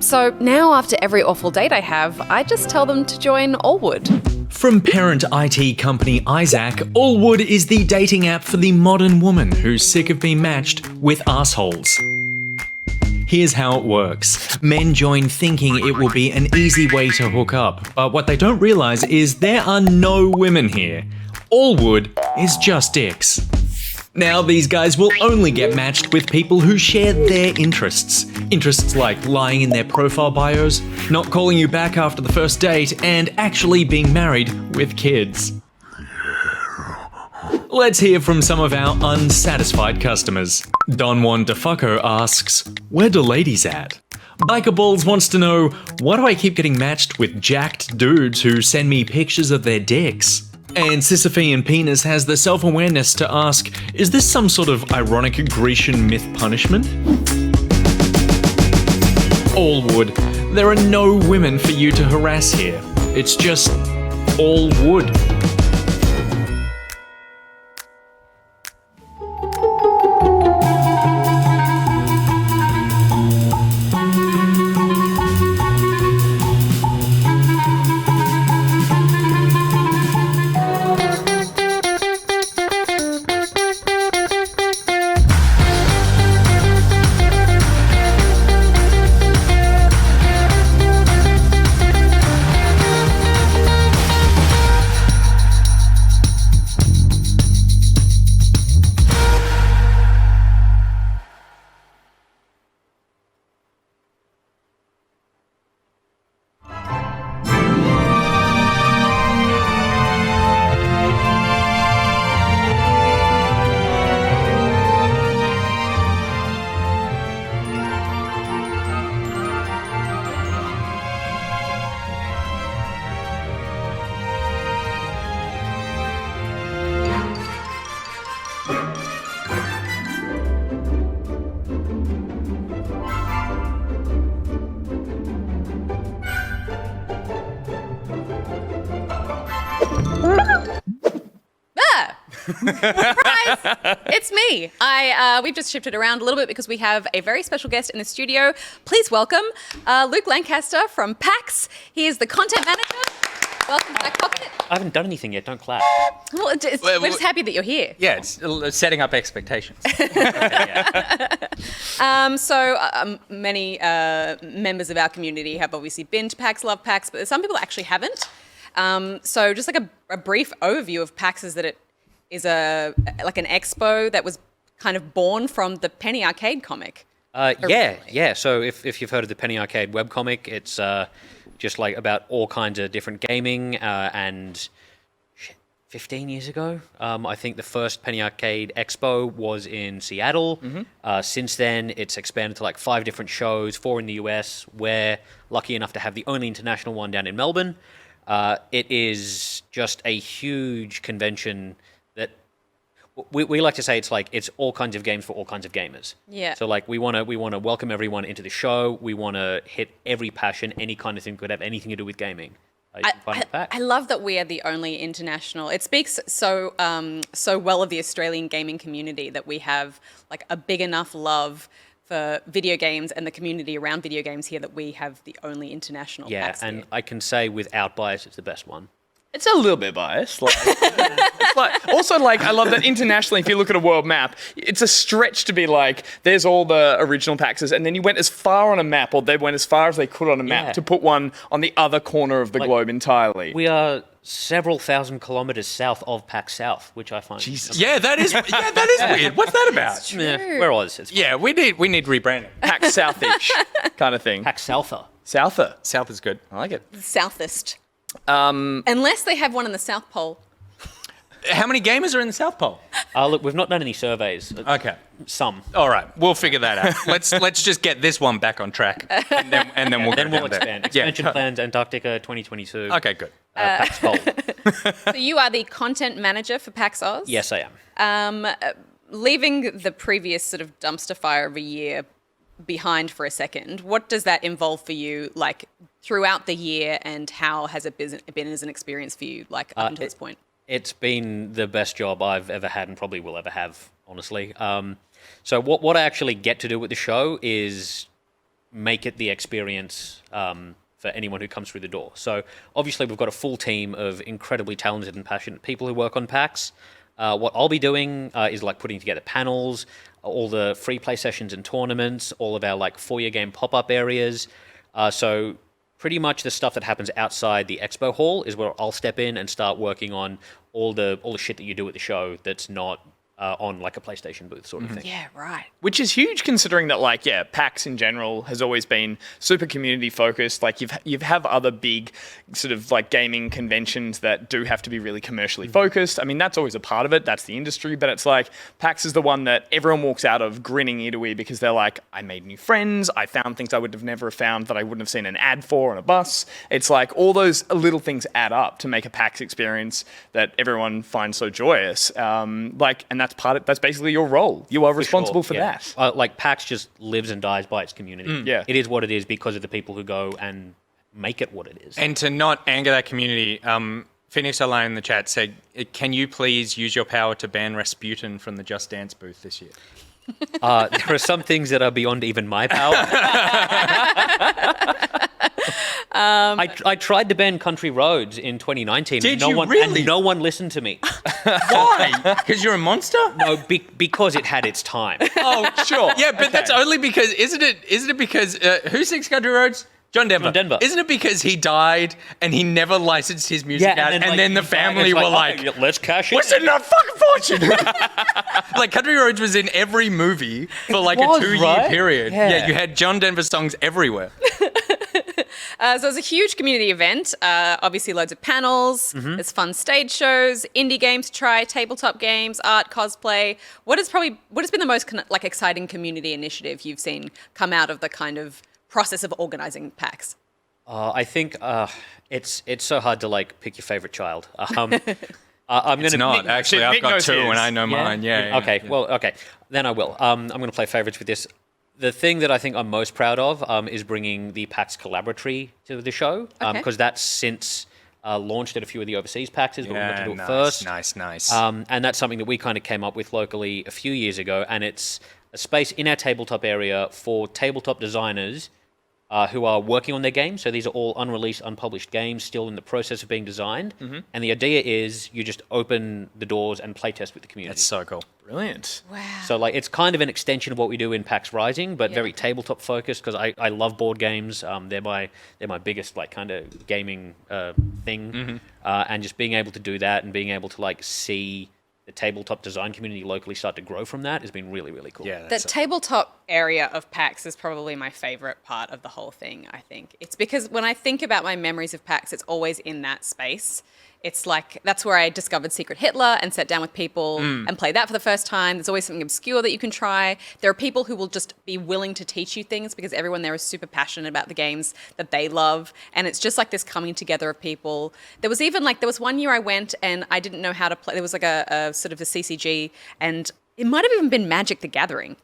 So now, after every awful date I have, I just tell them to join Allwood. From parent IT company Issac, Allwood is the dating app for the modern woman who's sick of being matched with assholes. Here's how it works. Men join thinking it will be an easy way to hook up, but what they don't realise is there are no women here. Allwood is just dicks. Now these guys will only get matched with people who share their interests. Interests like lying in their profile bios, not calling you back after the first date, and actually being married with kids. Let's hear from some of our unsatisfied customers. Don Juan DeFucco asks, where do ladies at? Biker Balls wants to know, why do I keep getting matched with jacked dudes who send me pictures of their dicks? And Sisyphean Penis has the self-awareness to ask, is this some sort of ironic Grecian myth punishment? Allwood, there are no women for you to harass here. It's just all wood. Surprise! It's me. We've just shifted around a little bit because we have a very special guest in the studio. Please welcome Luke Lancaster from PAX. He is the content manager. Welcome to Back Pocket. I haven't done anything yet. Don't clap. Well, we're just happy that you're here. Yeah, it's setting up expectations. Many members of our community have obviously been to PAX, love PAX, but some people actually haven't. So just like a brief overview of PAX is that it is like an expo that was kind of born from the Penny Arcade comic. Yeah. So if you've heard of the Penny Arcade webcomic, it's just like about all kinds of different gaming. And 15 years ago, I think the first Penny Arcade Expo was in Seattle. Mm-hmm. Since then, it's expanded to like 5 different shows, 4 in the US. We're lucky enough to have the only international one down in Melbourne. It is just a huge convention that we like to say it's all kinds of games for all kinds of gamers. Yeah. So like we want to welcome everyone into the show. We want to hit every passion, any kind of thing could have anything to do with gaming. I love that we are the only international. It speaks so well of the Australian gaming community that we have like a big enough love for video games and the community around video games here that we have the only international. PAX and here. I can say without bias, it's the best one. It's a little bit biased. Also, I love that internationally, if you look at a world map, it's a stretch to be like, there's all the original PAXs, and then you went as far on a map, or they went as far as they could on a map to put one on the other corner of the globe entirely. We are several thousand kilometers south of PAX South, which I find... Jesus. Yeah, that is weird. What's that about? Yeah, we're Oz. It's Yeah, we need rebranding. PAX South-ish kind of thing. PAX Souther. Souther. South is good. I like it. Southest. Unless they have one in the South Pole. How many gamers are in the South Pole? Look, we've not done any surveys. Okay. Some. All right, we'll figure that out. Let's just get this one back on track, and then we'll Then go we'll down expand. there. Expansion plans, Antarctica 2022. Okay, good. PAX Pole. So you are the content manager for PAXaus. Yes, I am. Leaving the previous sort of dumpster fire of a year behind for a second, what does that involve for you, like throughout the year, and how has it been as an experience for you, like up until this point? It's been the best job I've ever had and probably will ever have, honestly. So what I actually get to do with the show is make it the experience for anyone who comes through the door. So obviously we've got a full team of incredibly talented and passionate people who work on PAX. What I'll be doing is like putting together panels, all the free play sessions and tournaments, all of our like foyer game pop-up areas. So pretty much the stuff that happens outside the expo hall is where I'll step in and start working on all the shit that you do at the show that's not on like a PlayStation booth sort of thing. Yeah, right. Which is huge considering that, like, yeah, PAX in general has always been super community focused. Like, you have other big sort of like gaming conventions that do have to be really commercially focused. I mean, that's always a part of it. That's the industry. But it's like PAX is the one that everyone walks out of grinning ear to ear because they're like, I made new friends. I found things I would have never found that I wouldn't have seen an ad for on a bus. It's like all those little things add up to make a PAX experience that everyone finds so joyous. And that's basically your role. You are responsible for Yeah. that. Like PAX just lives and dies by its community. Yeah. It is what it is because of the people who go and make it what it is. And to not anger that community, Phoenix Online in the chat said, can you please use your power to ban Rasputin from the Just Dance booth this year? There are some things that are beyond even my power. I tried to ban Country Roads in 2019. Did no you one, really? And no one listened to me. Why? Because you're a monster? No, because it had its time. Oh, sure. Yeah, but that's only because, isn't it because, who sings Country Roads? John Denver. John Denver. Isn't it because he died and he never licensed his music out? And then the he died, family it's were oh, like, yeah, let's cash it. what's in that fucking fortune? Like, Country Roads was in every movie for like a was, 2-year right? period. Yeah. Yeah, you had John Denver songs everywhere. So it was a huge community event. Obviously, loads of panels. There's fun stage shows, indie games to try, tabletop games, art, cosplay. What has been the most exciting community initiative you've seen come out of the kind of process of organizing PAX? I think it's so hard to like pick your favorite child. I'm gonna It's not, actually. I've Nick got knows 2 his. and I know mine. Yeah. Okay, well, okay. Then I will. I'm going to play favorites with this. The thing that I think I'm most proud of is bringing the PAX Collaboratory to the show, Okay. because that's since launched at a few of the overseas PAXs, but we got to do it nice, first. Nice. And that's something that we kind of came up with locally a few years ago, and it's a space in our tabletop area for tabletop designers who are working on their games. So these are all unreleased, unpublished games still in the process of being designed. And the idea is you just open the doors and playtest with the community. That's so cool. Brilliant. Wow. So like it's kind of an extension of what we do in PAX Rising, but very tabletop focused because I love board games. They're my biggest like kind of gaming thing, and just being able to do that and being able to like see the tabletop design community locally start to grow from that has been really, really cool. Yeah, The that's tabletop area of PAX is probably my favorite part of the whole thing, I think. It's because when I think about my memories of PAX, it's always in that space. It's like, that's where I discovered Secret Hitler and sat down with people and played that for the first time. There's always something obscure that you can try. There are people who will just be willing to teach you things because everyone there is super passionate about the games that they love. And it's just like this coming together of people. There was even there was one year I went and I didn't know how to play. There was like a sort of a CCG, and it might have even been Magic the Gathering.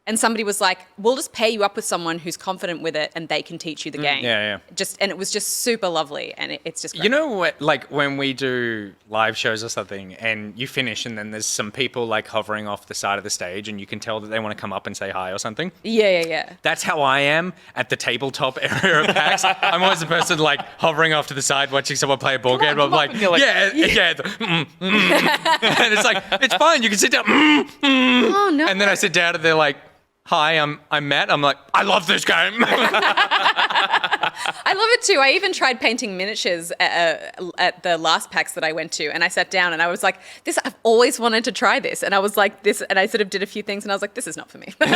And somebody was like, we'll just pair you up with someone who's confident with it and they can teach you the game. yeah. And it was just super lovely. And it's just great. You know what, like when we do live shows or something and you finish and then there's some people like hovering off the side of the stage and you can tell that they want to come up and say hi or something? Yeah. That's how I am at the tabletop area of PAX. I'm always the person like hovering off to the side watching someone play a board game. I'm like, and you're like, yeah. And it's like, it's fine, you can sit down. Oh, no. And then I sit down and they're like, hi, I'm Matt. I'm like, I love this game. I love it too. I even tried painting miniatures at the last PAX that I went to, and I sat down and I was like, I've always wanted to try this. And I was like, and I sort of did a few things and I was like, this is not for me. But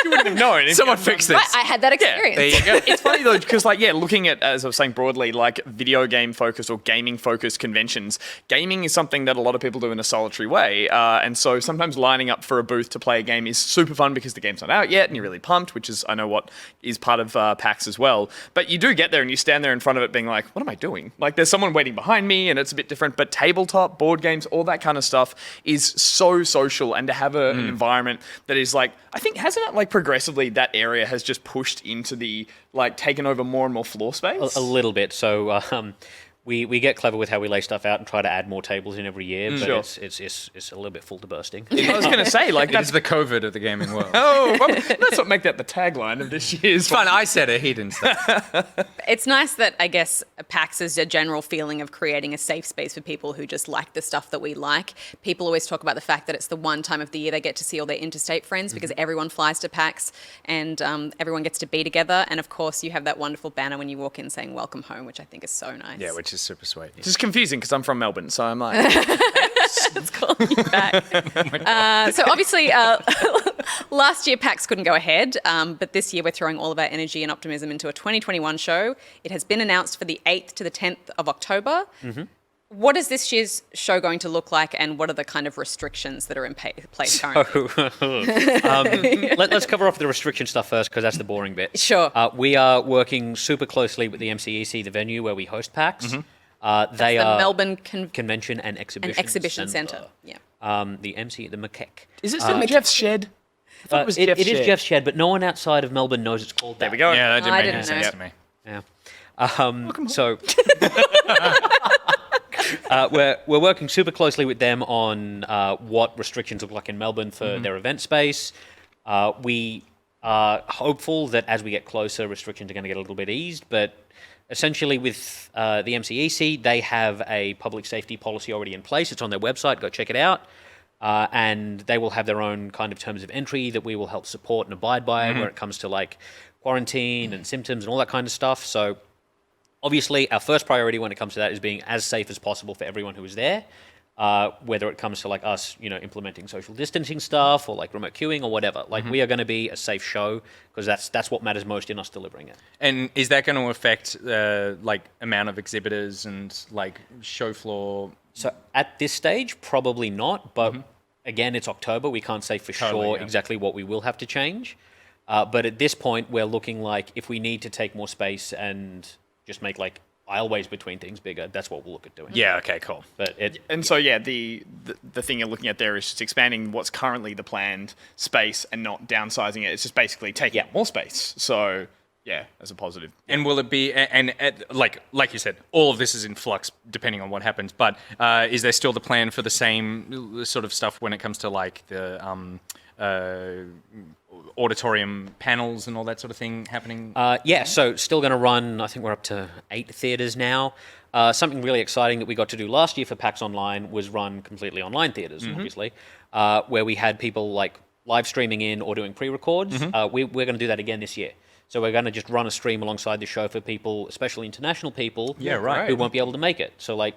you wouldn't have known. if Someone you- fix this. Right, I had that experience. There you go. It's funny though, because looking at, as I was saying broadly, like video game focused or gaming focused conventions, gaming is something that a lot of people do in a solitary way. And so sometimes lining up for a booth to play a game is super fun because the game's not out yet and you're really pumped, which is, I know what is part of PAX as well. But you do get there and you stand there in front of it being like, what am I doing? Like there's someone waiting behind me and it's a bit different, but tabletop, board games, all that kind of stuff is so social, and to have an environment that is like, I think, hasn't it like progressively that area has just pushed into the, like taken over more and more floor space? A little bit. So we get clever with how we lay stuff out and try to add more tables in every year, but Sure. it's a little bit full to bursting. I was going to say, like, That's that's the COVID of the gaming world. oh, well, let's not make that the tagline of this year's. It's fun. I said it. He didn't say it. It's nice that, I guess, PAX is a general feeling of creating a safe space for people who just like the stuff that we like. People always talk about the fact that it's the one time of the year they get to see all their interstate friends because everyone flies to PAX and everyone gets to be together. And of course, you have that wonderful banner when you walk in saying welcome home, which I think is so nice. Yeah, which is super sweet. It's just confusing because I'm from Melbourne, so I'm like, It's calling you back. So obviously, last year PAX couldn't go ahead, but this year we're throwing all of our energy and optimism into a 2021 show. It has been announced for the 8th to the 10th of October. What is this year's show going to look like, and what are the kind of restrictions that are in place currently? Let's cover off the restriction stuff first, because that's the boring bit. Sure. We are working super closely with the MCEC, the venue where we host PAX. They the are Melbourne Convention and Exhibition Centre. Yeah. The MCEC. Is it still Jeff's shed? I thought it was It Jeff's is shed. Jeff's shed, but no one outside of Melbourne knows it's called that. There we go. Yeah, that didn't I make any didn't sense know. to me. Yeah. So we're working super closely with them on what restrictions look like in Melbourne for their event space. We are hopeful that as we get closer, restrictions are going to get a little bit eased. But essentially, with the MCEC, they have a public safety policy already in place. It's on their website. Go check it out. And they will have their own kind of terms of entry that we will help support and abide by where it comes to like quarantine and symptoms and all that kind of stuff. So obviously, our first priority when it comes to that is being as safe as possible for everyone who is there, whether it comes to like us, implementing social distancing stuff or like remote queuing or whatever. Like we are going to be a safe show because that's what matters most in us delivering it. And is that going to affect like amount of exhibitors and like show floor? So at this stage, probably not. But again, it's October. We can't say for sure exactly what we will have to change. But at this point, we're looking like if we need to take more space and just make like aisleways between things bigger, that's what we'll look at doing. Yeah. Okay. Cool. But And so, yeah, the thing you're looking at there is just expanding what's currently the planned space and not downsizing it. It's just basically taking up more space. So, yeah, as a positive. And will it be? And like you said, all of this is in flux depending on what happens. But is there still the plan for the same sort of stuff when it comes to like the auditorium panels and all that sort of thing happening? yeah, so still going to run, I think we're up to 8 theatres now. Something really exciting that we got to do last year for PAX Online was run completely online theatres, obviously, where we had people like live streaming in or doing pre-records. We're going to do that again this year. So we're going to just run a stream alongside the show for people, especially international people, who won't be able to make it. So like,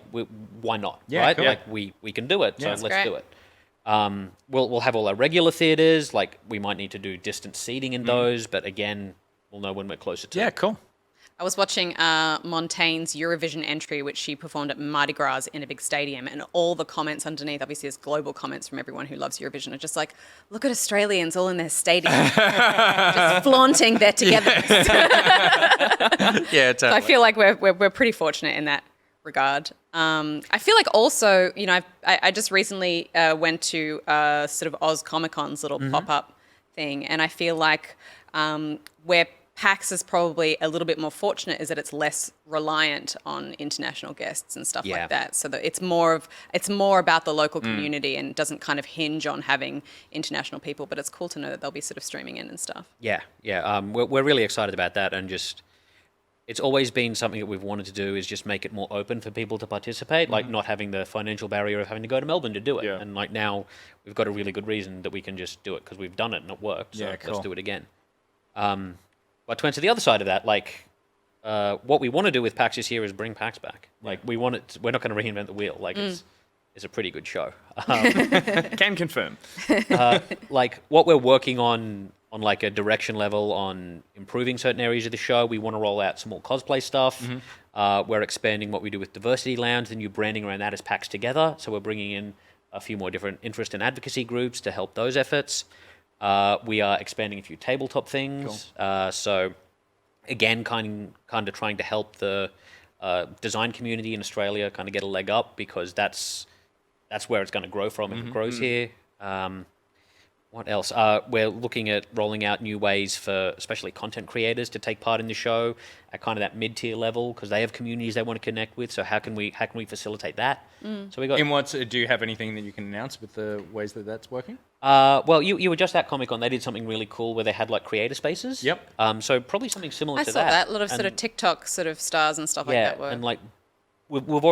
why not? Yeah, right? cool. Like we can do it. So let's great. do it. We'll have all our regular theatres. Like we might need to do distance seating in those, but again, we'll know when we're closer to. Yeah. it. Cool. I was watching Montaigne's Eurovision entry, which she performed at Mardi Gras in a big stadium, and all the comments underneath, obviously there's global comments from everyone who loves Eurovision, are just like, look at Australians all in their stadium, just flaunting their togetherness. Yeah. Totally. So I feel like we're pretty fortunate in that regard. I feel like also, I just recently went to sort of Oz Comic Con's little pop-up thing, and I feel like where PAX is probably a little bit more fortunate is that it's less reliant on international guests and stuff like that. So that it's more about the local community and doesn't kind of hinge on having international people. But it's cool to know that they'll be sort of streaming in and stuff. Yeah. We're really excited about that, and just it's always been something that we've wanted to do is just make it more open for people to participate, like not having the financial barrier of having to go to Melbourne to do it. Yeah. And like now we've got a really good reason that we can just do it because we've done it and it worked. So Yeah, cool. let's do it again. But to answer the other side of that, like what we want to do with PAX this year is bring PAX back. Like we're not going to reinvent the wheel. Like it's a pretty good show. Can confirm. Like what we're working on like a direction level on improving certain areas of the show. We want to roll out some more cosplay stuff. We're expanding what we do with Diversity Lounge, the new branding around that is PAX Together. So we're bringing in a few more different interest and advocacy groups to help those efforts. We are expanding a few tabletop things. So again, kind of trying to help the design community in Australia kind of get a leg up because that's where it's going to grow from if it grows here. What else? We're looking at rolling out new ways for especially content creators to take part in the show at kind of that mid-tier level because they have communities they want to connect with. So how can we facilitate that? So we got. In what? Do you have anything that you can announce with the ways that that's working? Well, you were just at Comic-Con. They did something really cool where they had like creator spaces. Yep. So probably something similar I to saw that. A lot of And- sort of TikTok sort of stars and stuff like that work. and like we've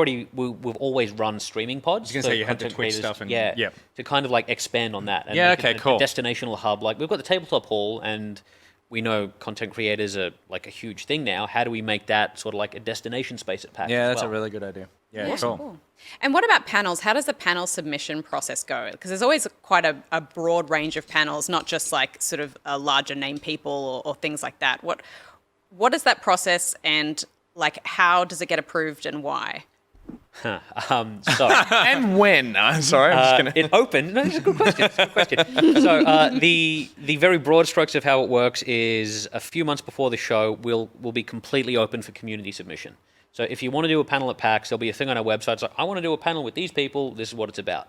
always run streaming pods. I was gonna for say you had the content Twitch creators, stuff and- yeah, yep. to kind of like expand on that. And Yeah, make it okay, cool. A destinational hub. Like we've got the tabletop hall, and we know content creators are like a huge thing now. How do we make that sort of like a destination space at PAX? Yeah, as that's a well? really good idea. Yeah, Awesome. cool. Cool. And what about panels? How does the panel submission process go? Because there's always quite a broad range of panels, not just like sort of a larger name people or things like that. What is that process, and like how does it get approved and why? So And when? Sorry, I'm just gonna. it opened. No, it's a good question. It's a good question. So the very broad strokes of how it works is a few months before the show, will be completely open for community submission. So if you want to do a panel at PAX, there'll be a thing on our website. It's like, I want to do a panel with these people. This is what it's about.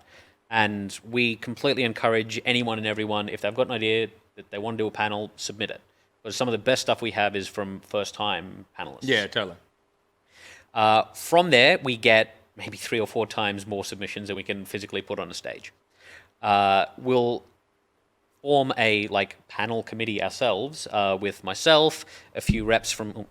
And we completely encourage anyone and everyone, if they've got an idea that they want to do a panel, submit it. Because some of the best stuff we have is from first-time panelists. Yeah, totally. From there, we get maybe 3 or 4 times more submissions than we can physically put on a stage. We'll form a panel committee ourselves with myself, a few reps from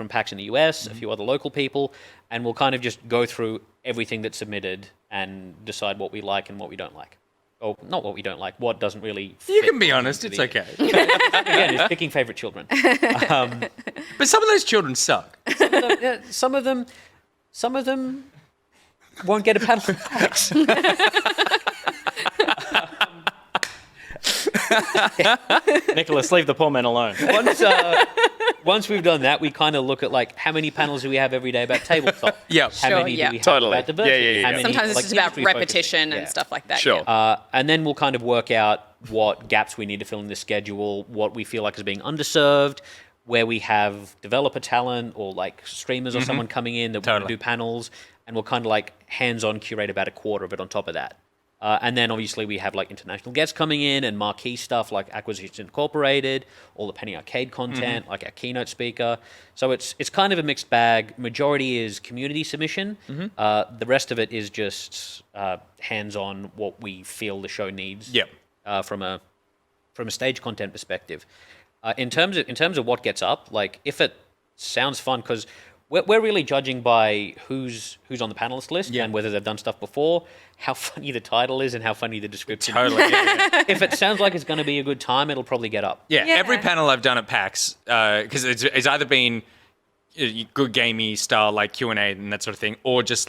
PAX in the US, a few other local people, and we'll kind of just go through everything that's submitted and decide what we like and what we don't like. Or not what we don't like, what doesn't really fit. You can be honest, it's okay. Again, it's picking favorite children. But some of those children suck. Some of them won't get a panel from PAX. Nicholas, leave the poor man alone. Once we've done that, we kind of look at how many panels do we have every day about tabletop? Yep. How Sure, many yeah. do we have Totally. about diversity? Yeah. How many, Sometimes it's just about industry focusing? repetition and Yeah. stuff like that. Sure. Yeah. And then we'll kind of work out what gaps we need to fill in the schedule, what we feel like is being underserved, where we have developer talent or streamers or someone coming in that want Totally. to do panels, and we'll kind of hands-on curate about a quarter of it on top of that. And then obviously we have international guests coming in and marquee stuff like Acquisitions Incorporated, all the Penny Arcade content, like our keynote speaker. So it's kind of a mixed bag. Majority is community submission. The rest of it is just hands-on what we feel the show needs. Yep. From a stage content perspective. In terms of what gets up, if it sounds fun, because we're really judging by who's on the panelist list and whether they've done stuff before, how funny the title is and how funny the description is. Totally. Yeah. If it sounds like it's going to be a good time, it'll probably get up. Yeah, Yeah. every panel I've done at PAX, because it's either been good gamey style Q&A and that sort of thing, or just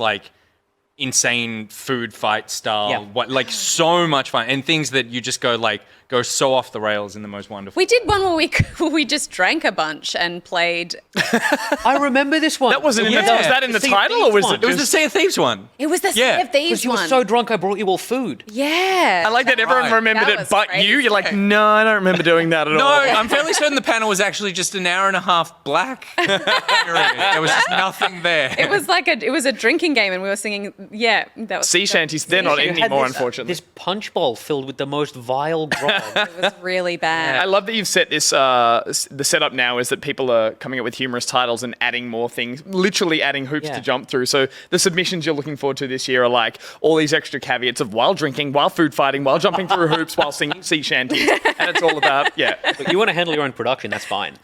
insane food fight style, Yeah. so much fun, and things that you just go so off the rails in the most wonderful. We did one where we just drank a bunch and played. I remember this one. That wasn't in Yeah. the. Was that in the Sea of title, Thieves or was one. it It was the just? Sea of Thieves one. It was the Yeah. Sea of Thieves Because you were one. so drunk, I brought you all food. Yeah. I like that everyone Right. remembered That it, was but crazy. you. You're like, no, I don't remember doing that at No, all. I'm fairly certain the panel was actually just an hour and a half black. There was just nothing there. It was a drinking game, and we were singing. Yeah, that was Sea shanties, they're not You had anymore, this- unfortunately. This punch bowl filled with the most vile grog. It was really bad. I love that you've set this. The setup now is that people are coming up with humorous titles and adding more things, literally adding hoops Yeah. to jump through. So the submissions you're looking forward to this year are all these extra caveats of while drinking, while food fighting, while jumping through hoops, while singing sea shanties, and it's all about But you want to handle your own production, that's fine.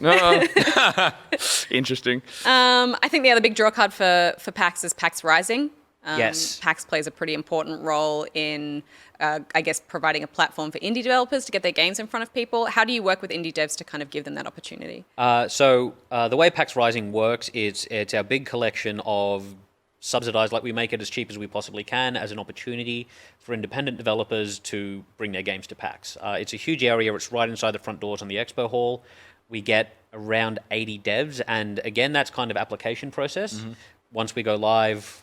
Interesting. I think the other big draw card for PAX is PAX Rising. Yes. PAX plays a pretty important role in, I guess, providing a platform for indie developers to get their games in front of people. How do you work with indie devs to kind of give them that opportunity? So the way PAX Rising works is it's our big collection of subsidized, we make it as cheap as we possibly can as an opportunity for independent developers to bring their games to PAX. It's a huge area. It's right inside the front doors on the expo hall. We get around 80 devs, and again, that's kind of application process. Once we go live,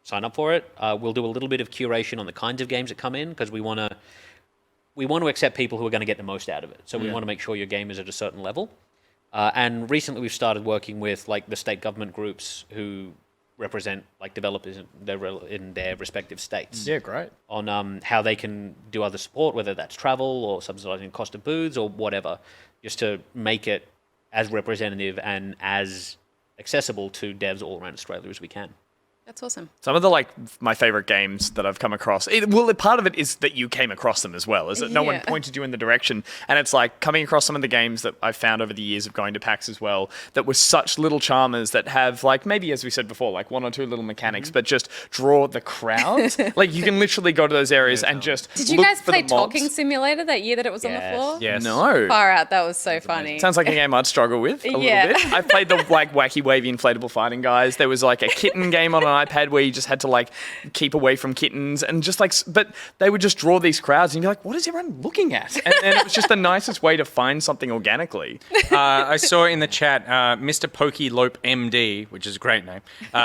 sign up for it. We'll do a little bit of curation on the kinds of games that come in, because we want to accept people who are going to get the most out of it. So we want to make sure your game is at a certain level. And recently we've started working with the state government groups who represent developers in their respective states. Yeah, great. On how they can do other support, whether that's travel or subsidizing cost of booths or whatever, just to make it as representative and as accessible to devs all around Australia as we can. That's awesome. Some of the my favorite games that I've come across. Part of it is that you came across them as well. Is that no one Yeah. pointed you in the direction, and it's like coming across some of the games that I've found over the years of going to PAX as well that were such little charmers that have maybe as we said before one or two little mechanics, but just draw the crowd. You can literally go to those areas and just. Did you look guys for play the mobs. Talking Simulator that year that it was on the floor? Yes. No. Far out. That was so funny. Sounds like a game I'd struggle with a Yeah. little bit. I played the wacky wavy inflatable fighting guys. There was a kitten game on an iPad where you just had to keep away from kittens and just but they would just draw these crowds and you'd be like, what is everyone looking at? And it was just the nicest way to find something organically. I saw in the chat, Mr. Pokey Lope MD, which is a great name,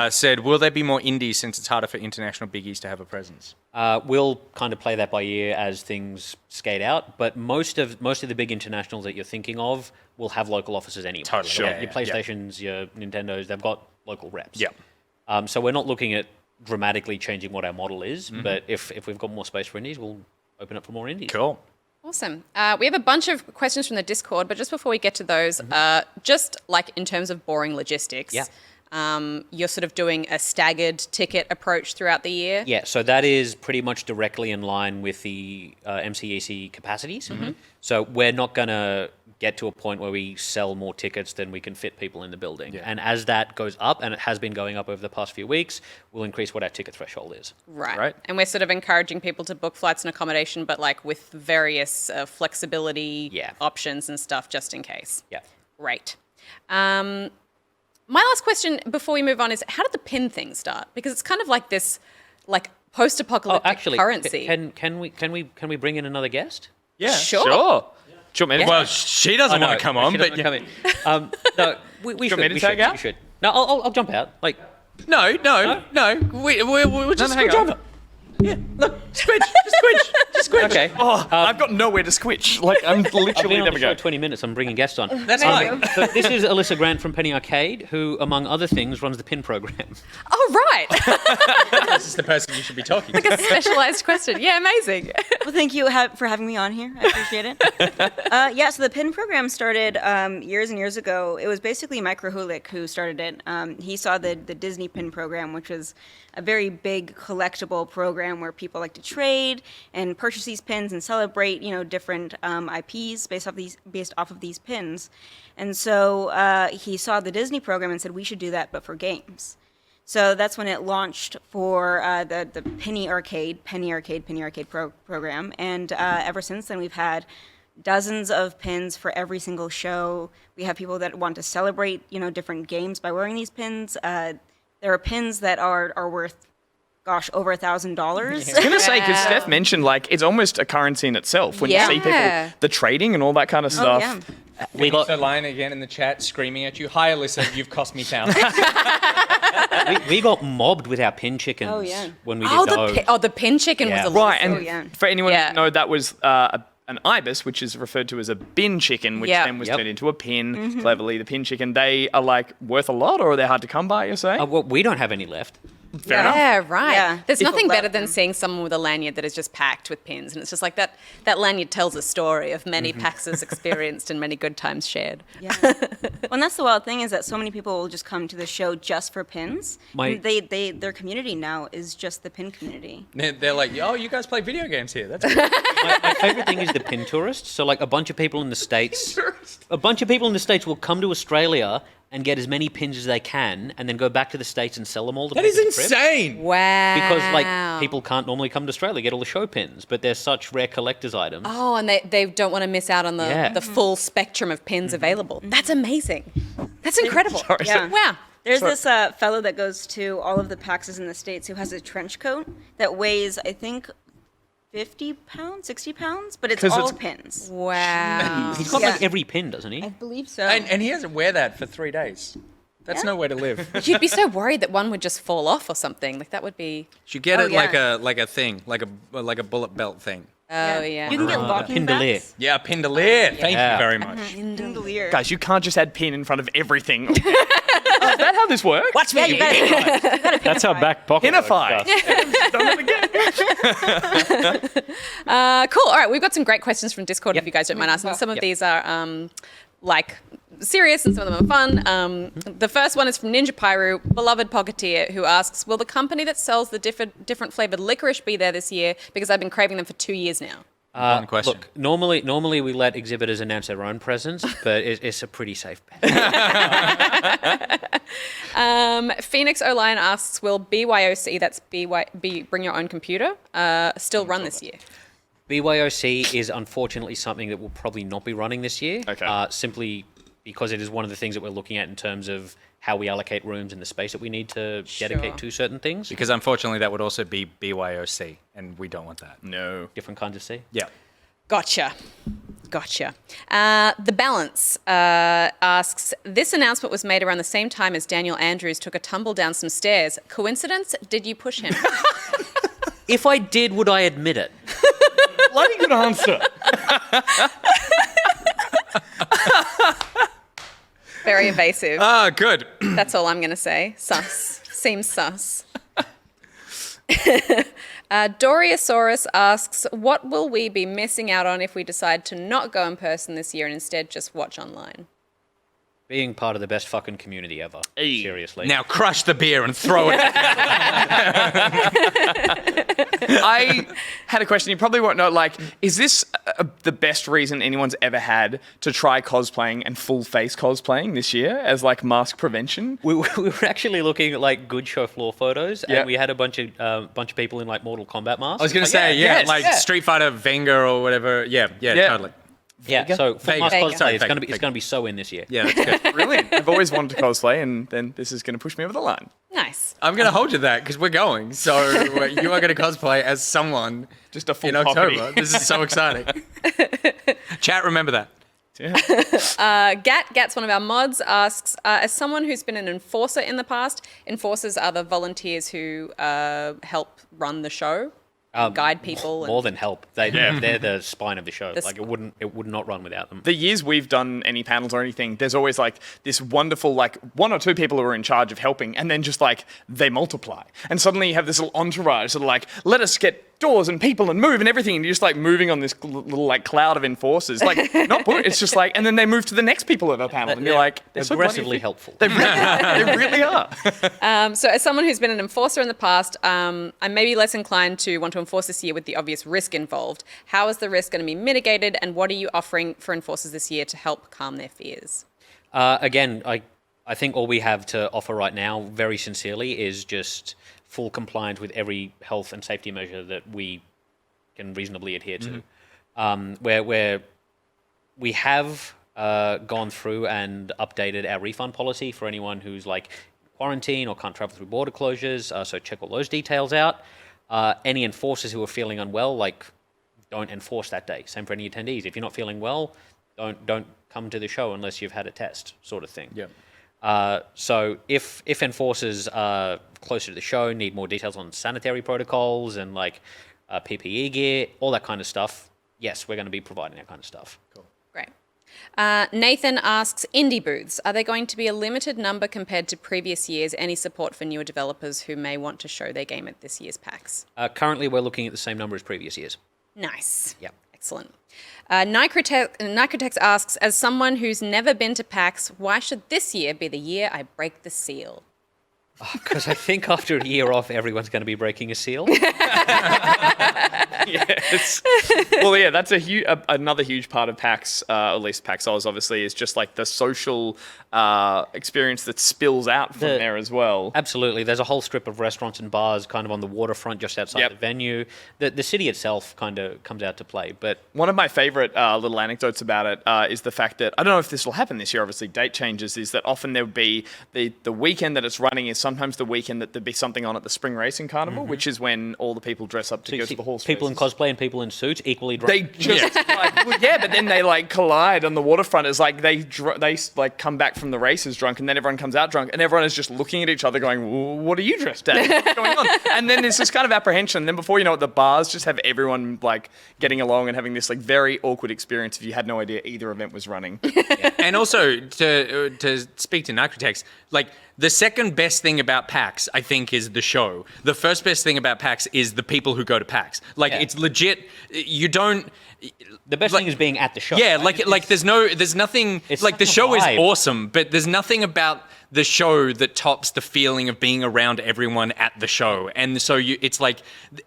said, will there be more indies since it's harder for international biggies to have a presence? We'll kind of play that by ear as things skate out, but most of the big internationals that you're thinking of will have local offices anyway. Totally. Sure. Yeah, Your yeah. PlayStations, your Nintendos, they've got local reps. Yeah. So we're not looking at dramatically changing what our model is, but if we've got more space for indies, we'll open up for more indies. Cool. Awesome. We have a bunch of questions from the Discord, but just before we get to those, just in terms of boring logistics, you're sort of doing a staggered ticket approach throughout the year. Yeah, so that is pretty much directly in line with the MCEC capacities. So we're not going to get to a point where we sell more tickets than we can fit people in the building. Yeah. And as that goes up, and it has been going up over the past few weeks, we'll increase what our ticket threshold is. Right. And we're sort of encouraging people to book flights and accommodation, but with various flexibility options and stuff just in case. Yeah. Great. My last question before we move on is, how did the pin thing start? Because it's kind of like this post-apocalyptic currency. Can we bring in another guest? Yeah. Sure. Sure, man. Well, she doesn't want to come on, but come in. No, we should. me to We tag should. out? We should. No, I'll jump out. no. We'll just hang switch on. over. Yeah, look, squidge, just squidge. Okay. I've got nowhere to squitch. I'm I've literally been on never the show go. 20 minutes. I'm bringing guests on. That's fine. So this is Alyssa Grant from Penny Arcade, who, among other things, runs the pin program. Oh, right. This is the person you should be talking to. A specialized question. Yeah, amazing. Well, thank you for having me on here. I appreciate it. So the PIN program started years and years ago. It was basically Mike Rahulik who started it. He saw the Disney PIN program, which was a very big collectible program where people like to trade and purchase these pins and celebrate, different IPs based off of these pins. And so he saw the Disney program and said, we should do that, but for games. So that's when it launched for the Penny Arcade program. And ever since then, we've had dozens of pins for every single show. We have people that want to celebrate, different games by wearing these pins. There are pins that are worth, over $1,000. I was going to say, because Steph mentioned, it's almost a currency in itself when you see people, the trading and all that kind of stuff. Yeah. We got a line again in the chat screaming at you. Hi, Alyssa, you've cost me thousands. we got mobbed with our pin chickens when we did the pin chicken was a Right, and lot. for anyone who doesn't know, that was an ibis, which is referred to as a bin chicken, which then was turned into a pin. Cleverly, the pin chicken. They are worth a lot, or they're hard to come by. You're saying? well, we don't have any left. Fair enough. Yeah, right. Yeah. There's People nothing love better than them. seeing someone with a lanyard that is just packed with pins. And it's just that lanyard tells a story of many PAXs experienced and many good times shared. Yeah. Well, and that's the wild thing is that so many people will just come to the show just for pins. And their community now is just the pin community. They're like, oh, you guys play video games here. That's cool. My favorite thing is the pin tourist. So a bunch of people in the States, will come to Australia and get as many pins as they can, and then go back to the States and sell them all. That is insane. Wow. Because people can't normally come to Australia get all the show pins, but they're such rare collector's items. Oh, and they don't want to miss out on the full spectrum of pins available. That's amazing. That's incredible. Yeah. Wow. There's this fellow that goes to all of the PAXs in the States who has a trench coat that weighs, I think, 50 pounds, 60 pounds, but it's all pins. Wow. He's got every pin, doesn't he? I believe so. And he doesn't wear that for 3 days. That's no way to live. You'd be so worried that one would just fall off or something. That would be. You get it yeah. like a thing, like a bullet belt thing. Oh, yeah. You can get locking Pindalier. backs. Yeah, pindalier. Thank you very much. Pindalier. Guys, you can't just add pin in front of everything. Is that how this works? Watch Yeah, me. you gotta That's how back pocket Pinify. works. Done it again. Cool. All right. We've got some great questions from Discord if you guys don't mind asking. Some of these are like serious and some of them are fun. The first one is from Ninja Pyro, beloved pocketeer, who asks, will the company that sells the different flavored licorice be there this year? Because I've been craving them for 2 years now. One question. Look, normally we let exhibitors announce their own presence, but it's a pretty safe bet. Phoenix O'Lion asks, will BYOC, that's Bring Your Own Computer, still run this year? BYOC is unfortunately something that will probably not be running this year. Okay. Simply because it is one of the things that we're looking at in terms of how we allocate rooms and the space that we need to dedicate to certain things. Because unfortunately, that would also be BYOC, and we don't want that. No. Different kinds of C. Yeah. Gotcha. The Balance asks, this announcement was made around the same time as Daniel Andrews took a tumble down some stairs. Coincidence? Did you push him? If I did, would I admit it? Bloody good answer. Very evasive. Ah, good. That's all I'm going to say. Sus. Seems sus. Doriosaurus asks, what will we be missing out on if we decide to not go in person this year and instead just watch online? Being part of the best fucking community ever. Hey. Seriously. Now crush the beer and throw it. I had a question. You probably won't know. Like, is this the best reason anyone's ever had to try cosplaying and full face cosplaying this year as like mask prevention? We were actually looking at like good show floor photos, Yeah. and we had a bunch of people in like Mortal Kombat masks. I was going to say, yeah, yes, like yeah. Street Fighter Venga or whatever. Yeah, totally. Yeah, so full mask Vega. cosplay, Sorry, it's Vega. gonna be so in this year. Yeah, that's good. Brilliant. I've always wanted to cosplay, and then this is going to push me over the line. Nice. I'm going to hold you to that because we're going. So you are going to cosplay as someone Just a full in October. poppity. This is so exciting. Chat, remember that. Gat's one of our mods, asks, as someone who's been an enforcer in the past, enforcers are the volunteers who help run the show, guide people. More than help, they're the spine of the show. Like it would not run without them. The years we've done any panels or anything, there's always like this wonderful, like one or two people who are in charge of helping, and then just like they multiply. And suddenly you have this little entourage that are like, let us get doors and people and move and everything, and you're just like moving on this little like cloud of enforcers. Like, it's just like, and then they move to the next people of our panel, and you're like, they're so aggressively bloody helpful. They really are. So as someone who's been an enforcer in the past, I'm maybe less inclined to want to enforce this year with the obvious risk involved. How is the risk going to be mitigated, and what are you offering for enforcers this year to help calm their fears? Again, I think all we have to offer right now, very sincerely, is just full compliance with every health and safety measure that we can reasonably adhere to. Where we have gone through and updated our refund policy for anyone who's like quarantine or can't travel through border closures. So check all those details out. Any enforcers who are feeling unwell, like, don't enforce that day. Same for any attendees. If you're not feeling well, don't come to the show unless you've had a test, sort of thing. Yeah. So if enforcers are closer to the show, need more details on sanitary protocols and like PPE gear, all that kind of stuff, yes, we're going to be providing that kind of stuff. Cool. Great. Nathan asks, indie booths, are they going to be a limited number compared to previous years? Any support for newer developers who may want to show their game at this year's PAX? Currently, we're looking at the same number as previous years. Nice. Yep. Excellent. Nicotex asks, as someone who's never been to PAX, why should this year be the year I break the seal? Because I think after a year off, everyone's going to be breaking a seal. Yes. Well, yeah, that's another huge part of PAX, or at least PAXaus, obviously, is just like the social experience that spills out from there as well. Absolutely. There's a whole strip of restaurants and bars kind of on the waterfront just outside the venue. The city itself kind of comes out to play. But one of my favorite little anecdotes about it is the fact that, I don't know if this will happen this year, obviously date changes, is that often there would be the weekend that it's running is sometimes the weekend that there'd be something on at the Spring Racing Carnival, which is when all the people dress up to go to the horse people in races. cosplay and people in suits equally drunk. They just but then they like collide on the waterfront. It's like they like come back from the races drunk, and then everyone comes out drunk, and everyone is just looking at each other, going, "What are you dressed as? What's going on?" And then there's this kind of apprehension. And then before you know it, the bars just have everyone like getting along and having this like very awkward experience if you had no idea either event was running. And also to speak to Nicotex, Like, the second best thing about PAX, I think, is the show. The first best thing about PAX is the people who go to PAX. Like, it's legit. You don't... The best thing is being at the show. Yeah, right? there's nothing, It's like, the such a show is vibe. awesome, but there's nothing about the show that tops the feeling of being around everyone at the show. And so it's like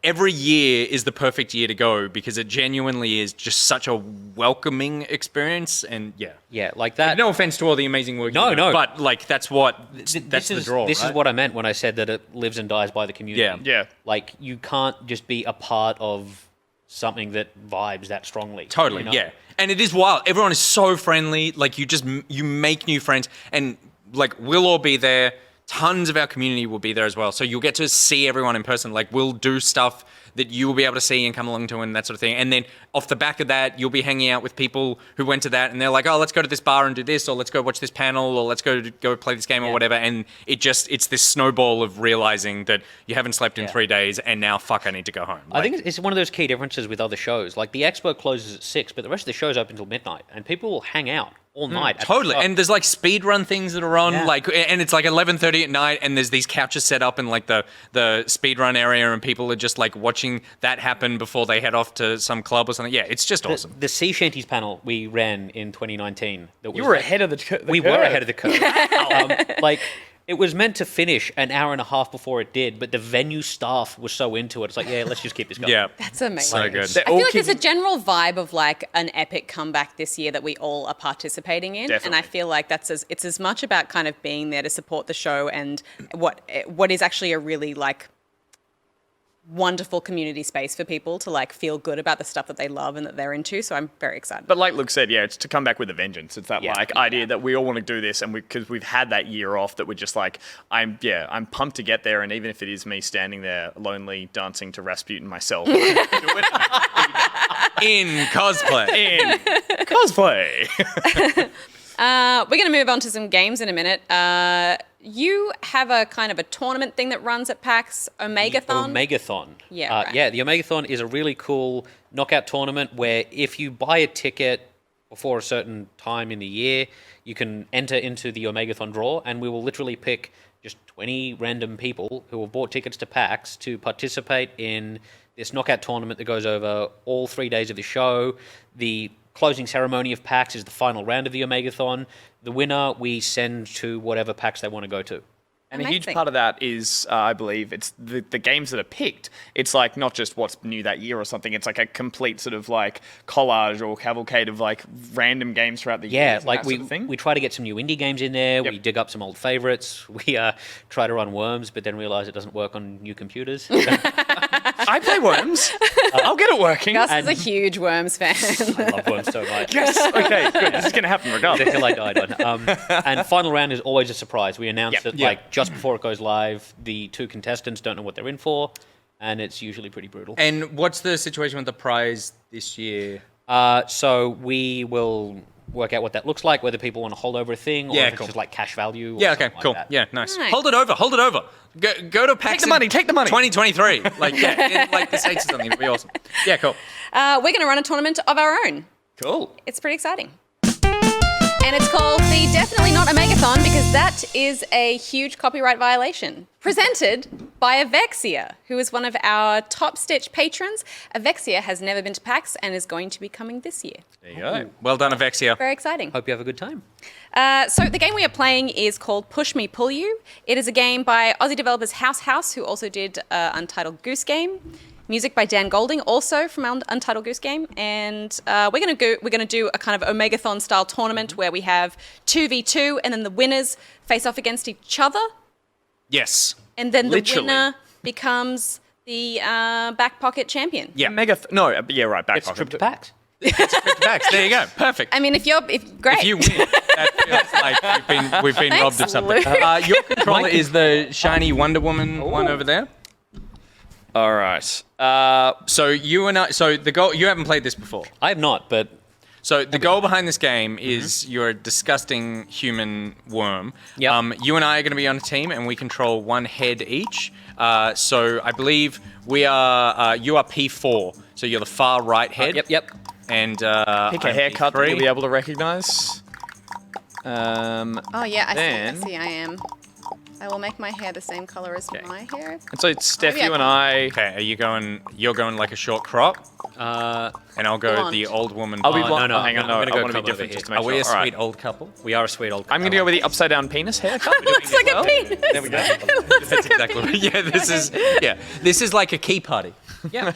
every year is the perfect year to go because it genuinely is just such a welcoming experience. And Yeah, like that. no offense to all the amazing work. No, you do, no. but like that's the draw. This right? is what I meant when I said that it lives and dies by the community. Yeah. Yeah. Like, you can't just be a part of something that vibes that strongly. Totally, you know? yeah. And it is wild. Everyone is so friendly. Like, you make new friends. And, like, we'll all be there. Tons of our community will be there as well. So you'll get to see everyone in person. Like, we'll do stuff that you will be able to see and come along to and that sort of thing. And then off the back of that, you'll be hanging out with people who went to that and they're like, oh, let's go to this bar and do this, or let's go watch this panel, or let's go play this game or whatever. And it's this snowball of realizing that you haven't slept in 3 days and now, fuck, I need to go home. I think it's one of those key differences with other shows. Like, the expo closes at 6, but the rest of the show's open until midnight, and people will hang out all night. at the Totally. show. And there's like speed run things that are on, Yeah. like, and it's like 11:30 at night, and there's these couches set up in like the speed run area, and people are just like watching that happen before they head off to some club or something. Yeah, it's just awesome. The Sea Shanties panel we ran in 2019. You were ahead of the curve. We were ahead of the curve. Like, it was meant to finish an hour and a half before it did, but the venue staff was so into it. It's like, yeah, let's just keep this going. Yeah, That's amazing. so good. I feel like there's a general vibe of like an epic comeback this year that we all are participating in, Definitely. and I feel like it's as much about kind of being there to support the show and what is actually a really like wonderful community space for people to like feel good about the stuff that they love and that they're into. So I'm very excited. But like Luke said, yeah, it's to come back with a vengeance. It's that Yeah. like idea that we all want to do this, and because we've had that year off, that we're just like, I'm pumped to get there, and even if it is me standing there lonely dancing to Rasputin myself, I'm gonna do it In cosplay. in cosplay. We're going to move on to some games in a minute. You have a kind of a tournament thing that runs at PAX, Omegathon. Omegathon. Yeah, right. Yeah, the Omegathon is a really cool knockout tournament where if you buy a ticket before a certain time in the year, you can enter into the Omegathon draw, and we will literally pick just 20 random people who have bought tickets to PAX to participate in this knockout tournament that goes over all 3 days of the show. The closing ceremony of PAX is the final round of the Omegathon. The winner we send to whatever PAX they want to go to. And a huge Amazing. part of that is, I believe, it's the games that are picked. It's like not just what's new that year or something. It's like a complete sort of like collage or cavalcade of like random games throughout the year. Yeah, and like that sort of thing. we try to get some new indie games in there. Yep. We dig up some old favorites. We try to run Worms, but then realize it doesn't work on new computers. I play Worms. I'll get it working. Gus is a huge Worms fan. I love Worms so much. Yes. Okay, good. This is going to happen The regardless. hill I died on. And final round is always a surprise. We announce Yep. it like just before it goes live. The two contestants don't know what they're in for, and it's usually pretty brutal. And what's the situation with the prize this year? So we will work out what that looks like, whether people want to hold over a thing or Yeah, if it's cool. just like cash value. Or Yeah, okay, something cool. Like that. Yeah, nice. Nice. Hold it over. Go to PAX. the money, take the money. 2023. Like, yeah, in like the States or something. It'd be awesome. Yeah, cool. We're going to run a tournament of our own. Cool. It's pretty exciting. And it's called the Definitely Not Omegathon because that is a huge copyright violation. Presented by Avexia, who is one of our top Stitch patrons. Avexia has never been to PAX and is going to be coming this year. There you go. Well done, Avexia. Very exciting. Hope you have a good time. So the game we are playing is called Push Me Pull You. It is a game by Aussie developers House, who also did Untitled Goose Game. Music by Dan Golding, also from Untitled Goose Game. And we're gonna do a kind of Omegathon style tournament where we have 2v2, and then the winners face off against each other, Yes. and then the Literally. winner becomes the back pocket champion. Yeah. Back It's pocket. trip to PAX. PAX. There you go. Perfect. I mean, if great. If you win, that feels like we've been robbed of something. Luke. Your controller is the shiny Wonder Woman one over there. All right. So you and I. So the goal. You haven't played this before. I have not, but So the goal behind this game is you're a disgusting human worm. Yep. You and I are going to be on a team, and we control one head each. So I believe we are. You are P4, so you're the far right head. yep. And Pick a I'm haircut that P3. you'll be able to recognize. Oh yeah, I Then- see. I am. I will make my hair the same color as my hair. And so Steph, Maybe I you and I. Okay, are you going? You're going like a short crop, and I'll go Blonde. the old woman. I'll be Oh, blonde. no, Hang on, I'm no. gonna I go want to be come over different here. just to make Are sure. we a All right. sweet old couple? We are a sweet old couple. I'm going to go with the upside down penis haircut. It looks like a penis. There we go. It looks That's like a exactly. penis. Yeah, this is like a key party. Yeah.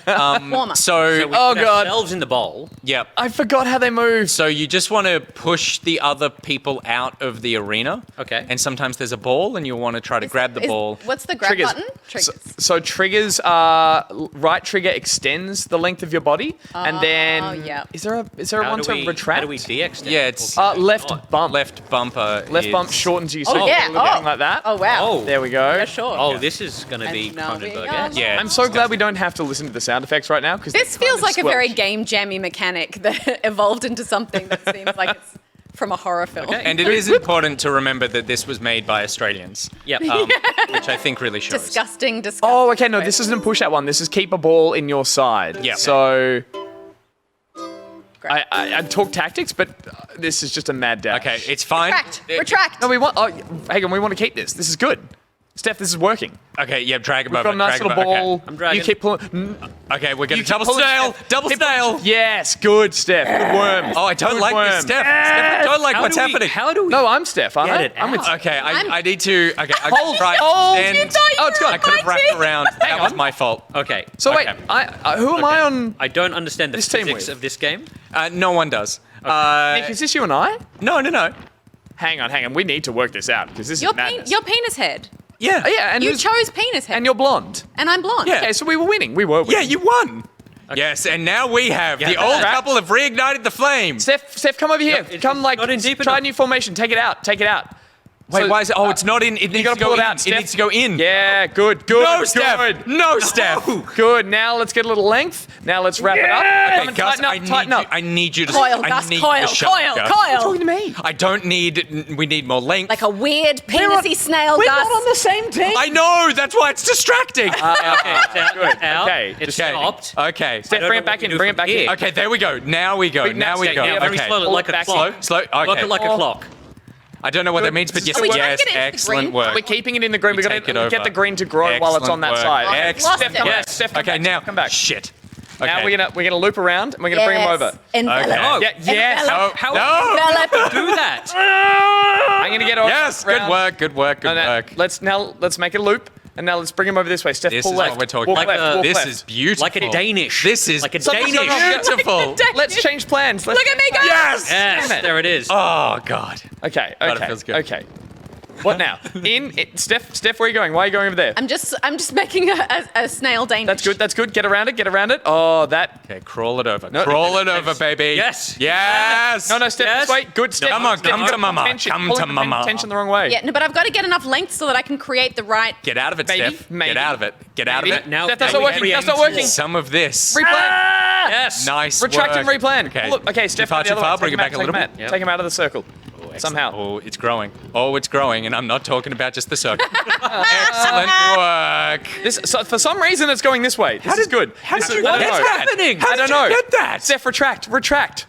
Warmer. So We Oh, put God. ourselves in the bowl. yeah. I forgot how they move. So you just want to push the other people out of the arena. Okay. And sometimes there's a ball, and you'll want to try to grab the ball. What's the grab Triggers. button? Triggers. So triggers are right trigger extends the length of your body, and then yeah. is there a How one do to we, retract? How do we de-extend? Yeah, it's left bump. left bumper. Left bump is- shortens you. So Oh, you yeah. get a little Oh. bit like that. Oh wow. Oh. There we go. Yeah, sure. Oh, this is going to And be now we Cronenberg. are- Yeah. I'm so glad we don't have to listen to the sound effects right now because This feels like a very game jammy mechanic that evolved into something that seems like it's from a horror film. And it is important to remember that this was made by Australians. Yep. Which I think really shows. Disgusting. Oh, okay. No, this isn't a push out one. This is keep a ball in your side. Yeah. So Great. I'd talk tactics, but this is just a mad dash. Okay, it's fine. Retract. No, we want. Oh, hang on. We want to keep this. This is good. Steph, this is working. Okay, yeah, drag him We've over. got a nice drag little him over. ball. Okay. I'm dragging. You keep pulling. Okay, we're going You to double keep pulling, snail. Steph. Double Keep snail. pulling. Yes, good, Steph. Good worm. Oh, I don't Good like worm. this, Steph. Steph, I don't like what's happening. How do we? No, I'm Steph. Aren't Get I? it I'm with. out. Okay, I need to. Okay, I Hold, try to hold. extend. You thought you Oh, it's were good. I could have wrapped mighty. around. That was on. my fault. Okay. So wait, Okay. who am I on? I don't understand the This team physics with. of this game. No one does. Nick, is this you and I? No. Hang on. We need to work this out because this Your is madness. your penis head. Yeah. Oh, yeah, and You who's- chose penis head. and you're blonde. And I'm blonde. Yeah. Okay, so we were winning. We were Yeah, winning. you won. Yes, and now we have the old Right. couple have reignited the flame. Steph, come over here. it's Come like not in deep try a enough. new formation. Take it out. Wait, So- why is it? Oh, it's not in. It needs gotta to go pull it in. out, It Steph. needs to go in. Yeah, good. No, Steph. Good. No, Steph. Good. Now let's get a little length. Now let's wrap it up. Okay, Come and Gus, tighten up. I need you to. Coil, I Gus. need Coil. you to shut up, Gus. Coil. to me. I don't need. We need more length. Like a weird penisy snail, We're Gus. not on the same team. I know. That's why it's distracting. Okay, it's out. Good. It's out. Okay, It's okay. stopped. Okay. Steph, don't bring know it back what we in. do Bring it from back here. in. Okay. There we go. Now we go. Wait, Now we Steph, go. Yeah, very Okay. slowly, Pull like it a back clock. in. Slow. Okay. Work it like a clock. I don't know what that means, but yes, Are we trying to yes, get it into excellent green? work. We're keeping it in the green. We're take it gonna get over. the green to grow while it's on that Excellent side. work. Lost Excellent it. work. Yes, Steph, come Okay, back, now come back. Shit. Now Okay. we're gonna loop around and we're gonna bring them over. Envelope. Okay. No. Yeah, yes. Envelope. How No. Envelope. do that? I'm gonna get over. Yes. Good around. work. Good work. Good No, no, work. let's make it a loop. And now let's bring him over this way. Steph, This pull is left. what we're talking Walk about. left, walk This left. is beautiful. Like a Danish. This is like a Something's Danish. going on. beautiful. Let's change plans. Let's, Look at me go. Yes. Yes, Damn it. there it is. Oh God. Okay, God, it okay, feels good. okay. What now? Steph, where are you going? Why are you going over there? I'm just making a snail Danish. That's good. Get around it. Oh, that. Okay, crawl it over. No, Crawl it over, baby. Yes. Yes. No, Steph, Yes. this way. Good, Steph. Come on, Steph, come you're to mama. tension- Come pulling to the mama. Tension the wrong way. Yeah, no, but I've got to get enough length so that I can create the right. Get out of it, Maybe, Steph. maybe. Get out of it. Get out of Maybe. it. Now- Steph, that's now not we working. That's not preempt working. Some of this. Replan. Yes. Nice Retract work. and replan. Okay. Look, okay, Steph, Too far, go the too other way. far. Bring it Take back a him little out, bit. Yep. Take him out of the circle. Somehow. Oh, it's growing. Oh, it's growing, and I'm not talking about just the circle. Excellent work. So for some reason, it's going this way. This is good. How This did is- you I get don't know. that? happening? How I don't did know. you get that? Steph, retract.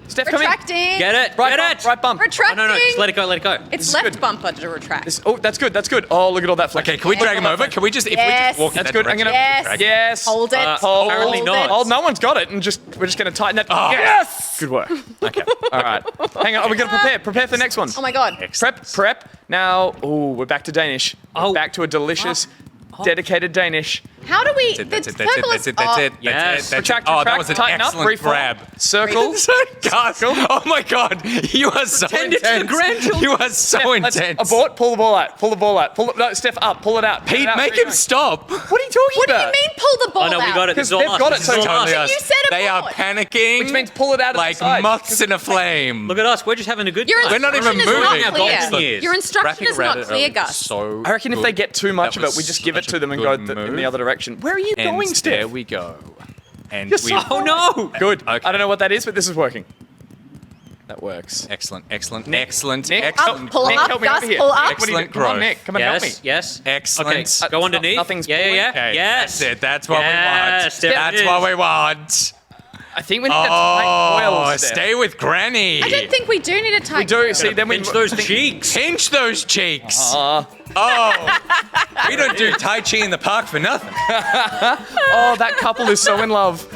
Steph, come in. Retracting. Get it. Right Get bump. it. Right bump. Oh, Retracting. no, just let it go. Let it go. It's is left good. bumper to retract. Oh, that's good. Oh, look at all that flex. Okay, can we drag him over? Can we just, if we Yes. just walk in That's that good. I'm direction? gonna. Yes. Yes. Hold it. Hold. apparently not. Oh, no one's got it, and we're just gonna tighten that. Oh. Yes. Good work. Okay. All right. Hang on. We're gonna prepare for the next one. Oh my god. Prep. Now, we're back to Danish. We're Oh. back to a delicious, dedicated Danish. How do we? That's the it. That's it. circle That's is- it. That's oh, it. Yes. That's it. Retract. Oh, that was an tighten up. excellent Reform. grab. Circle. Gus, oh my God, you are so Send it to the intense. grandchildren. You are so Let's intense. abort. Pull the ball out. No, Steph, up. Pull it out. Pull Pete, it out. make Where are you him going? stop. What are you talking What do about? you mean? Pull the ball Oh no, we out? got it. This is all they've us. got it, This so is all Totally us. us. You said They are abort. panicking. Which means pull it out of like the side. moths in a flame. Look at us. We're just having a good Your time. We're not even instruction is moving. not Golden clear. years. Your instruction Wrapping is around not it clear, earlier was Gus. So I reckon if they get too much That of it, was we just give it such to a them and go good in the move. other direction. Where are you and going, there Steph? we go. And Yes. we. Oh no. Good. Okay. I don't know what that is, but this is working. That works. Excellent. Excellent. Nick, Excellent. Nick, Excellent. Pull Nick, up, help me Gus, over here. pull up. Nick, what are you Excellent doing? Come on, growth. Nick. Come and help me. Yes. Yes. Excellent. Okay. Go underneath. nothing's Yeah. pulling. Yeah. Okay, Yes. That's it. That's what we want. Yes, there it That's is. what we want. I think we need a tight coil Oh, step. stay with Granny. I don't think we do need a tight. We do. See, then we Pinch those cheeks. Pinch those cheeks. Oh, we don't do Tai Chi in the park for nothing. Oh, that couple is so in love.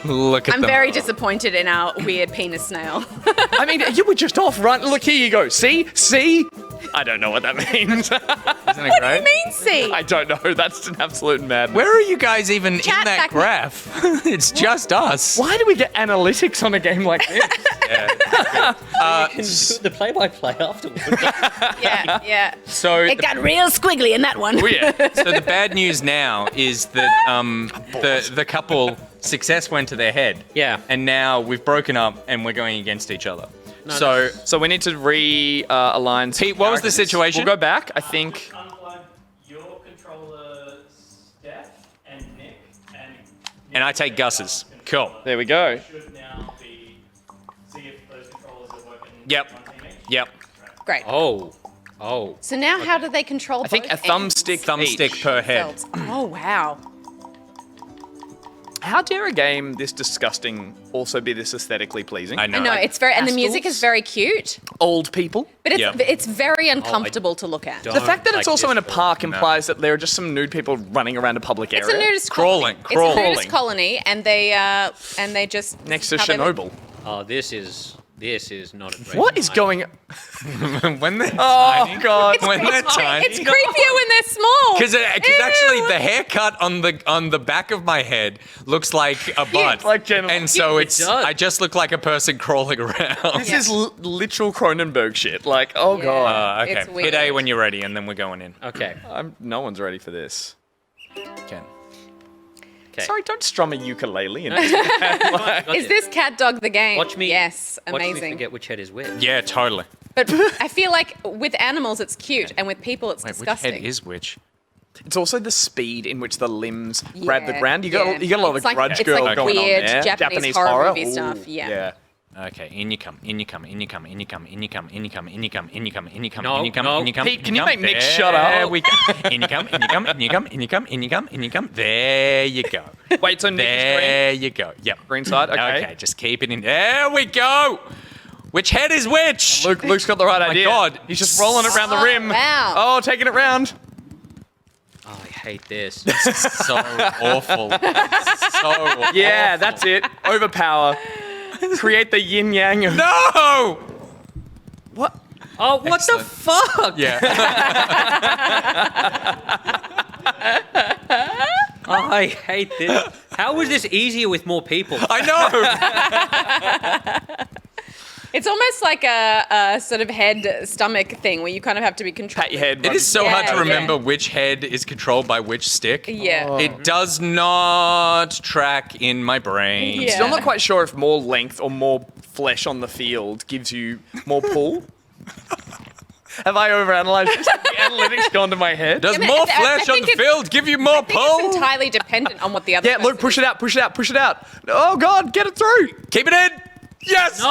Look at I'm them. very disappointed in our weird penis snail. I mean, you were just off run. Look, here you go. See? I don't know what that means. Isn't it What do you great? mean, see? I don't know. That's an absolute madness. Where are you guys even Chat in that back- graph? It's just us. Why do we get analytics on a game like this? The play-by-play afterwards. Yeah. So It got real squiggly in that one. Oh, yeah. So the bad news now is that the couple success went to their head. Yeah. And now we've broken up and we're going against each other. So So we need to realign. Pete, what was the situation? We'll go back. I think. Unplug your controller, Steph, and Nick, and I take Gus's. Cool. There we go. should now be see if those controllers are working. Yep. Yep. Great. Oh. So now how do they control I think both a thumbstick. Thumbstick per head. ends? Oh, wow. How dare a game this disgusting also be this aesthetically pleasing? I know. I know, it's very, and the music Pastels? is very cute, Old people. but it's Yeah. it's very uncomfortable to look at. The fact that it's like also this in a for- park implies that there are just some nude people running around a public area. It's a nudist Crawling, colony. It's a crawling. nudist colony, and they just Next to have every- Chernobyl. Oh, this is not a great What is time. going? When they're Oh tiny. God! When they're tiny. It's creepier when they're small. Because actually Ew. the haircut on the back of my head looks like a butt, Like genital. and so It does. I just look like a person crawling around. This is literal Cronenberg shit. Like, oh Yeah. God! Okay, It's weird. hit A when you're ready, and then we're going in. Okay. No one's ready for this. Ken. Okay. Sorry, don't strum a ukulele. And Is this Cat Dog the game? Watch me. Yes, Watch me amazing. forget which head is which. Yeah, totally. But I feel like with animals it's cute, and with people it's Wait, which disgusting. head is which? it's also the speed in which the limbs grab the Yeah, ground. You yeah. got a lot of It's like- grudge it's girl like going weird on there. Japanese horror movie Ooh, stuff, yeah. Okay, in you come, in you come, in you come, in you come, in you come, in you come, in you come, in you come, in you come, No, in you come, no. in you come. Pete, in can you you come. make Nick There shut up? we go. In you come, in you come, in you come, in you come, in you come, in you come. There you go. Wait, so Nick is There you go. Yep. green side. Okay. Okay, just keep it in. There we go. Which head is which? Luke's got the right idea. God. He's just rolling it around the Oh, rim. wow. Oh, taking it round. Oh, I hate this. So awful. So awful. Yeah, that's it. Overpower. Create the yin yang. Of No. What? Oh, what the fuck? Yeah. I hate this. How was this easier with more people? I know. It's almost like a sort of head stomach thing where you kind of have to be controlled. Pat your head. It is so hard to Yeah, remember yeah. which head is controlled by which stick. Yeah. It does not track in my brain. Yeah. Still not quite sure if more length or more flesh on the field gives you more pull. Have I overanalyzed this? Have the analytics gone to my head? Does I mean, more I flesh on think the it's- field give you more I think pull? it's entirely dependent on what the other Yeah, Luke, person push is- it out, push it out, push it out. Oh God, get it through. Keep it in. Yes. No!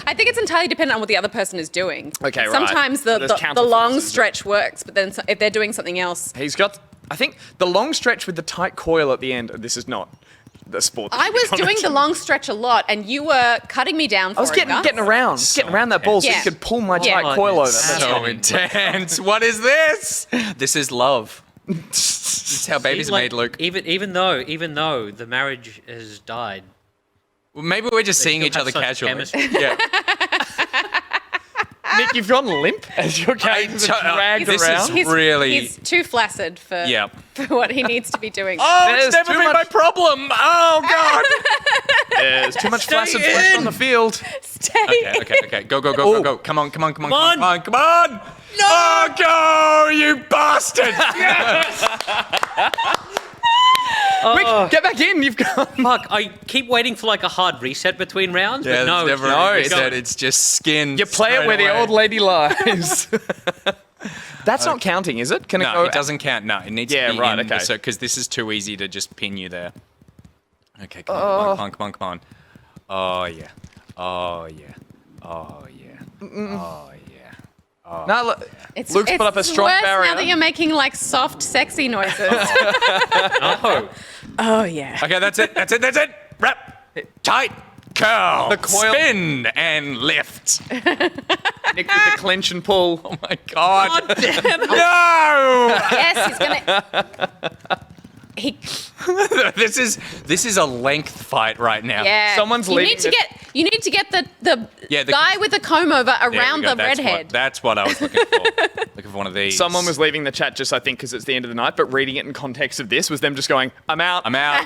I think it's entirely dependent on what the other person is doing. Okay, right. Sometimes So there's the long counter-forces. stretch works, but then if they're doing something else. He's got, I think, the long stretch with the tight coil at the end. This is not the sport. that I should be was doing the commented. long stretch a lot, and you were cutting me down for I was it, getting Gus. around that ball so Yeah. you could pull my Yeah. tight coil over. So So intense. What is this? This is love. This is how babies are Like, made, Luke. Even though the marriage has died. Well, maybe we're just seeing still each have other such casually. chemistry. Yeah. Nick, you've gone limp as your characters are dragged this is around. really. He's too flaccid for, Yeah. for what he needs to be doing. Oh, There's it's never too been much- my problem. Oh God. There's too much flaccid flesh on the field. Stay. Okay. Go. Go. Come on. on. Come on. No. Oh, go, you bastard. Quick, get back in. You've gone. Fuck, I keep waiting for like a hard reset between rounds, Yeah, but no. never no, really it's said. not. It's just skin. You play it straight where the away. old lady lies. That's not counting, is it? Can it No, go? it doesn't count. No, it needs Yeah, to be right, in okay. because this is too easy to just pin you there. Okay, come on. Oh yeah. Oh yeah. Oh yeah. Oh yeah. No, look, Luke's put up a strong worse barrier. now that you're making like soft, sexy noises. No. Oh, yeah. Okay, that's it. Wrap. Tight. Curl. The coil. Spin and lift. Nick with the clench and pull. Oh my God. God damn it. No! Yes, he's gonna. He. This is a length fight right now. Yeah. Someone's you leaving need to the- get. You need to get the Yeah, the- guy with the comb over There we around go. the That's redhead. That's what I was looking for. Looking for one of these. Someone was leaving the chat just, I think, because it's the end of the night, but reading it in context of this was them just going, I'm out. I'm out.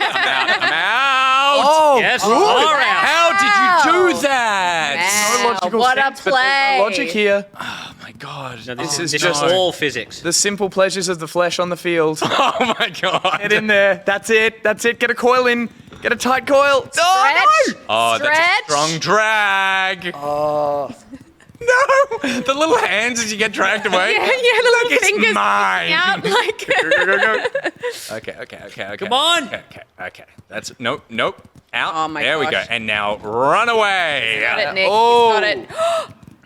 Oh! Yes. Good. All right. How did you do that? Wow, Logical what sense, a but there's play! no logic here. Oh my God. No, this is is just- just all physics. The simple pleasures of the flesh on the field. Oh my God. Get in there. That's it. Get a coil in. Get a tight coil. Oh, Stretch. no! Oh, that's a Stretch. strong drag. Oh. No! The little hands as you get dragged away. Yeah, the little It's fingers mine. out like. Go. Okay. Come on. Okay. That's nope. Out. Oh my There we go. gosh. And now run away. Got it, Nick. Oh. Got it.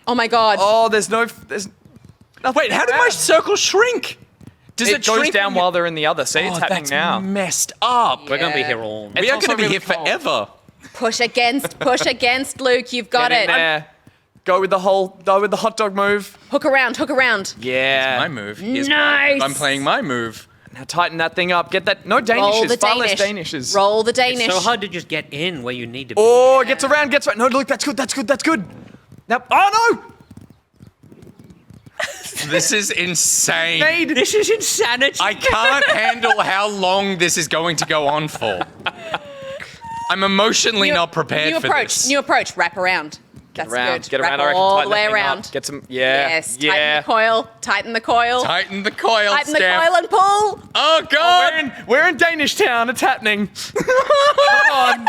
Oh my God. Oh, there's nothing. Wait, how did my circle shrink? Does It it goes shrink down when you- while they're in the other. See, it's Oh, happening that's now. messed up. We're going to be Yeah. here all night. We are also going to be really here cold. forever. Push against, Luke. You've got Get in it. there. Go with the hot dog move. Hook around. Yeah. My move. Nice. I'm playing my move. Now tighten that thing up. Get that. No Roll Danishes. the Far less Danish. Danishes. Roll the Danish. It's so hard to just get in where you need to be. Oh, it gets around. Gets right. No, look, that's good. Now, oh no! This is insane. Made. This is insanity. I can't handle how long this is going to go on for. I'm emotionally not prepared for this. New approach. Wrap around. That's Around. good. Get around. I Wrap reckon. all Tighten the that way thing up. around. Get some. Yeah. Yes. Yeah. Tighten the coil. Tighten the coil, Tighten the Steph. coil and pull. Oh, God. We're in Danish town. It's happening. Come on.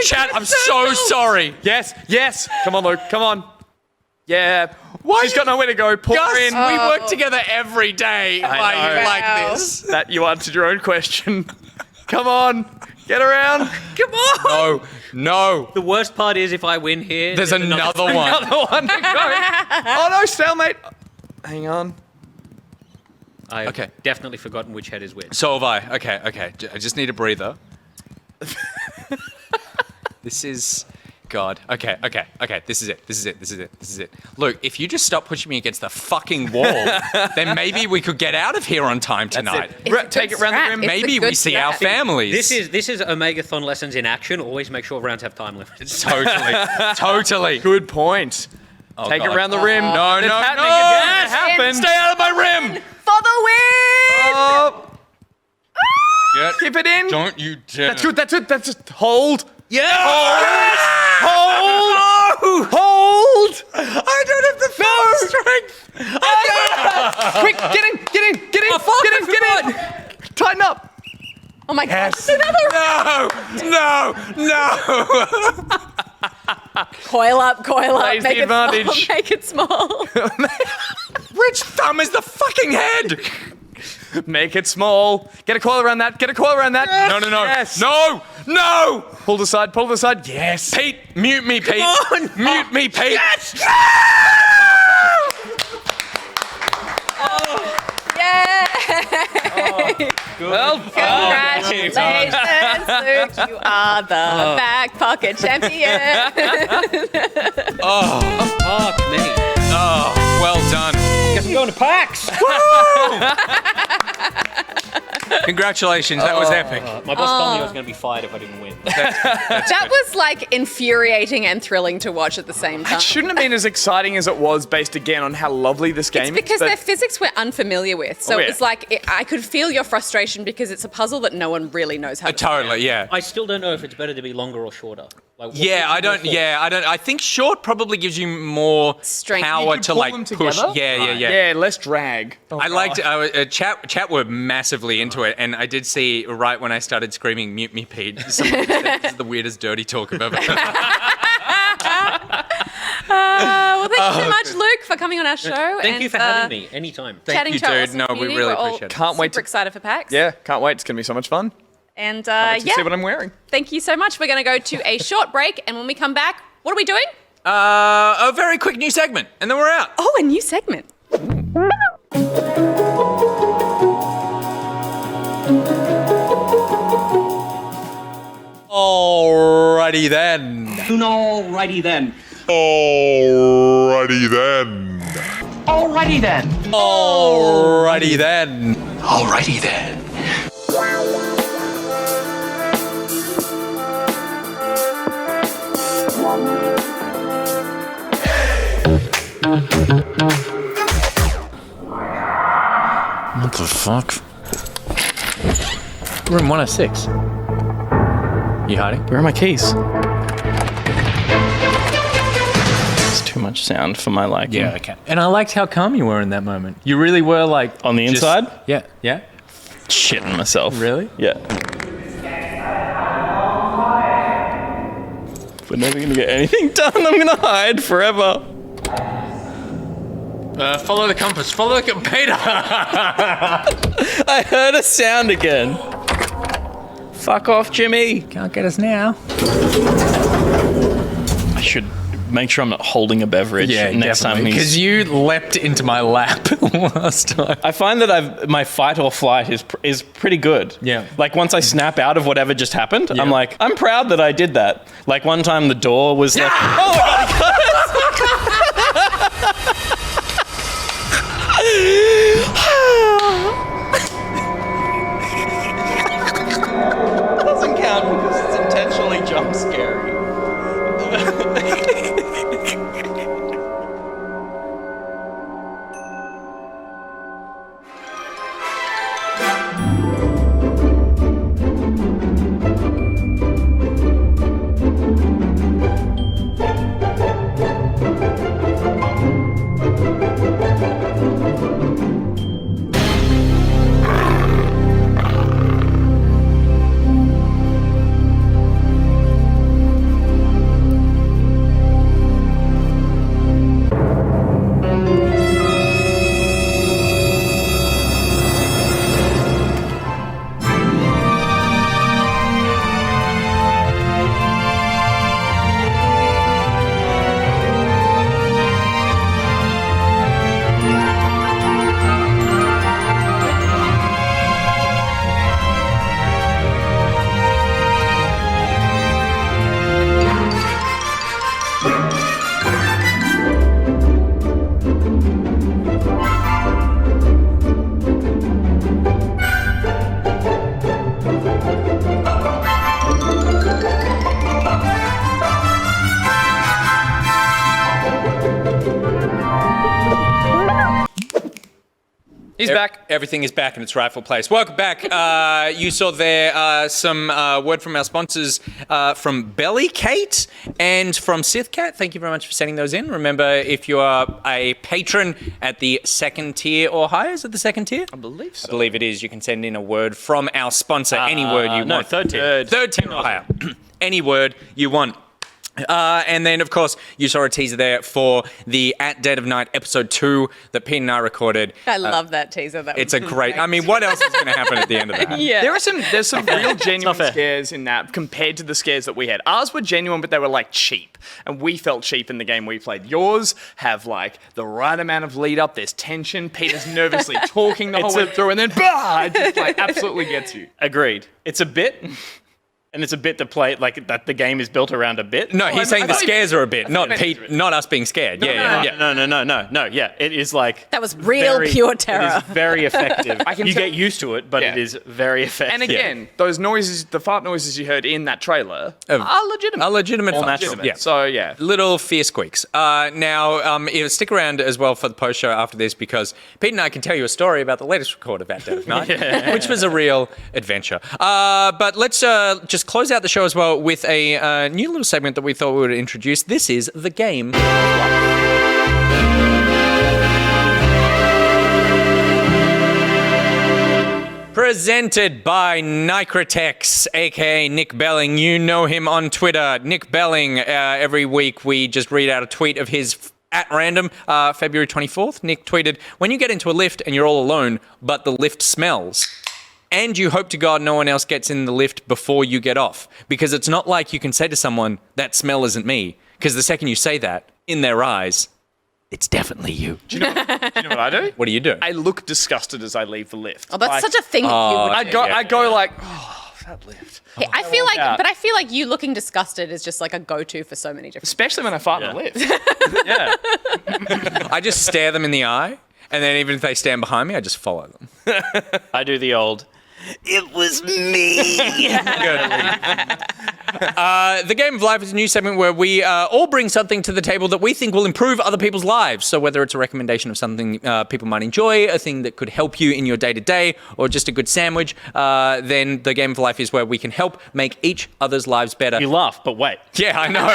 Chat, I'm so sorry. Yes. Come on, Luke. Come on. Yeah. Why She's you- got nowhere to go. Pull Gus, her in. we work together every day. Why know. you like Wow. this? That you answered your own question. Come on. Get around. Come on. No. The worst part is if I win here, There's another one. Another one to go. Oh no, stalemate. Hang on. I've Okay. definitely forgotten which head is which. So have I. Okay. I just need a breather. This is... God. Okay. This is it. Luke, if you just stop pushing me against the fucking wall, then maybe we could get out of here on time tonight. It's a Take good it round the strat. rim. It's a Maybe we good see our strat. families. This is Omegathon lessons in action. Always make sure rounds have time limits. Totally. Good point. Take God. it round the rim. No, It's no, happening. no. It happened. Stay out of my rim. For the win. Oh, Yeah. keep it in. Don't you dare. That's good. That's just hold. Yeah. Hold. Hold. I don't have the full strength. Quick, get in. fuck, Get in. Tighten up. Oh my God. Yes. No. Coil up. Raise Make the it small. advantage. Make it small. Which thumb is the fucking head? Make it small. Get a coil around that. No. Yes. No. Pull the side. Yes. Pete, mute me, Pete. Mute me, Pete. Yes. Yay! Well, Congratulations, Luke. You are the back pocket champion. Fuck me. Oh, well done. Guess I'm going to PAX. Congratulations, that was epic. My boss told me I was going to be fired if I didn't win. That was like infuriating and thrilling to watch at the same time. it shouldn't have been as exciting as it was, based again on how lovely this game It's because is. their physics we're unfamiliar with. So Oh, yeah. it's like, I could feel your frustration because it's a puzzle that no one really knows how to Totally, yeah. I still don't know if it's better to be longer or shorter. Like, what Yeah, gives I you don't. more Yeah, I don't. I think short probably gives you more Strength. power You could to pull like them push. together? Yeah. Yeah, less drag. I liked chat were massively into it, and I did see right when I started screaming "Mute me, Pete." Someone said, "This is the weirdest dirty talk I've ever heard." Well, thank you so much, Luke, for coming on our show. Thank you for having me anytime. Chatting you, to our dude. awesome No, we community. really We're all appreciate it. Can't wait super to- excited for PAX. Yeah, can't wait. It's going to be so much fun. And Let's see what I'm wearing. thank you so much. We're going to go to a short break, and when we come back, what are we doing? A very quick new segment, and then we're out. Oh, a new segment. Alrighty then. Alrighty then. Alrighty then. Alrighty then. Alrighty then. Alrighty then. What the fuck? Room 106. You hiding? Where are my keys? It's too much sound for my liking. Yeah, okay. And I liked how calm you were in that moment. You really were like... On the just- inside? Yeah. Yeah? Shitting myself. Really? Yeah. We're never gonna get anything done. I'm gonna hide forever. Follow the compass. Follow the compass. Peter! I heard a sound again. Fuck off, Jimmy. Can't get us now. I should make sure I'm not holding a beverage next time. Because you leapt into my lap last time. I find that my fight or flight is pretty good. Yeah. Like once I snap out of whatever just happened, Yeah. I'm like, I'm proud that I did that. Like one time the door was like, oh my god. Doesn't count because it's intentionally jump scary. He's back. Everything is back in its rightful place. Welcome back. You saw there some word from our sponsors from LokiCat and from SithKat. Thank you very much for sending those in. Remember, if you are a patron at the second tier or higher, is it the second tier? I believe so. I believe it is. You can send in a word from our sponsor, any word you want. third tier. Third tier or higher. Any word you want. And then, of course, you saw a teaser there for the At Dead of Night episode 2 that Pete and I recorded. I love that teaser. It's a great... I mean, what else is going to happen at the end of that? Yeah. There's some real genuine fair. scares in that compared to the scares that we had. Ours were genuine, but they were like cheap, and we felt cheap in the game we played. Yours have like the right amount of lead up. There's tension. Peter's nervously talking the whole way through, and then bah, it just like absolutely gets you. Agreed. It's a bit, and it's a bit to play like that. The game is built around a bit. No, he's saying the scares are a bit, not meant Pete, not us being scared. Yeah. No. Yeah, it is like That was real pure terror. It is very effective. can You tell- get used to it, but Yeah. it is very effective. And again, those noises, the fart noises you heard in that trailer, are legitimate. A legitimate All fun. natural. Yeah. So yeah. Little fear squeaks. Now, stick around as well for the post show after this because Pete and I can tell you a story about the latest record of At Dead of Night, which was a real adventure. But let's just close out the show as well with a new little segment that we thought we would introduce. This is The Game. Presented by Nicrotex, aka Nick Belling. You know him on Twitter. Nick Belling, every week we just read out a tweet of his at random. February 24th, Nick tweeted, when you get into a lift and you're all alone, but the lift smells, and you hope to God no one else gets in the lift before you get off. Because it's not like you can say to someone, that smell isn't me. Because the second you say that, in their eyes, it's definitely you. Do you know what I do? What do you do? I look disgusted as I leave the lift. Oh, that's such a thing that you would I do. go like, oh, Fat lift. I feel like you looking disgusted is just like a go-to for so many different. Especially when I fart in the lift. Yeah. I just stare them in the eye, and then even if they stand behind me, I just follow them. I do the old. It was me. The Game of Life is a new segment where we all bring something to the table that we think will improve other people's lives. So whether it's a recommendation of something people might enjoy, a thing that could help you in your day-to-day, or just a good sandwich, then the Game of Life is where we can help make each other's lives better. You laugh, but wait. Yeah, I know.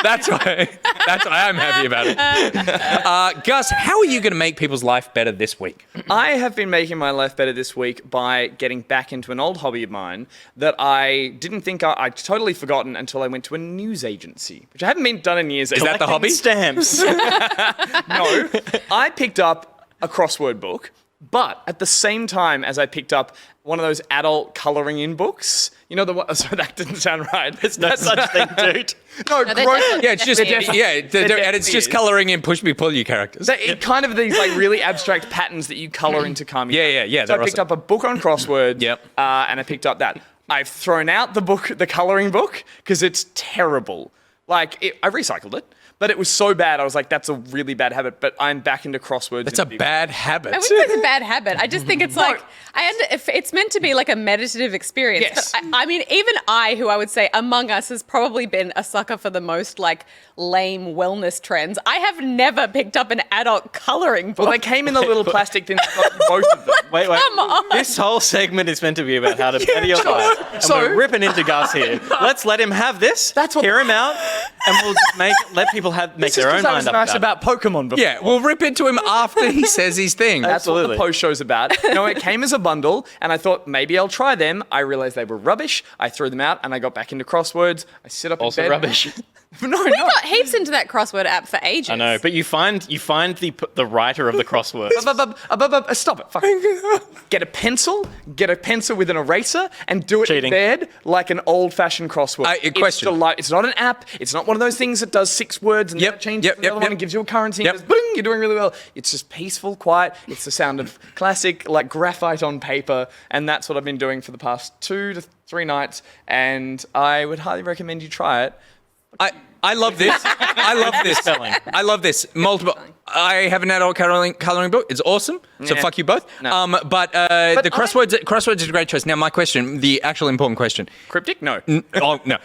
That's why I'm happy about it. Gus, how are you going to make people's life better this week? I have been making my life better this week by getting back into an old hobby of mine that I didn't think I'd totally forgotten until I went to a news agency, which I haven't done in years. Is that the hobby? Stamps. No. I picked up a crossword book, but at the same time as I picked up one of those adult colouring in books. You know the one? Sorry, that didn't sound right. There's no such thing, dude. No, they're gross. definitely- Yeah, it's just and it's just colouring in push me pull you characters. It kind of these like really abstract patterns that you colour into calm. Yeah. So I they're picked awesome. up a book on crosswords. Yep. And I picked up that. I've thrown out the colouring book because it's terrible. I recycled it, but it was so bad. I was like, that's a really bad habit. But I'm back into crosswords. It's a bad habit. I wouldn't say it's a bad habit. I just think it's if it's meant to be like a meditative experience. Yes. But I mean, even I, who I would say among us has probably been a sucker for the most like lame wellness trends. I have never picked up an adult coloring book. Well, they came in the little plastic thing. Both of them. Wait. Come on. This whole segment is meant to be about how to better your life. And So- we're ripping into Gus here. Let's let him have this. That's what- Hear him out, and we'll just let people make their own I mind was up nice about it. about Pokemon before. Yeah, we'll rip into him after he says his thing. That's what Absolutely. the post show's about. No, it came as a bundle, and I thought maybe I'll try them. I realized they were rubbish. I threw them out, and I got back into crosswords. I sit up Also in bed. rubbish. No, We got heaps into that crossword app for ages. I know, but you find the writer of the crossword. Stop it. Fuck. Get a pencil with an eraser, and do it Cheating. in bed like an old-fashioned crossword. Question. It's not an app. It's not one of those things that does 6 words and then Yep, it changes yep, to the other yep, one yep. and gives you a currency Yep. and goes, boom, you're doing really well. It's just peaceful, quiet. It's the sound of classic, like graphite on paper, and that's what I've been doing for the past 2 to 3 nights, and I would highly recommend you try it. I love this. I love this. Spelling. I love this. Multiple. I have an adult coloring book. It's awesome. So Yeah. fuck you both. No. But the crosswords is a great choice. Now my question, the actual important question. Cryptic? No. Oh no.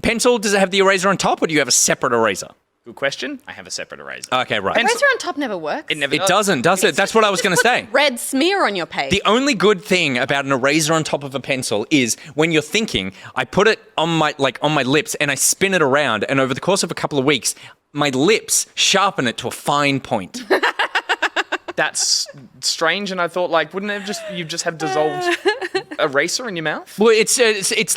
Pencil. Does it have the eraser on top, or do you have a separate eraser? Good question. I have a separate eraser. Okay, right. Eraser on top never works. It never It doesn't, does it? That's what I was going to say. Red smear on your page. The only good thing about an eraser on top of a pencil is when you're thinking, I put it on my lips and I spin it around, and over the course of a couple of weeks, my lips sharpen it to a fine point. That's strange, and I thought, wouldn't it you just have dissolved eraser in your mouth? Well, it's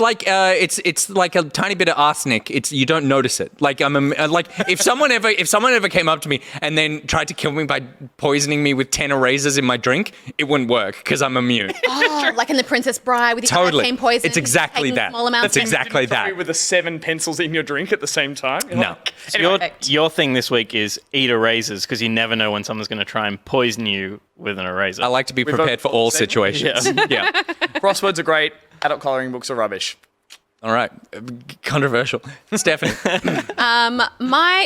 like a tiny bit of arsenic. You don't notice it. If someone ever came up to me and then tried to kill me by poisoning me with 10 erasers in my drink, it wouldn't work because I'm immune. Oh, like in The Princess Bride with the Totally. arcane poison. It's exactly taking that. Small amounts. That's exactly Probably that. with the 7 pencils in your drink at the same time. You're No. like- So Anyway, your thing this week is eat erasers because you never know when someone's going to try and poison you with an eraser. I like to be prepared for all situations. Yeah. crosswords are great. Adult coloring books are rubbish. All right. Controversial. Stephanie.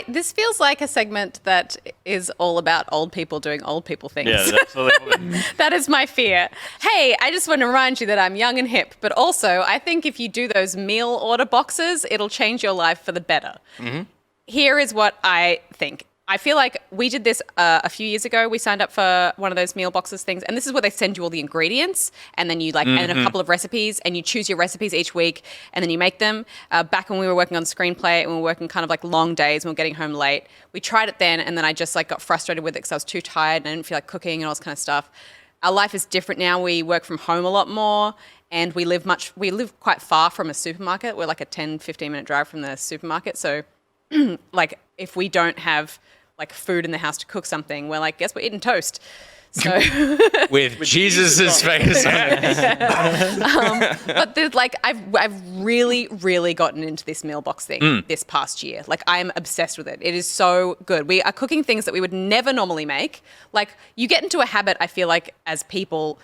This feels like a segment that is all about old people doing old people things. Yeah, that's absolutely. That is my fear. Hey, I just want to remind you that I'm young and hip, but also I think if you do those meal order boxes, it'll change your life for the better. Mm-hmm. Here is what I think. I feel like we did this a few years ago. We signed up for one of those meal boxes things, and this is where they send you all the ingredients, and then you and a couple of recipes, and you choose your recipes each week, and then you make them. Back when we were working on screenplay, and we were working kind of like long days, and we were getting home late. We tried it then, and then I just got frustrated with it because I was too tired, and I didn't feel like cooking and all this kind of stuff. Our life is different now. We work from home a lot more, and we live quite far from a supermarket. We're like a 10, 15-minute drive from the supermarket, so if we don't have food in the house to cook something, we're guess we're eating toast. So With Jesus' face on it. but there's I've really, really gotten into this meal box thing this past year. I'm obsessed with it. It is so good. We are cooking things that we would never normally make. You get into a habit, I feel like, as people,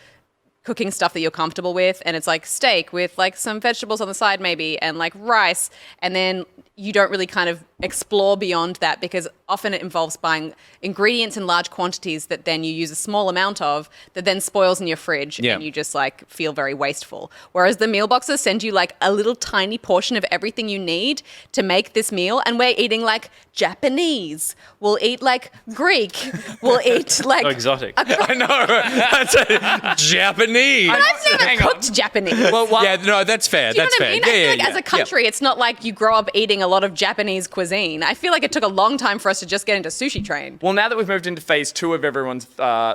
cooking stuff that you're comfortable with, and it's like steak with like some vegetables on the side maybe, and like rice, and then you don't really kind of explore beyond that because often it involves buying ingredients in large quantities that then you use a small amount of that then spoils in your fridge and you just like feel very wasteful. Whereas the meal boxes send you like a little tiny portion of everything you need to make this meal, and we're eating like Japanese, we'll eat like Greek, we'll eat like... So exotic. I know. That's Japanese. I've never cooked Japanese. Yeah, no, that's fair. Do you That's know what fair. I mean? I feel like Yeah. as a country, it's not like you grow up eating a lot of Japanese cuisine. I feel like it took a long time for us to just get into sushi train. Well, now that we've moved into phase 2 of everyone's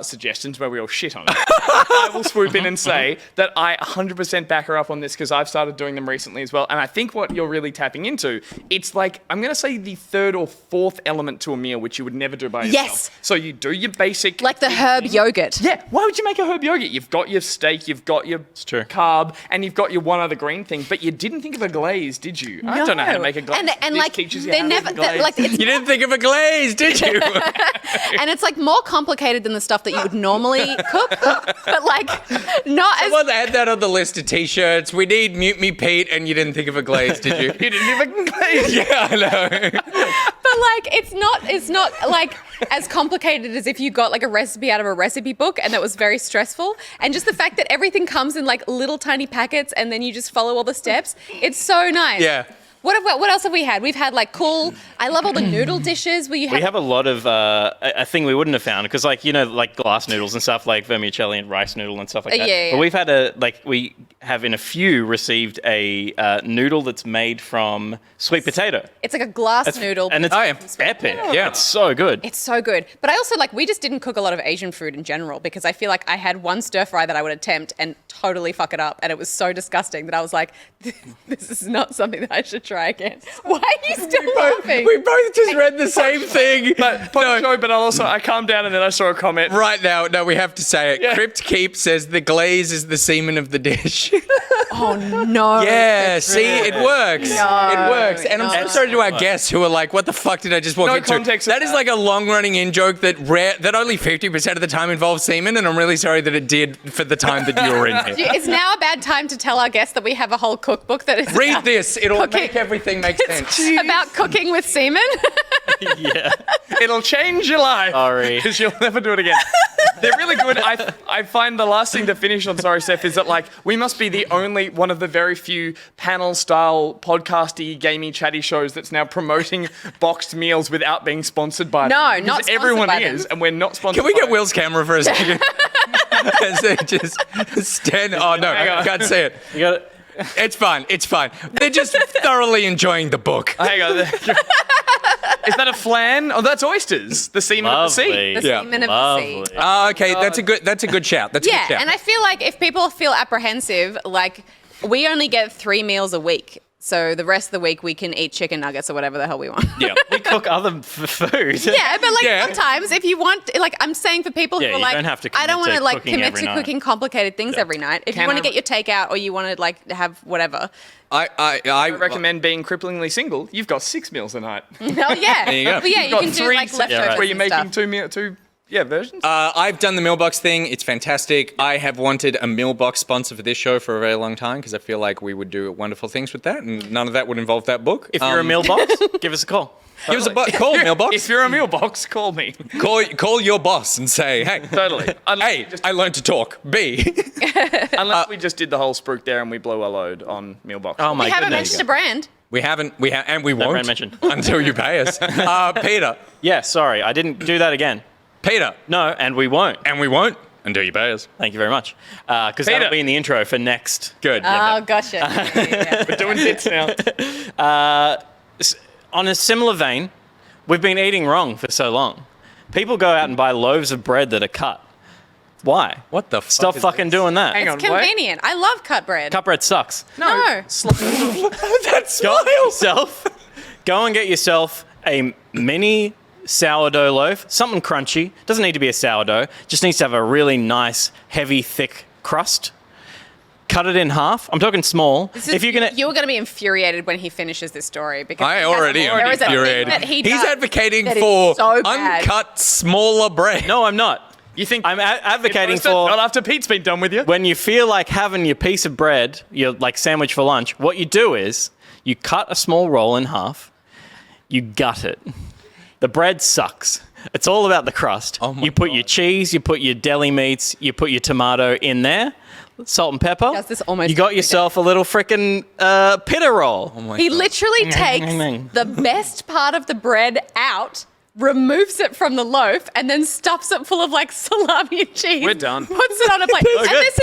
suggestions where we all shit on it, I will swoop in and say that I 100% back her up on this because I've started doing them recently as well. And I think what you're really tapping into, it's like, I'm going to say the third or fourth element to a meal, which you would never do by yourself. Yes. So you do your basic... Like the herb yogurt. Yeah, why would you make a herb yogurt? You've got your steak, you've got your true. carb, and you've got your one other green thing, but you didn't think of a glaze, did you? I don't know how to make a glaze. And This like, teaches you they're how to never... make a glaze. Like, it's You didn't think of a glaze, did you? and it's like more complicated than the stuff that you would normally cook, but like not as... Well, they had that on the list of t-shirts. We need Mute Me Pete, and you didn't think of a glaze, did you? You didn't think of a glaze. Yeah, I know. But like, it's not like as complicated as if you got like a recipe out of a recipe book and that was very stressful. And just the fact that everything comes in like little tiny packets and then you just follow all the steps. It's so nice. Yeah. What else have we had? We've had like cool, I love all the noodle dishes where you We have a lot of a thing we wouldn't have found because, like, you know, like glass noodles and stuff, like vermicelli and rice noodle and stuff like that. Yeah. But we've had we have in a few received a noodle that's made from sweet potato. It's like a glass noodle. And it's epic. Yeah. It's so good. It's so good. But I also we just didn't cook a lot of Asian food in general because I feel like I had one stir fry that I would attempt and totally fuck it up. And it was so disgusting that I was like, this is not something that I should try again. Why are you still laughing? We both just read the same thing. But I calmed down and then I saw a comment. Right now, no, we have to say it. Yeah. Crypt Keep says the glaze is the semen of the dish. Oh, no. Yeah, see, it works. No, It works. And I'm so no. sorry to our guests who are like, what the fuck did I just walk No into? context of That is that. like a long-running in-joke that only 50% of the time involves semen, and I'm really sorry that it did for the time that you were in here. It's now a bad time to tell our guests that we have a whole cookbook that is Read about this. It'll cooking. make everything make sense. about cooking with semen. Yeah. It'll change your life. Sorry. Because you'll never do it again. They're really good. I find the last thing to finish on Sorry Seth is that like we must be the only one of the very few panel style podcasty gamey chatty shows that's now promoting boxed meals without being sponsored by them. No, Because not sponsored everyone by is, them. and we're not sponsored. Can we by get them. Will's camera for a second? So just stand. Oh no, Hang on. can't see it. You got it. It's fine. It's fine. They're just thoroughly enjoying the book. Hang on. Is that a flan? Oh, that's oysters. The semen of the sea. Lovely. The Yeah. semen of the sea. Lovely. Okay, that's a good shout. That's a Yeah, good shout. and I feel like if people feel apprehensive, like we only get 3 meals a week. So the rest of the week we can eat chicken nuggets or whatever the hell we want. Yeah. We cook other food. Yeah, but like Yeah. sometimes if you want, like I'm saying for people Yeah, who are you like, don't have to I don't commit want to to like cooking commit every to night. cooking complicated things every night. If you Can want I- to get your takeout or you want to like have whatever. I recommend being cripplingly single. You've got 6 meals a night. Oh yeah, There you go. but yeah, You've you got can do 3 like sets leftovers right. where you're and making stuff. two versions. I've done the Millbox thing. It's fantastic. I have wanted a Millbox sponsor for this show for a very long time because I feel like we would do wonderful things with that, and none of that would involve that book. If you're a meal box, give us a call. give us a call, Millbox. If you're a meal box, call me. Call your boss and say, hey, Totally. A, I learned to talk. B, Unless we just did the whole spruik there and we blow a load on Mealbox. Oh my We haven't goodness. mentioned a brand. and we won't brand mentioned. until you pay us. Peter, Yeah, sorry, I didn't do that again. Peter, No, and we won't. and we won't until you pay us. Thank you very much. Because Peter. that'll be in the intro for next. Good. Oh, gotcha. Yeah. We're doing bits now. On a similar vein, we've been eating wrong for so long. People go out and buy loaves of bread that are cut. Why? What the fuck Stop is fucking this? doing that. Hang on, It's convenient. I love cut bread. Cut bread sucks. No. That's Go wild. go and get yourself a mini sourdough loaf, something crunchy. Doesn't need to be a sourdough. Just needs to have a really nice, heavy, thick crust. Cut it in half. I'm talking small. If you're gonna, You're going to be infuriated when he finishes this story because I already am there is a thing infuriated. that he He's does advocating that is for so bad. uncut, smaller bread. no, I'm not. You think I'm advocating Roast it, for not after Pete's been done with you? when you feel like having your piece of bread, your like sandwich for lunch, what you do is you cut a small roll in half, you gut it. The bread sucks. It's all about the crust. Oh my you put God. your cheese, you put your deli meats, you put your tomato in there, salt and pepper. Does this almost you got every yourself a little frickin' pita roll. Oh my He God. literally takes the best part of the bread out, removes it from the loaf, and then stuffs it full of like salami and cheese. We're done. Puts it on a plate. And this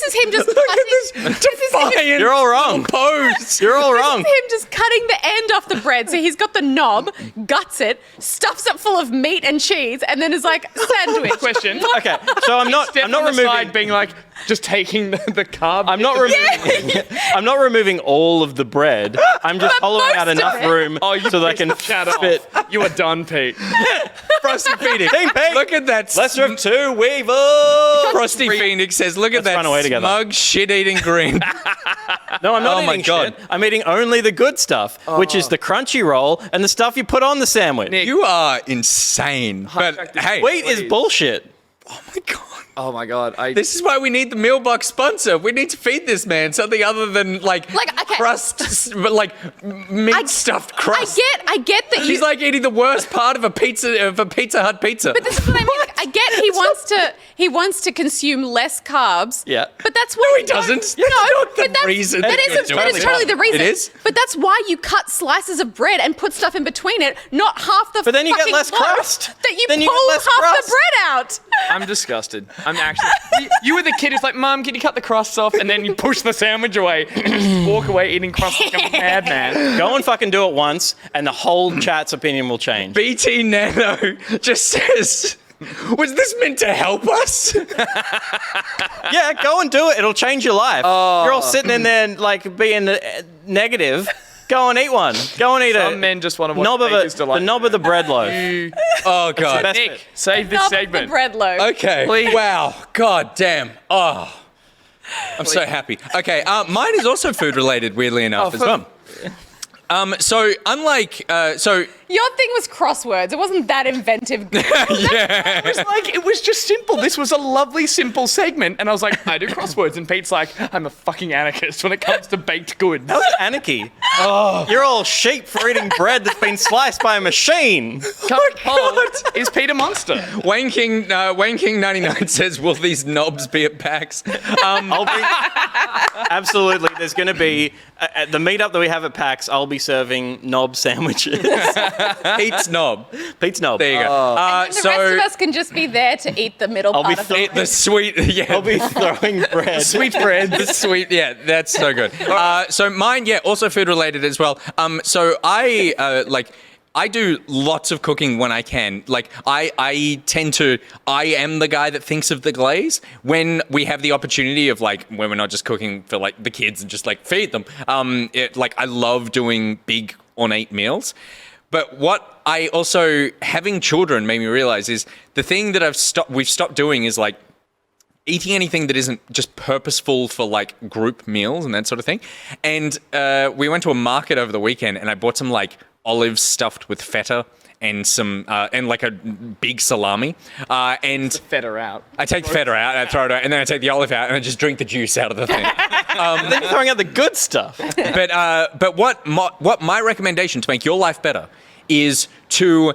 is him just cutting. This is him, You're all wrong. Pose. You're all wrong. him just cutting the end off the bread. So he's got the knob, guts it, stuffs it full of meat and cheese, and then is like sandwich. Question. Okay, so I'm not Step on the removing. side being like, just taking the carb. I'm not removing. I'm not removing all of the bread. I'm just hollowing out most of enough it. room so that I can Shut fit. off. You are done, Pete. Frosty Phoenix. Team Pete. Look at that. Lesser of two, Weaver. Frosty Phoenix says, look at Let's run that away together. smug shit-eating grin. No, I'm not Oh my eating God. shit. I'm eating only the good stuff, which is the crunchy roll and the stuff you put on the sandwich. Nick. You are insane. But hey, Wheat is bullshit. oh my God. Oh my God. This is why we need the meal box sponsor. We need to feed this man something other than like okay. crust, but like meat stuffed crust. I get that He's like eating the worst part of a Pizza Hut pizza. But this is what I mean. Like, I get he wants to consume less carbs. Yeah. But that's why he doesn't. That's No, not the but that's, reason That that is, you're that doing is it. totally the reason. It is? But that's why you cut slices of bread and put stuff in between it, not half the. But then you get fucking less loaf crust. That you Then you pull get less half crust. the bread out. I'm disgusted. I'm actually. You were the kid who's like, Mum, can you cut the crusts off? And then you push the sandwich away, walk away eating crust like a madman. Go and fucking do it once, and the whole chat's opinion will change. BT Nano just says, was this meant to help us? Yeah, go and do it. It'll change your life. You're all sitting in there like being negative. Go and eat one. Go and eat Some it. men just want to watch Knob of Baker's the Delight. knob of the bread loaf. Oh God. Best Nick, bit. save this Not the segment. bread loaf. Okay. Please. Wow. God damn. Oh. I'm so happy. Okay. Mine is also food related, weirdly enough, as well. So unlike Your thing was crosswords. It wasn't that inventive. It was just simple. This was a lovely, simple segment. And I was like, I do crosswords. And Pete's like, I'm a fucking anarchist when it comes to baked goods. That was anarchy. You're all sheep for eating bread that's been sliced by a machine. Is Pete a monster? Wayne King 99 says, will these knobs be at PAX? I'll be absolutely. There's going to be at the meetup that we have at PAX. I'll be serving knob sandwiches. Pete's knob. Pete's knob. There you go. And the rest of us can just be there to eat the middle I'll be part of it. The sweet, yeah. I'll be throwing bread. Sweet bread, the sweet, yeah, that's so good. So mine, yeah, also food related as well. So I do lots of cooking when I can. Like I am the guy that thinks of the glaze when we have the opportunity of like when we're not just cooking for like the kids and just like feed them. I love doing big ornate meals. But what I also having children made me realize is the thing that we've stopped doing is like eating anything that isn't just purposeful for like group meals and that sort of thing. And we went to a market over the weekend and I bought some like olives stuffed with feta and some and like a big salami. And Feta out. I take the feta out, and I throw it out, and then I take the olive out and I just drink the juice out of the thing. Then you're throwing out the good stuff. But what my recommendation to make your life better is to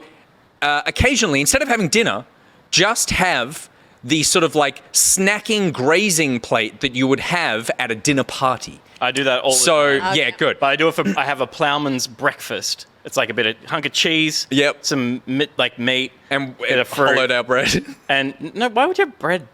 occasionally, instead of having dinner, just have the sort of like snacking grazing plate that you would have at a dinner party. I do that all the So time. yeah, good. But I do it for. I have a ploughman's breakfast. It's like a bit of hunk of cheese. Yep. Some meat And bit of fruit. hollowed out bread. And no, why would you have bread?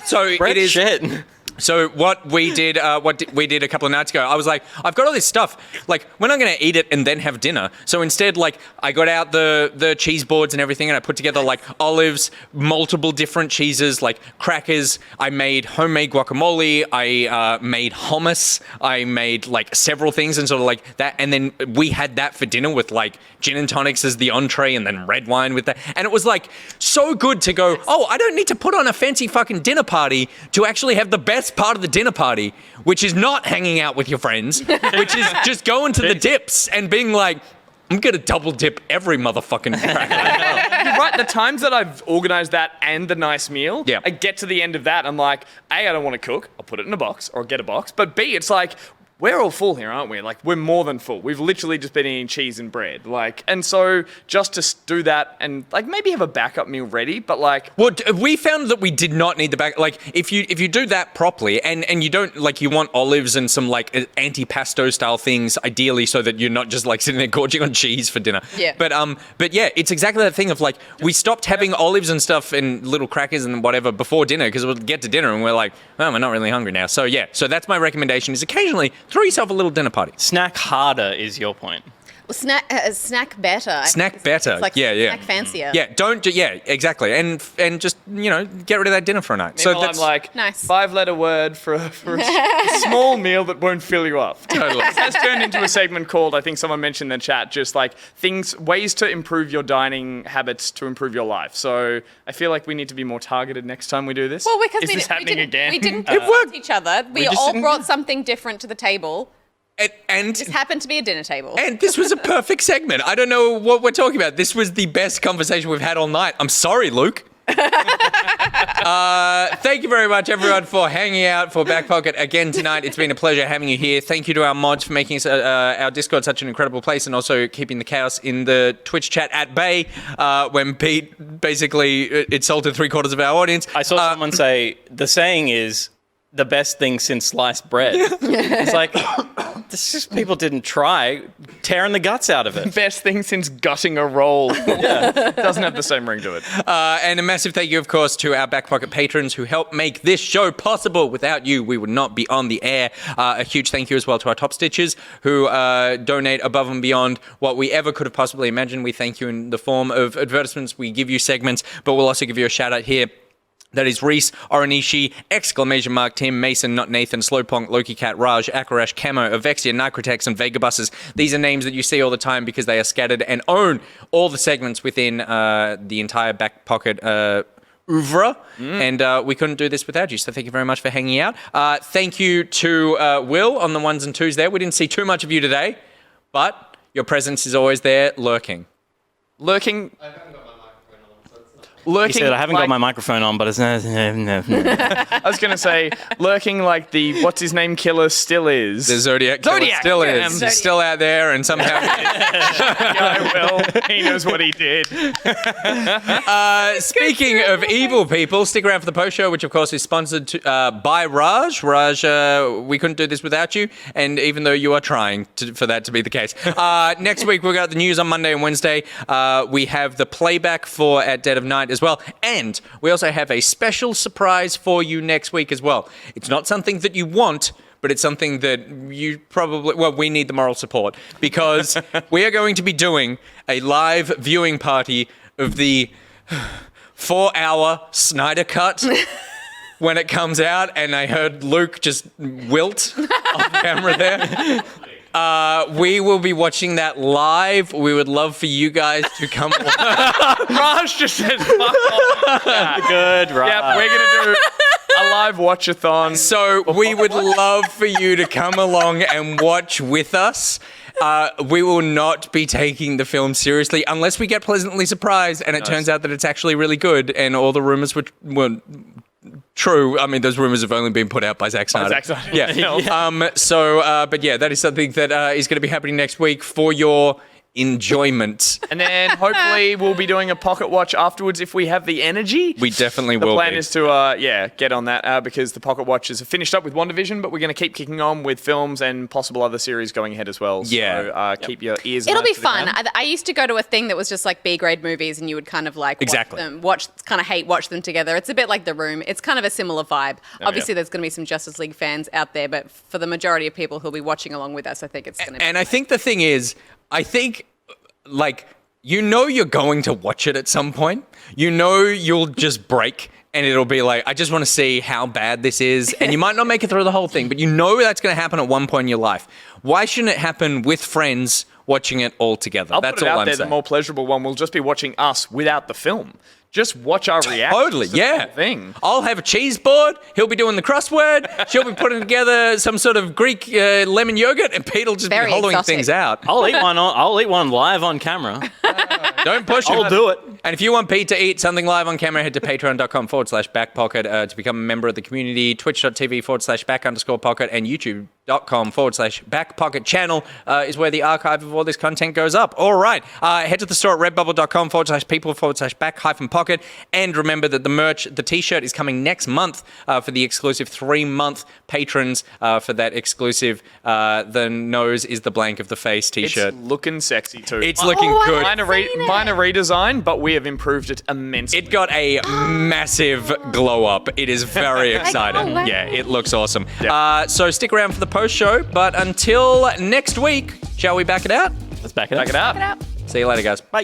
So Bread it is. shit. So what we did a couple of nights ago, I was like, I've got all this stuff. Like, we're not going to eat it and then have dinner. So instead, like, I got out the cheese boards and everything, and I put together like olives, multiple different cheeses, like crackers. I made homemade guacamole. I made hummus. I made like several things and sort of like that. And then we had that for dinner with like gin and tonics as the entree, and then red wine with that. And it was like so good to go, oh, I don't need to put on a fancy fucking dinner party to actually have the best part of the dinner party, which is not hanging out with your friends, which is just going to the dips and being like, I'm going to double dip every motherfucking cracker. You're right. The times that I've organized that and the nice meal, Yeah. I get to the end of that. I'm like, A, I don't want to cook. I'll put it in a box or get a box. But B, it's like, we're all full here, aren't we? Like, we're more than full. We've literally just been eating cheese and bread. Like, and so just to do that and like maybe have a backup meal ready, but like, Well, we found that we did not need the back. Like, if you do that properly, and you don't like, you want olives and some like antipasto style things, ideally, so that you're not just like sitting there gorging on cheese for dinner. Yeah. But yeah, it's exactly that thing of like, we stopped having olives and stuff and little crackers and whatever before dinner because we'll get to dinner and we're like, oh, we're not really hungry now. So yeah, so that's my recommendation: is occasionally throw yourself a little dinner party. Snack harder is your point. Well, snack better. I Snack think it's better. like Yeah. Snack fancier. Yeah, yeah, exactly. And just, get rid of that dinner for a night. So meanwhile, that's I'm like, Nice. 5-letter word for a small meal that won't fill you up. Totally. This has turned into a segment called, I think someone mentioned in the chat, just like ways to improve your dining habits to improve your life. So I feel like we need to be more targeted next time we do this. Well, because Is this happening again? we didn't It worked. confront each other. We just all didn't- brought something different to the table. and It happened to be a dinner table. And this was a perfect segment. I don't know what we're talking about. This was the best conversation we've had all night. I'm sorry, Luke. Thank you very much, everyone, for hanging out for Back Pocket again tonight. It's been a pleasure having you here. Thank you to our mods for making our Discord such an incredible place and also keeping the chaos in the Twitch chat at bay when Pete basically insulted 3/4 of our audience. I saw someone say, the saying is, the best thing since sliced bread. It's like, this just people didn't try tearing the guts out of it. Best thing since gutting a roll. Doesn't have the same ring to it. And a massive thank you, of course, to our Back Pocket patrons who help make this show possible. Without you, we would not be on the air. A huge thank you as well to our top stitchers who donate above and beyond what we ever could have possibly imagined. We thank you in the form of advertisements. We give you segments, but we'll also give you a shout out here. That is Reese, Oranishi, ! Tim, Mason, Not Nathan, Slowpong, LokiCat, Raj, Akarash, Camo, Avexia, Nicritex, and Vegabuses. These are names that you see all the time because they are scattered and own all the segments within the entire Back Pocket oeuvre. And we couldn't do this without you, so thank you very much for hanging out. Thank you to Will on the ones and twos there. We didn't see too much of you today, but your presence is always there, lurking. Lurking. He said, I haven't got my microphone on, but it's no. I was going to say, lurking like the what's his name killer still is. The Zodiac Killer still yeah. is. He's still out there and somehow... Yeah, Will. He knows what he did. Speaking of evil people, stick around for the post show, which of course is sponsored by Raj. Raj, we couldn't do this without you, and even though you are trying for that to be the case. Next week we've got the news on Monday and Wednesday. We have the playback for At Dead of Night as well, and we also have a special surprise for you next week as well. It's not something that you want, but it's something that you probably, well, we need the moral support because we are going to be doing a live viewing party of the 4-hour Snyder Cut when it comes out, and I heard Luke just wilt off camera there. We will be watching that live. We would love for you guys to come. Raj just says, fuck off. Good, right. Yep, we're going to do a live watch-a-thon. So we would love for you to come along and watch with us. We will not be taking the film seriously unless we get pleasantly surprised and it turns out that it's actually really good and all the rumors were true. I mean, those rumors have only been put out by Zack Snyder. Zack Snyder. Yeah. But yeah, that is something that is going to be happening next week for your enjoyment. And then hopefully we'll be doing a pocket watch afterwards if we have the energy. We definitely The will. plan is to, get on that because the pocket watches are finished up with WandaVision, but we're going to keep kicking on with films and possible other series going ahead as well. Yeah. So keep your ears. It'll and eyes be to the fun. ground. I used to go to a thing that was just like B-grade movies, and you would kind of like Exactly. watch them together. It's a bit like The Room. It's kind of a similar vibe. Obviously, there's going to be some Justice League fans out there, but for the majority of people who'll be watching along with us, I think it's going to be. And I think the thing is, like, you're going to watch it at some point. You'll just break and it'll be like, I just want to see how bad this is. And you might not make it through the whole thing, but that's going to happen at one point in your life. Why shouldn't it happen with friends watching it all together. I'll That's put it all out I'm there. saying. The more pleasurable one will just be watching us without the film. Just watch our reaction. Totally, yeah. Thing. I'll have a cheese board. He'll be doing the crossword. She'll be putting together some sort of Greek lemon yogurt, and Pete'll just Very be hollowing exotic. things out. I'll eat one live on camera. Don't push him. I'll do it. And if you want Pete to eat something live on camera, head to patreon.com/backpocket to become a member of the community, twitch.tv/back_pocket, and youtube.com/backpocket channel is where the archive of all this content goes up. All right. Head to the store at redbubble.com/people/back-pocket. And remember that the merch, the t-shirt is coming next month for the exclusive 3-month patrons for that exclusive The Nose is the Blank of the Face t-shirt. It's looking sexy too. It's looking good. Minor redesign, but we have improved it immensely. It got a massive glow up. It is very exciting. wow. Yeah, it looks awesome. So stick around for the post show. But until next week, shall we back it out? Let's back it up. Back it up. See you later, guys. Bye.